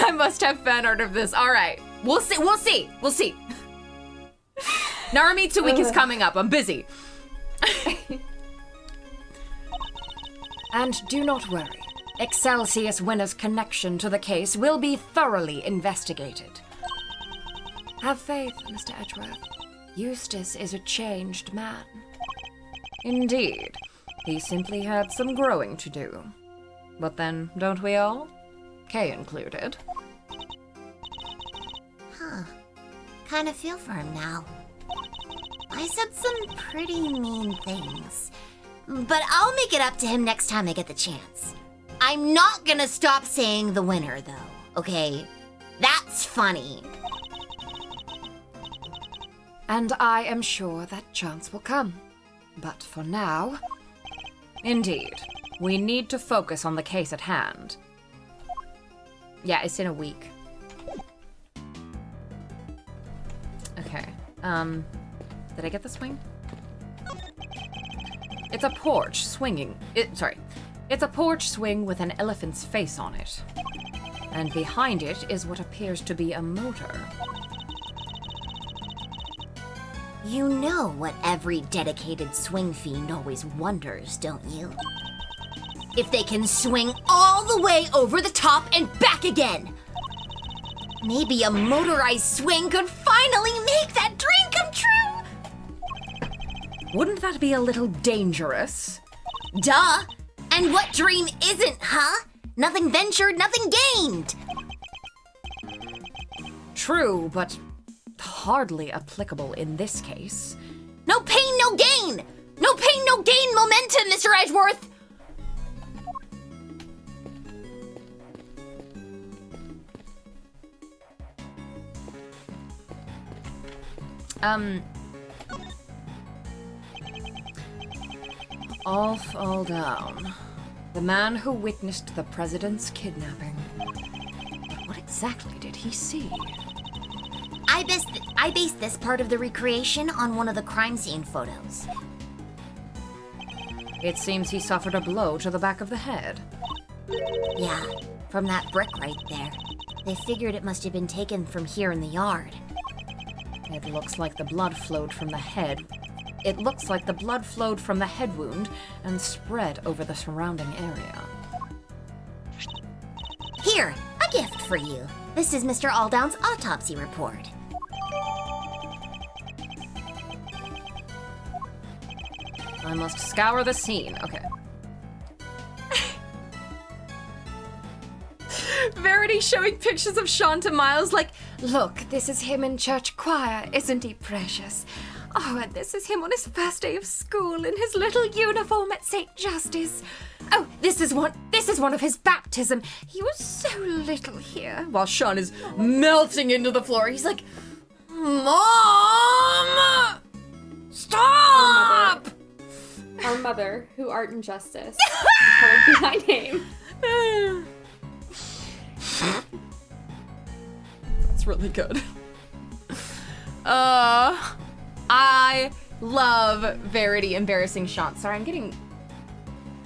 I must have fan art of this. All right, we'll see. Naramitsu week is coming up. I'm busy. And do not worry. Excelsius Winner's connection to the case will be thoroughly investigated. Have faith, Mr. Edgeworth. Eustace is a changed man. Indeed, he simply had some growing to do. But then, don't we all? Kay included. Kind of feel for him now. I said some pretty mean things. But I'll make it up to him next time I get the chance. I'm not gonna stop saying the winner, though, okay? That's funny. And I am sure that chance will come. But for now... Indeed, we need to focus on the case at hand. Yeah, it's in a week. Okay, did I get the swing? It's a porch swinging... It's a porch swing with an elephant's face on it. And behind it is what appears to be a motor. You know what every dedicated swing fiend always wonders, don't you? If they can swing all the way over the top and back again. Maybe a motorized swing could finally make that dream come true! Wouldn't that be a little dangerous? Duh! And what dream isn't, huh? Nothing ventured, nothing gained! True, but hardly applicable in this case. No pain, no gain! No pain, no gain momentum, Mr. Edgeworth! All fall down. The man who witnessed the president's kidnapping. But what exactly did he see? I based this part of the recreation on one of the crime scene photos. It seems he suffered a blow to the back of the head. Yeah, from that brick right there. They figured it must have been taken from here in the yard. It looks like the blood flowed from the head. It looks like the blood flowed from the head wound and spread over the surrounding area. Here, a gift for you. This is Mr. Aldown's autopsy report. I must scour the scene. Okay. Verity showing pictures of Sean to Miles like, look, this is him in church choir. Isn't he precious? Oh, and this is him on his first day of school in his little uniform at St. Justice. Oh, this is one of his baptism. He was so little here. While Sean is melting into the floor, he's like, Mom! Stop! Our mother, who art in justice, colored be thy name. It's really good. I love Verity embarrassing Sean. Sorry, I'm getting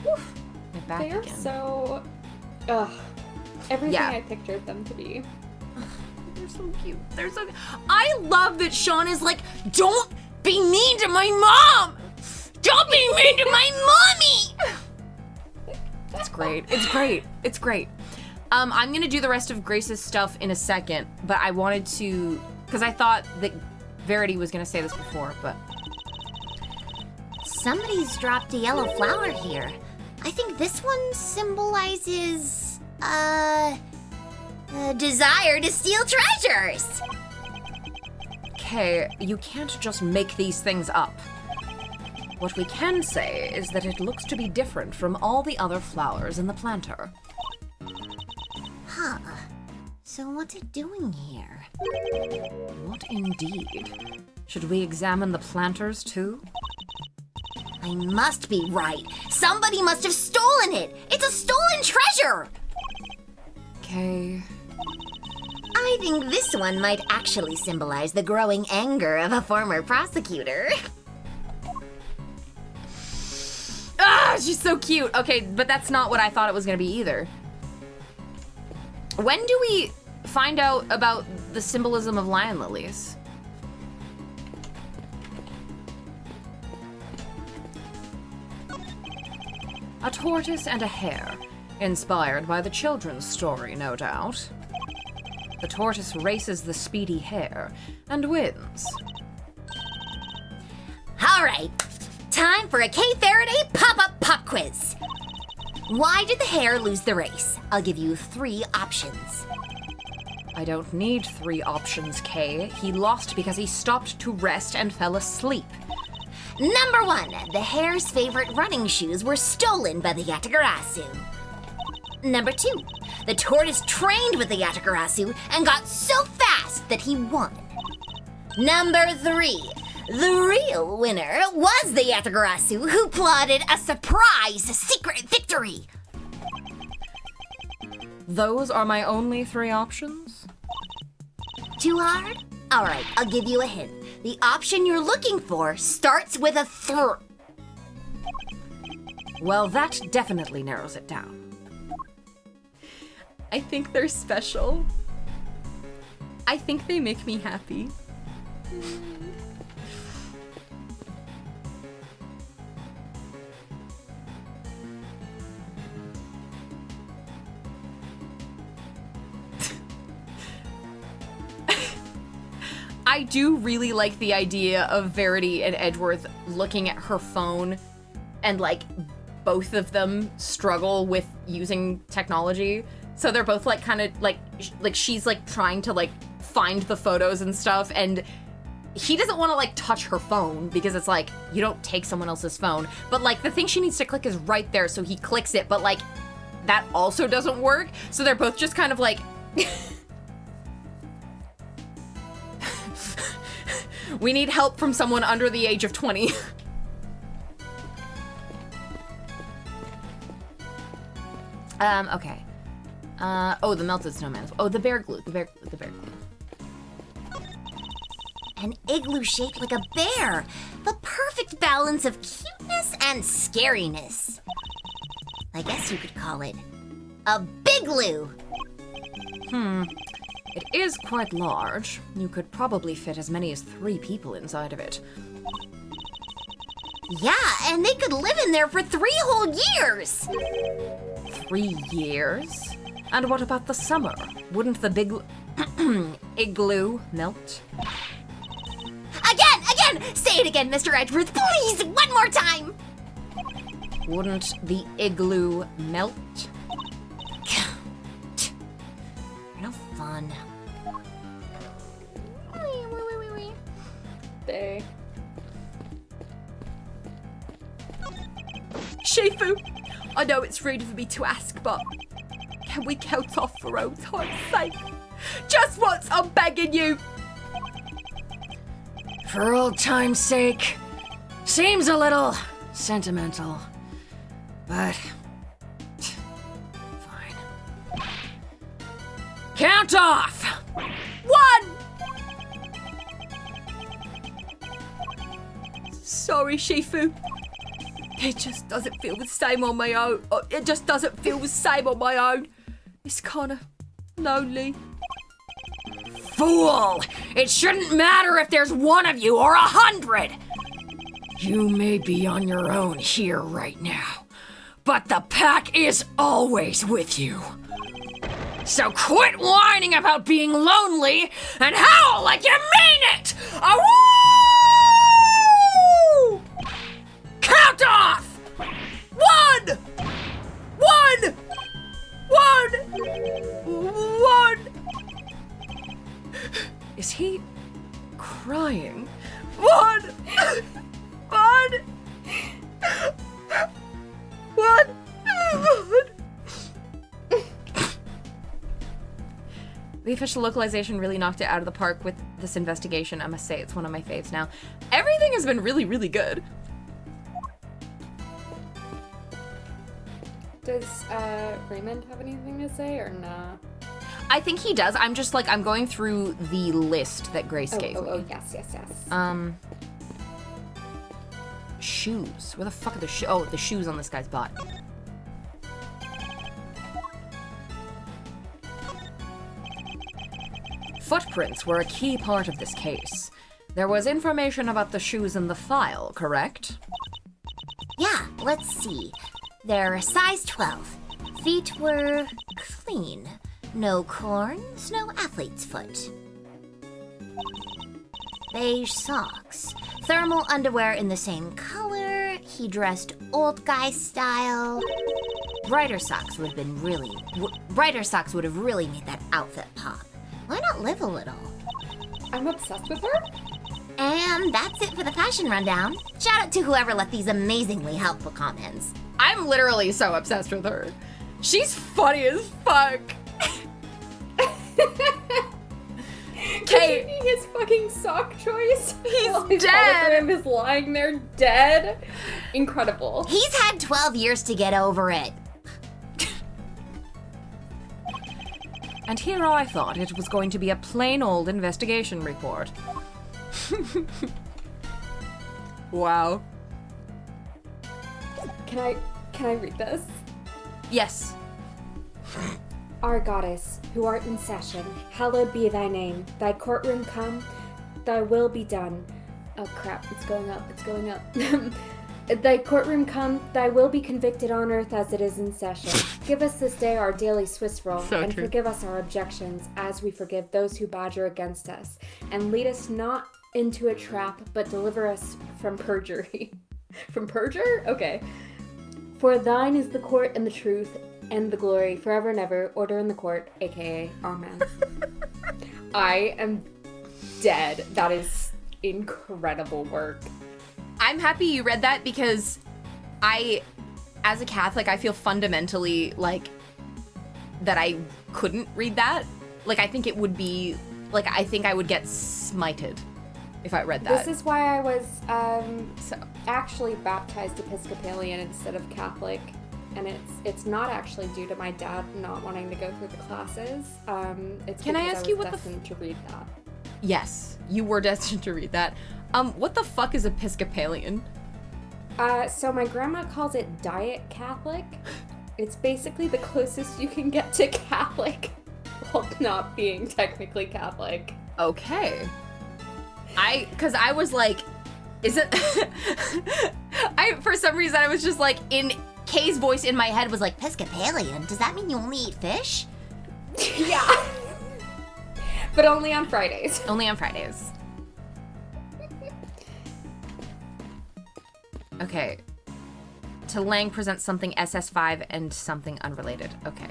my back They are again. so... Ugh. Everything Yeah. I pictured them to be. They're so cute. They're so. I love that Sean is like, don't be mean to my mom! Don't be mean to my mommy! It's great. It's great. It's great. I'm gonna do the rest of Grace's stuff in a second, but I wanted to, because I thought that Verity was gonna say this before, but Somebody's dropped a yellow flower here. I think this one symbolizes, a desire to steal treasures. okay, you can't just make these things up. What we can say is that it looks to be different from all the other flowers in the planter. Huh. So what's it doing here? What indeed? Should we examine the planters too? I must be right. Somebody must have stolen it. It's a stolen treasure. Okay. I think this one might actually symbolize the growing anger of a former prosecutor. Ah, she's so cute. Okay, but that's not what I thought it was gonna be either. When do we find out about the symbolism of lion lilies? A tortoise and a hare, inspired by the children's story, no doubt. The tortoise races the speedy hare and wins. All right, time for a K Faraday pop-up pop quiz. Why did the hare lose the race? I'll give you 3 options. I don't need 3 options, Kay. He lost because he stopped to rest and fell asleep. Number 1, the hare's favorite running shoes were stolen by the Yatagarasu. Number 2, the tortoise trained with the Yatagarasu and got so fast that he won. Number 3, the real winner was the Yatagarasu who plotted a surprise secret victory. Those are my only 3 options? Too hard? All right, I'll give you a hint. The option you're looking for starts with a Well, that definitely narrows it down. I think they're special. I think they make me happy. I do really like the idea of Verity and Edgeworth looking at her phone and like both of them struggle with using technology. So they're both like kind of like she's like trying to like find the photos and stuff, and he doesn't want to like touch her phone because it's like you don't take someone else's phone. But like the thing she needs to click is right there, so he clicks it, but like that also doesn't work. So they're both just kind of like we need help from someone under the age of 20. Okay. Oh, the melted snowman. Oh, the bear glue. The bear glue. An igloo shaped like a bear. The perfect balance of cuteness and scariness. I guess you could call it a bigloo. It is quite large. You could probably fit as many as 3 people inside of it. Yeah, and they could live in there for 3 whole years. 3 years? And what about the summer? Wouldn't the big igloo melt? Again! Say it again, Mr. Edgeworth, please, one more time. Wouldn't the igloo melt? You're no fun. They. Shifu, I know it's rude of me to ask, but can we count off for old time's sake? Just once, I'm begging you. For old time's sake. Seems a little sentimental, but fine. Count off! 1! Sorry, Shifu. It just doesn't feel the same on my own. It just doesn't feel the same on my own. It's kinda lonely. Fool! It shouldn't matter if there's one of you or 100! You may be on your own here right now, but the pack is always with you. So quit whining about being lonely and howl like you mean it! Awoo! Count off! 1! 1! 1! Is he crying? 1! 1! 1! The official localization really knocked it out of the park with this investigation. I must say, it's one of my faves now. Everything has been really, really good. Does Raymond have anything to say or nah? I think he does. I'm just like, I'm going through the list that Grace gave me. Oh, yes. Shoes. Where the fuck are the shoes? Oh, the shoes on this guy's butt. Footprints were a key part of this case. There was information about the shoes in the file, correct? Yeah, let's see. They're a size 12. Feet were clean. No corns, no athlete's foot. Beige socks. Thermal underwear in the same color. He dressed old guy style. Brighter socks would have really made that outfit pop. Why not live a little? I'm obsessed with her? And that's it for the fashion rundown. Shout out to whoever left these amazingly helpful comments. I'm literally so obsessed with her. She's funny as fuck. Okay. His fucking sock choice. He's his dead. hologram is lying there dead. Incredible. He's had 12 years to get over it. And here I thought it was going to be a plain old investigation report. Wow. Can I read this? Yes. Our goddess, who art in session, hallowed be thy name. Thy courtroom come, thy will be done. Oh crap, it's going up. Thy courtroom come, thy will be convicted on earth as it is in session. Give us this day our daily Swiss roll, and forgive us our objections as we forgive those who badger against us. And lead us not into a trap, but deliver us from perjury. From perjure? Okay. For thine is the court and the truth and the glory forever and ever. Order in the court, aka Amen. I am dead. That is incredible work. I'm happy you read that because as a Catholic, I feel fundamentally like that I couldn't read that. Like, I think it would be, like, I think I would get smited if I read that. This is why I was actually baptized Episcopalian instead of Catholic. And it's not actually due to my dad not wanting to go through the classes. It's Can I because ask you was what destined to read that. Yes, you were destined to read that. What the fuck is Episcopalian? So my grandma calls it Diet Catholic. It's basically the closest you can get to Catholic while not being technically Catholic. Okay. Cause I was like, is it, for some reason I was just like, in Kay's voice in my head was like, Episcopalian? Does that mean you only eat fish? Yeah. But only on Fridays. Only on Fridays. Okay. To Lang presents something SS5 and something unrelated. Okay.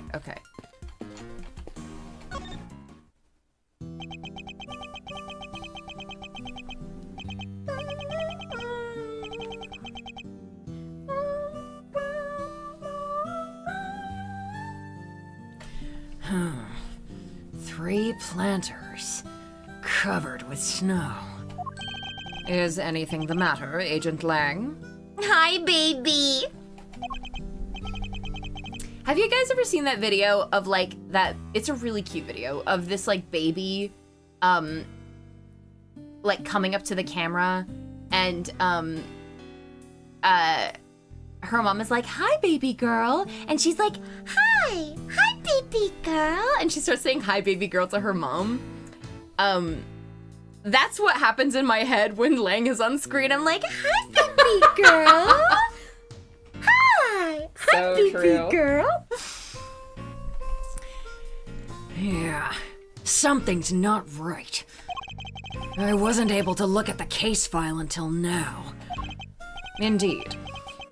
Three planters covered with snow. Is anything the matter, Agent Lang? Hi, baby. Have you guys ever seen that video of like that? It's a really cute video of this like baby, like coming up to the camera, and her mom is like, "Hi, baby girl," and she's like, Hi, baby girl. and she starts saying "Hi, baby girl" to her mom. That's what happens in my head when Lang is on screen. I'm like, "Hi, baby girl." Hi, So baby true. girl. Yeah, something's not right. I wasn't able to look at the case file until now. Indeed.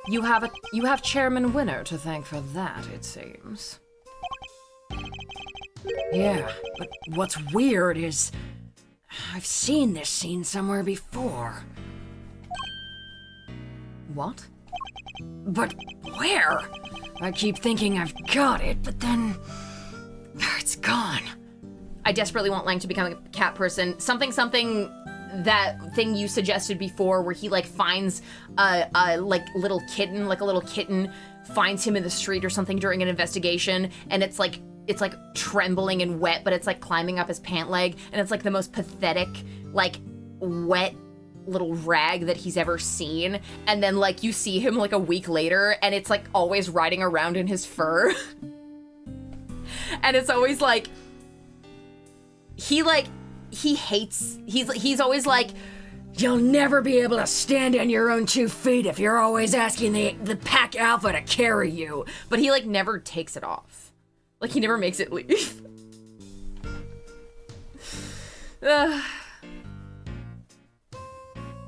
You have Chairman Winner to thank for that, it seems. Yeah, but what's weird is I've seen this scene somewhere before. What? But where? I keep thinking I've got it, but then it's gone. I desperately want Lang to become a cat person. Something that thing you suggested before where he like finds a little kitten finds him in the street or something during an investigation, and it's like trembling and wet, but it's like climbing up his pant leg, and it's like the most pathetic, like wet little rag that he's ever seen. And then like you see him like a week later and it's like always riding around in his fur. And it's always like he's always like, You'll never be able to stand on your own 2 feet if you're always asking the pack alpha to carry you. but he like never takes it off. Like he never makes it leave.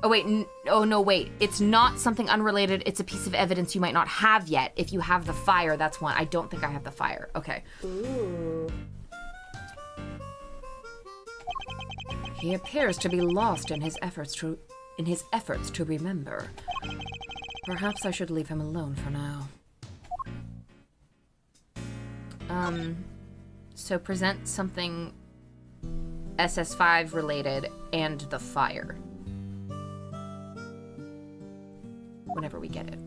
Oh wait, no wait. It's not something unrelated. It's a piece of evidence you might not have yet. If you have the fire, that's one. I don't think I have the fire. Okay. Ooh. He appears to be lost in his efforts to remember. Perhaps I should leave him alone for now. So present something SS5 related and the fire. Whenever we get it.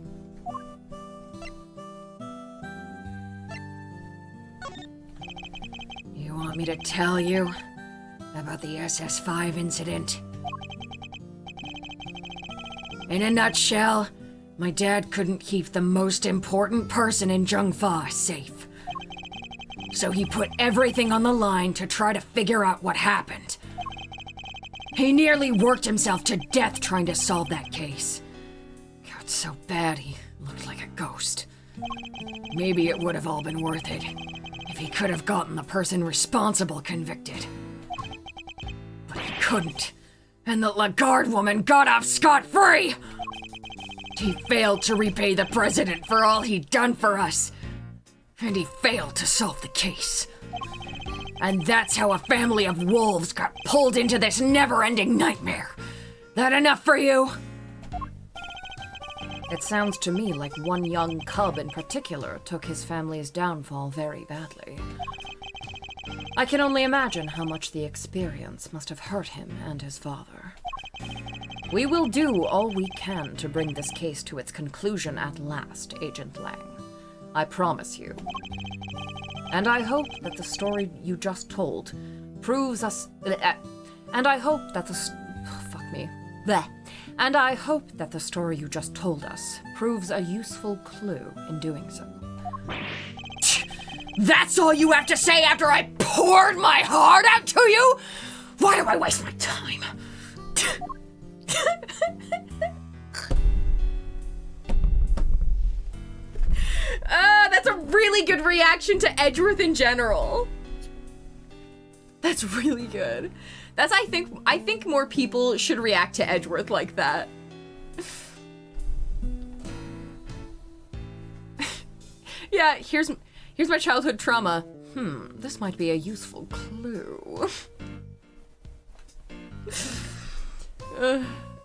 You want me to tell you about the SS5 incident? In a nutshell, my dad couldn't keep the most important person in Zhengfa safe. So he put everything on the line to try to figure out what happened. He nearly worked himself to death trying to solve that case. Got so bad he looked like a ghost. Maybe it would have all been worth it if he could have gotten the person responsible convicted. But he couldn't, and the Lagarde woman got off scot-free! He failed to repay the president for all he'd done for us, and he failed to solve the case. And that's how a family of wolves got pulled into this never-ending nightmare. That enough for you? It sounds to me like one young cub in particular took his family's downfall very badly. I can only imagine how much the experience must have hurt him and his father. We will do all we can to bring this case to its conclusion at last, Agent Lang. I promise you. And I hope that the story you just told proves us... And I hope that the... fuck me. Bleh. And I hope that the story you just told us proves a useful clue in doing so. That's all you have to say after I poured my heart out to you? Why do I waste my time? That's a really good reaction to Edgeworth in general. That's really good. I think more people should react to Edgeworth like that. Yeah, here's my childhood trauma. This might be a useful clue.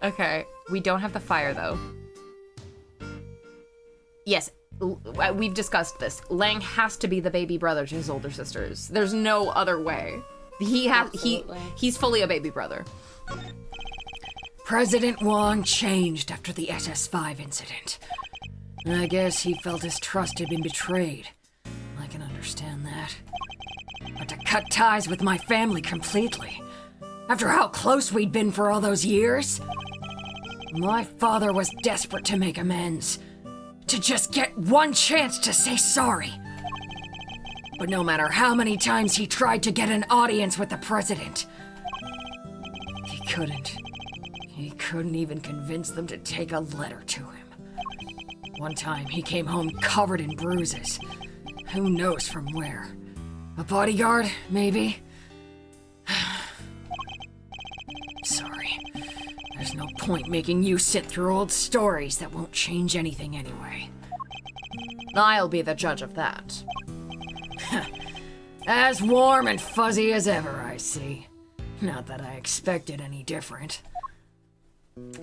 Okay, we don't have the fire though. Yes, we've discussed this. Lang has to be the baby brother to his older sisters. There's no other way. He's fully a baby brother. President Wong changed after the SS5 incident. I guess he felt his trust had been betrayed. I can understand that. But to cut ties with my family completely, after how close we'd been for all those years, my father was desperate to make amends, to just get one chance to say sorry. But no matter how many times he tried to get an audience with the president, he couldn't. He couldn't even convince them to take a letter to him. One time, he came home covered in bruises. Who knows from where? A bodyguard, maybe? Sorry. There's no point making you sit through old stories that won't change anything anyway. I'll be the judge of that. As warm and fuzzy as ever, I see. Not that I expected any different.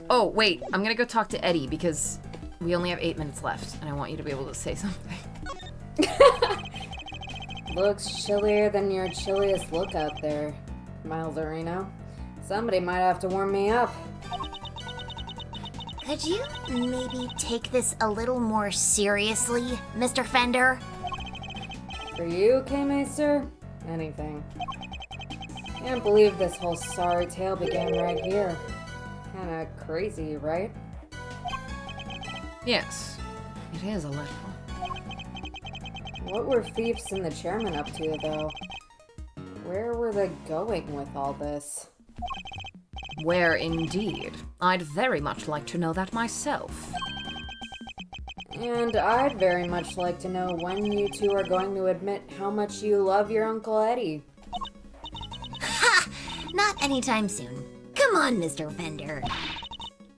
Oh, wait, I'm gonna go talk to Eddie because we only have 8 minutes left and I want you to be able to say something. Looks chillier than your chilliest look out there, Miles Areno. Somebody might have to warm me up. Could you maybe take this a little more seriously, Mr. Fender? For you, K-Maester? Anything. Can't believe this whole sorry tale began right here. Kinda crazy, right? Yes, it is a little. What were Thieves and the Chairman up to, though? Where were they going with all this? Where indeed? I'd very much like to know that myself. And I'd very much like to know when you two are going to admit how much you love your Uncle Eddie. Ha! Not anytime soon. Come on, Mr. Fender.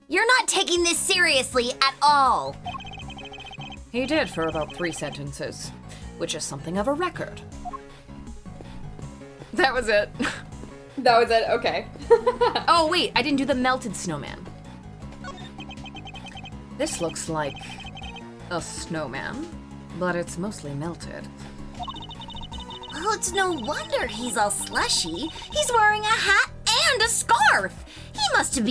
You're not taking this seriously at all. He did for about 3 sentences, which is something of a record. That was it. That was it, okay. Oh, wait, I didn't do the melted snowman. This looks like a snowman, but it's mostly melted. Oh, it's no wonder he's all slushy. He's wearing a hat and a scarf. He must have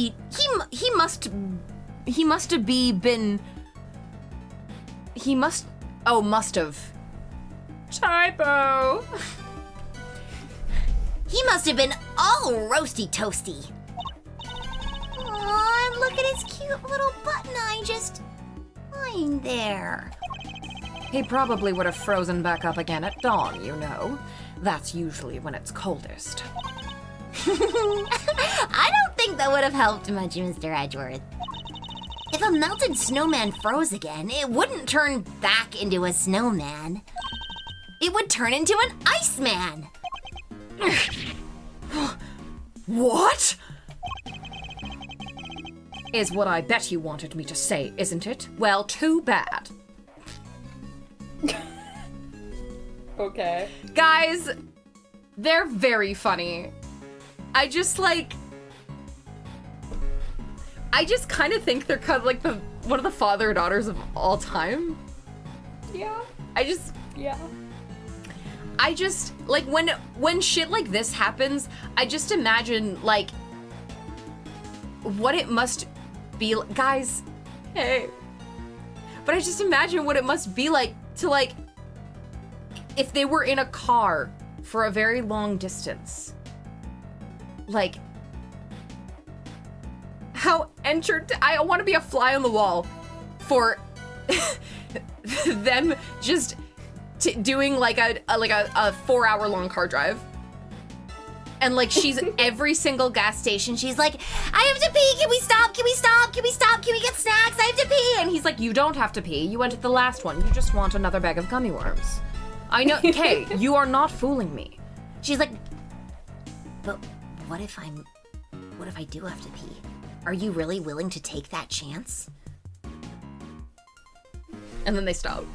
must have. Typo. He must have been all roasty toasty. Aw, look at his cute little button eye just lying there. He probably would have frozen back up again at dawn, you know. That's usually when it's coldest. I don't think that would have helped much, Mr. Edgeworth. If a melted snowman froze again, it wouldn't turn back into a snowman. It would turn into an iceman. What? Is what I bet you wanted me to say, isn't it? Well, too bad. Okay. Guys, they're very funny. I just kind of think they're kind of like one of the father-daughters of all time. Yeah. Yeah. I just, like, when shit like this happens, I just imagine, like, what it must be, guys, hey. But I just imagine what it must be like to, like, if they were in a car for a very long distance. Like, how I want to be a fly on the wall for them just doing like a 4-hour long car drive. And like she's every single gas station, she's like, I have to pee, can we stop, can we stop, can we stop, can we get snacks, I have to pee. And he's like, you don't have to pee, you went to the last one, you just want another bag of gummy worms. I know, Kay, you are not fooling me. She's like, but what if I do have to pee? Are you really willing to take that chance? And then they stop.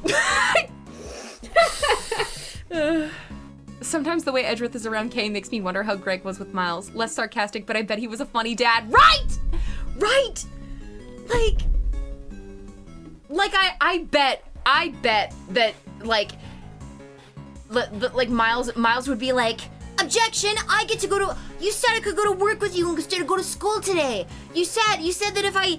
Sometimes the way Edgeworth is around Kay makes me wonder how Greg was with Miles. Less sarcastic, but I bet he was a funny dad. Right! Right! Like I bet that, like Miles would be like, Objection! I get to go to. You said I could go to work with you instead of go to school today. You said that if I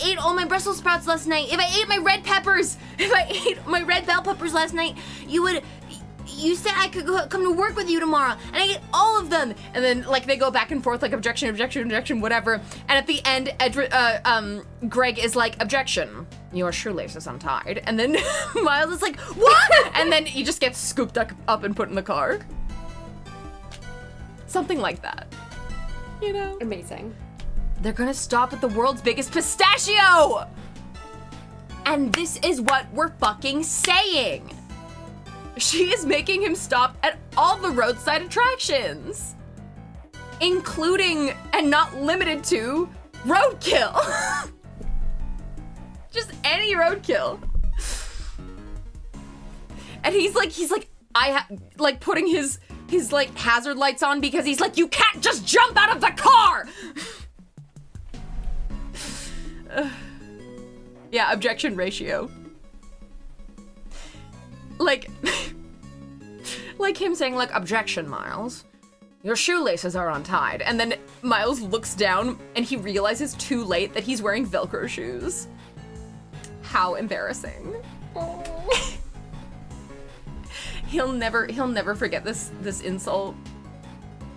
ate all my Brussels sprouts last night, if I ate my red peppers, if I ate my red bell peppers last night, you said I could come to work with you tomorrow, and I get all of them. And then, like, they go back and forth, like, objection, whatever. And at the end, Greg is like, objection, your shoelace is untied. And then Miles is like, what? And then he just gets scooped up and put in the car. Something like that. You know? Amazing. They're gonna stop at the world's biggest pistachio! And this is what we're fucking saying. She is making him stop at all the roadside attractions, including and not limited to roadkill. Just any roadkill. And he's like putting his like hazard lights on because he's like, you can't just jump out of the car. Yeah, objection ratio. Like him saying, like, objection, Miles. Your shoelaces are untied. And then Miles looks down and he realizes too late that he's wearing Velcro shoes. How embarrassing. He'll never forget this insult.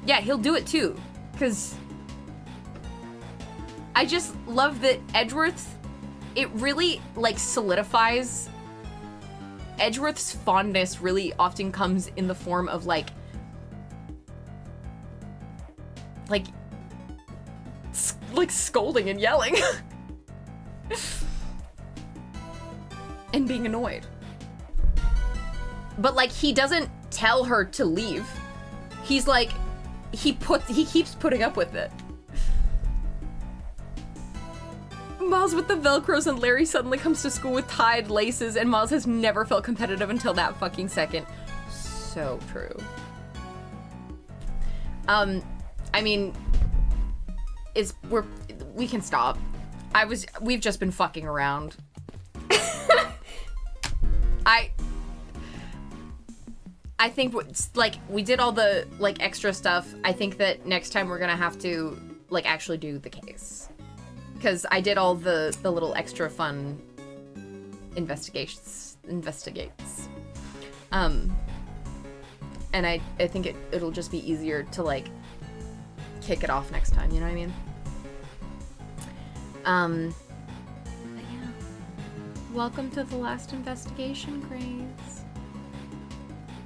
Yeah, he'll do it too. 'Cause I just love that Edgeworth, it really, like, solidifies. Edgeworth's fondness really often comes in the form of, like scolding and yelling. And being annoyed. But, like, he doesn't tell her to leave. He's like, he keeps putting up with it. Miles with the Velcros, and Larry suddenly comes to school with tied laces, and Miles has never felt competitive until that fucking second. So true. I mean, we can stop. We've just been fucking around. I think, like, we did all the, like, extra stuff. I think that next time we're gonna have to, like, actually do the case. Because I did all the little extra fun investigates. And I think it'll just be easier to, like, kick it off next time, you know what I mean? But yeah. Welcome to the last investigation, Grace.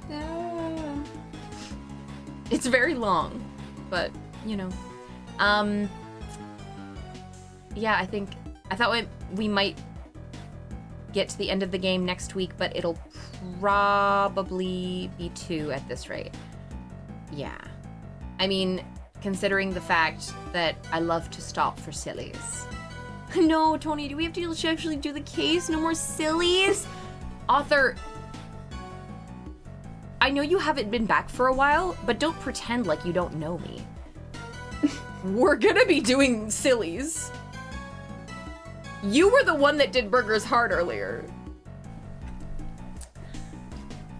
No. It's very long, but, you know. Yeah, I thought we might get to the end of the game next week, but it'll probably be 2 at this rate. Yeah. I mean, considering the fact that I love to stop for sillies. No, Tony, do we have to actually do the case? No more sillies? Author, I know you haven't been back for a while, but don't pretend like you don't know me. We're gonna be doing sillies. You were the one that did Burger's Heart earlier.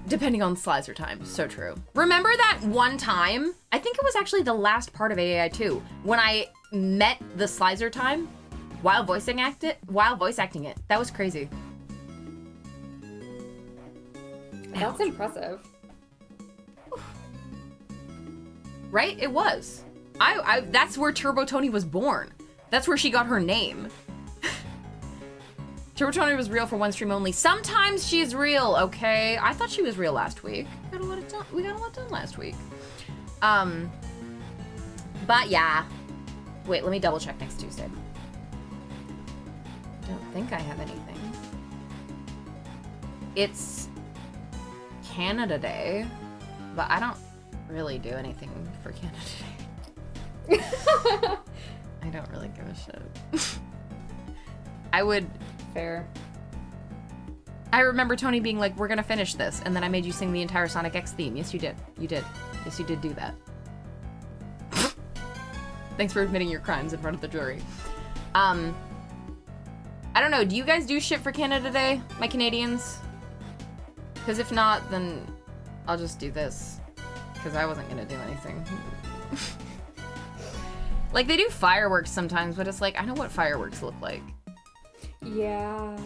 Depending on slicer time, so true. Remember that one time? I think it was actually the last part of AAI2 when I met the slicer time while voice acting it. That was crazy. That's impressive. Right? It was. I that's where Turbo Tony was born. That's where she got her name. Turbo Tony was real for one stream only. Sometimes she's real, okay? I thought she was real last week. We got a lot done last week. But yeah. Wait, let me double check next Tuesday. I don't think I have anything. It's Canada Day, but I don't really do anything for Canada Day. I don't really give a shit. I would... Fair. I remember Tony being like, we're gonna finish this, and then I made you sing the entire Sonic X theme. Yes, you did. You did. Yes, you did do that. Thanks for admitting your crimes in front of the jury. I don't know, do you guys do shit for Canada Day, my Canadians? Because if not, then I'll just do this. Because I wasn't gonna do anything. Like, they do fireworks sometimes, but it's like, I know what fireworks look like. Yeah.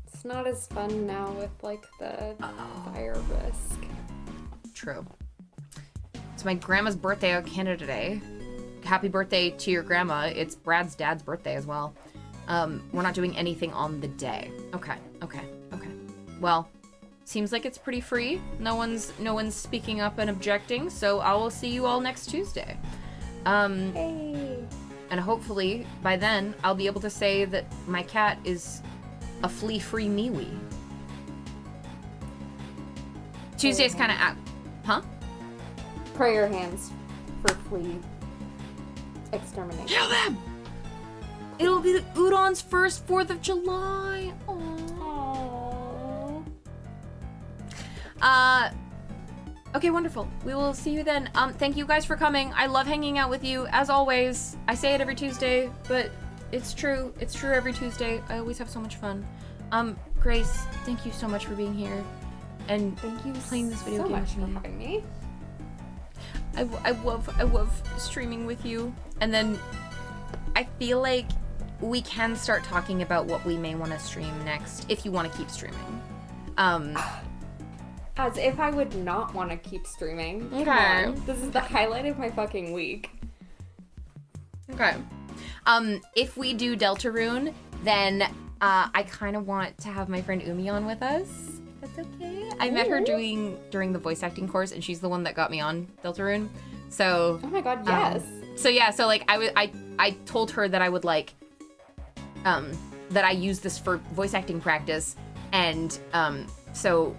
It's not as fun now with, like, the fire risk. True. It's my grandma's birthday on Canada Day. Happy birthday to your grandma. It's Brad's dad's birthday as well. We're not doing anything on the day. Okay. Well, seems like it's pretty free. No one's speaking up and objecting, so I will see you all next Tuesday. Hey. And hopefully, by then, I'll be able to say that my cat is a flea-free MeWe. Tuesday's kind of out. Huh? Prayer hands for flea extermination. Kill them! It'll be the Udon's first 4th of July. Aww. Okay, wonderful. We will see you then. Thank you guys for coming. I love hanging out with you, as always. I say it every Tuesday, but it's true. It's true every Tuesday. I always have so much fun. Grace, thank you so much for being here. And Thank you playing this video so game much with for me. having me. I love streaming with you. And then I feel like we can start talking about what we may want to stream next, if you want to keep streaming. As if I would not want to keep streaming. Come Okay. on. This is the highlight of my fucking week. Okay. If we do Deltarune, then I kind of want to have my friend Umi on with us. If that's okay. I met her during the voice acting course, and she's the one that got me on Deltarune. So. Oh my god, yes. So like I told her that I would like that I use this for voice acting practice, and so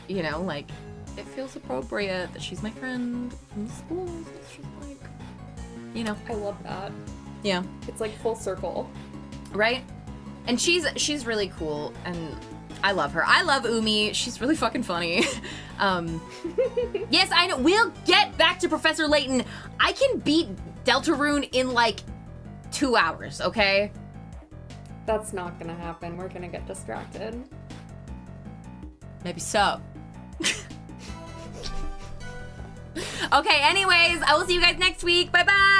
you know, like, it feels appropriate that she's my friend from school. So it's just like, you know. I love that. Yeah. It's like full circle. Right? And she's really cool, and I love her. I love Umi. She's really fucking funny. Yes, I know. We'll get back to Professor Layton. I can beat Deltarune in like 2 hours, okay? That's not gonna happen. We're gonna get distracted. Maybe so. Okay, anyways, I will see you guys next week. Bye-bye!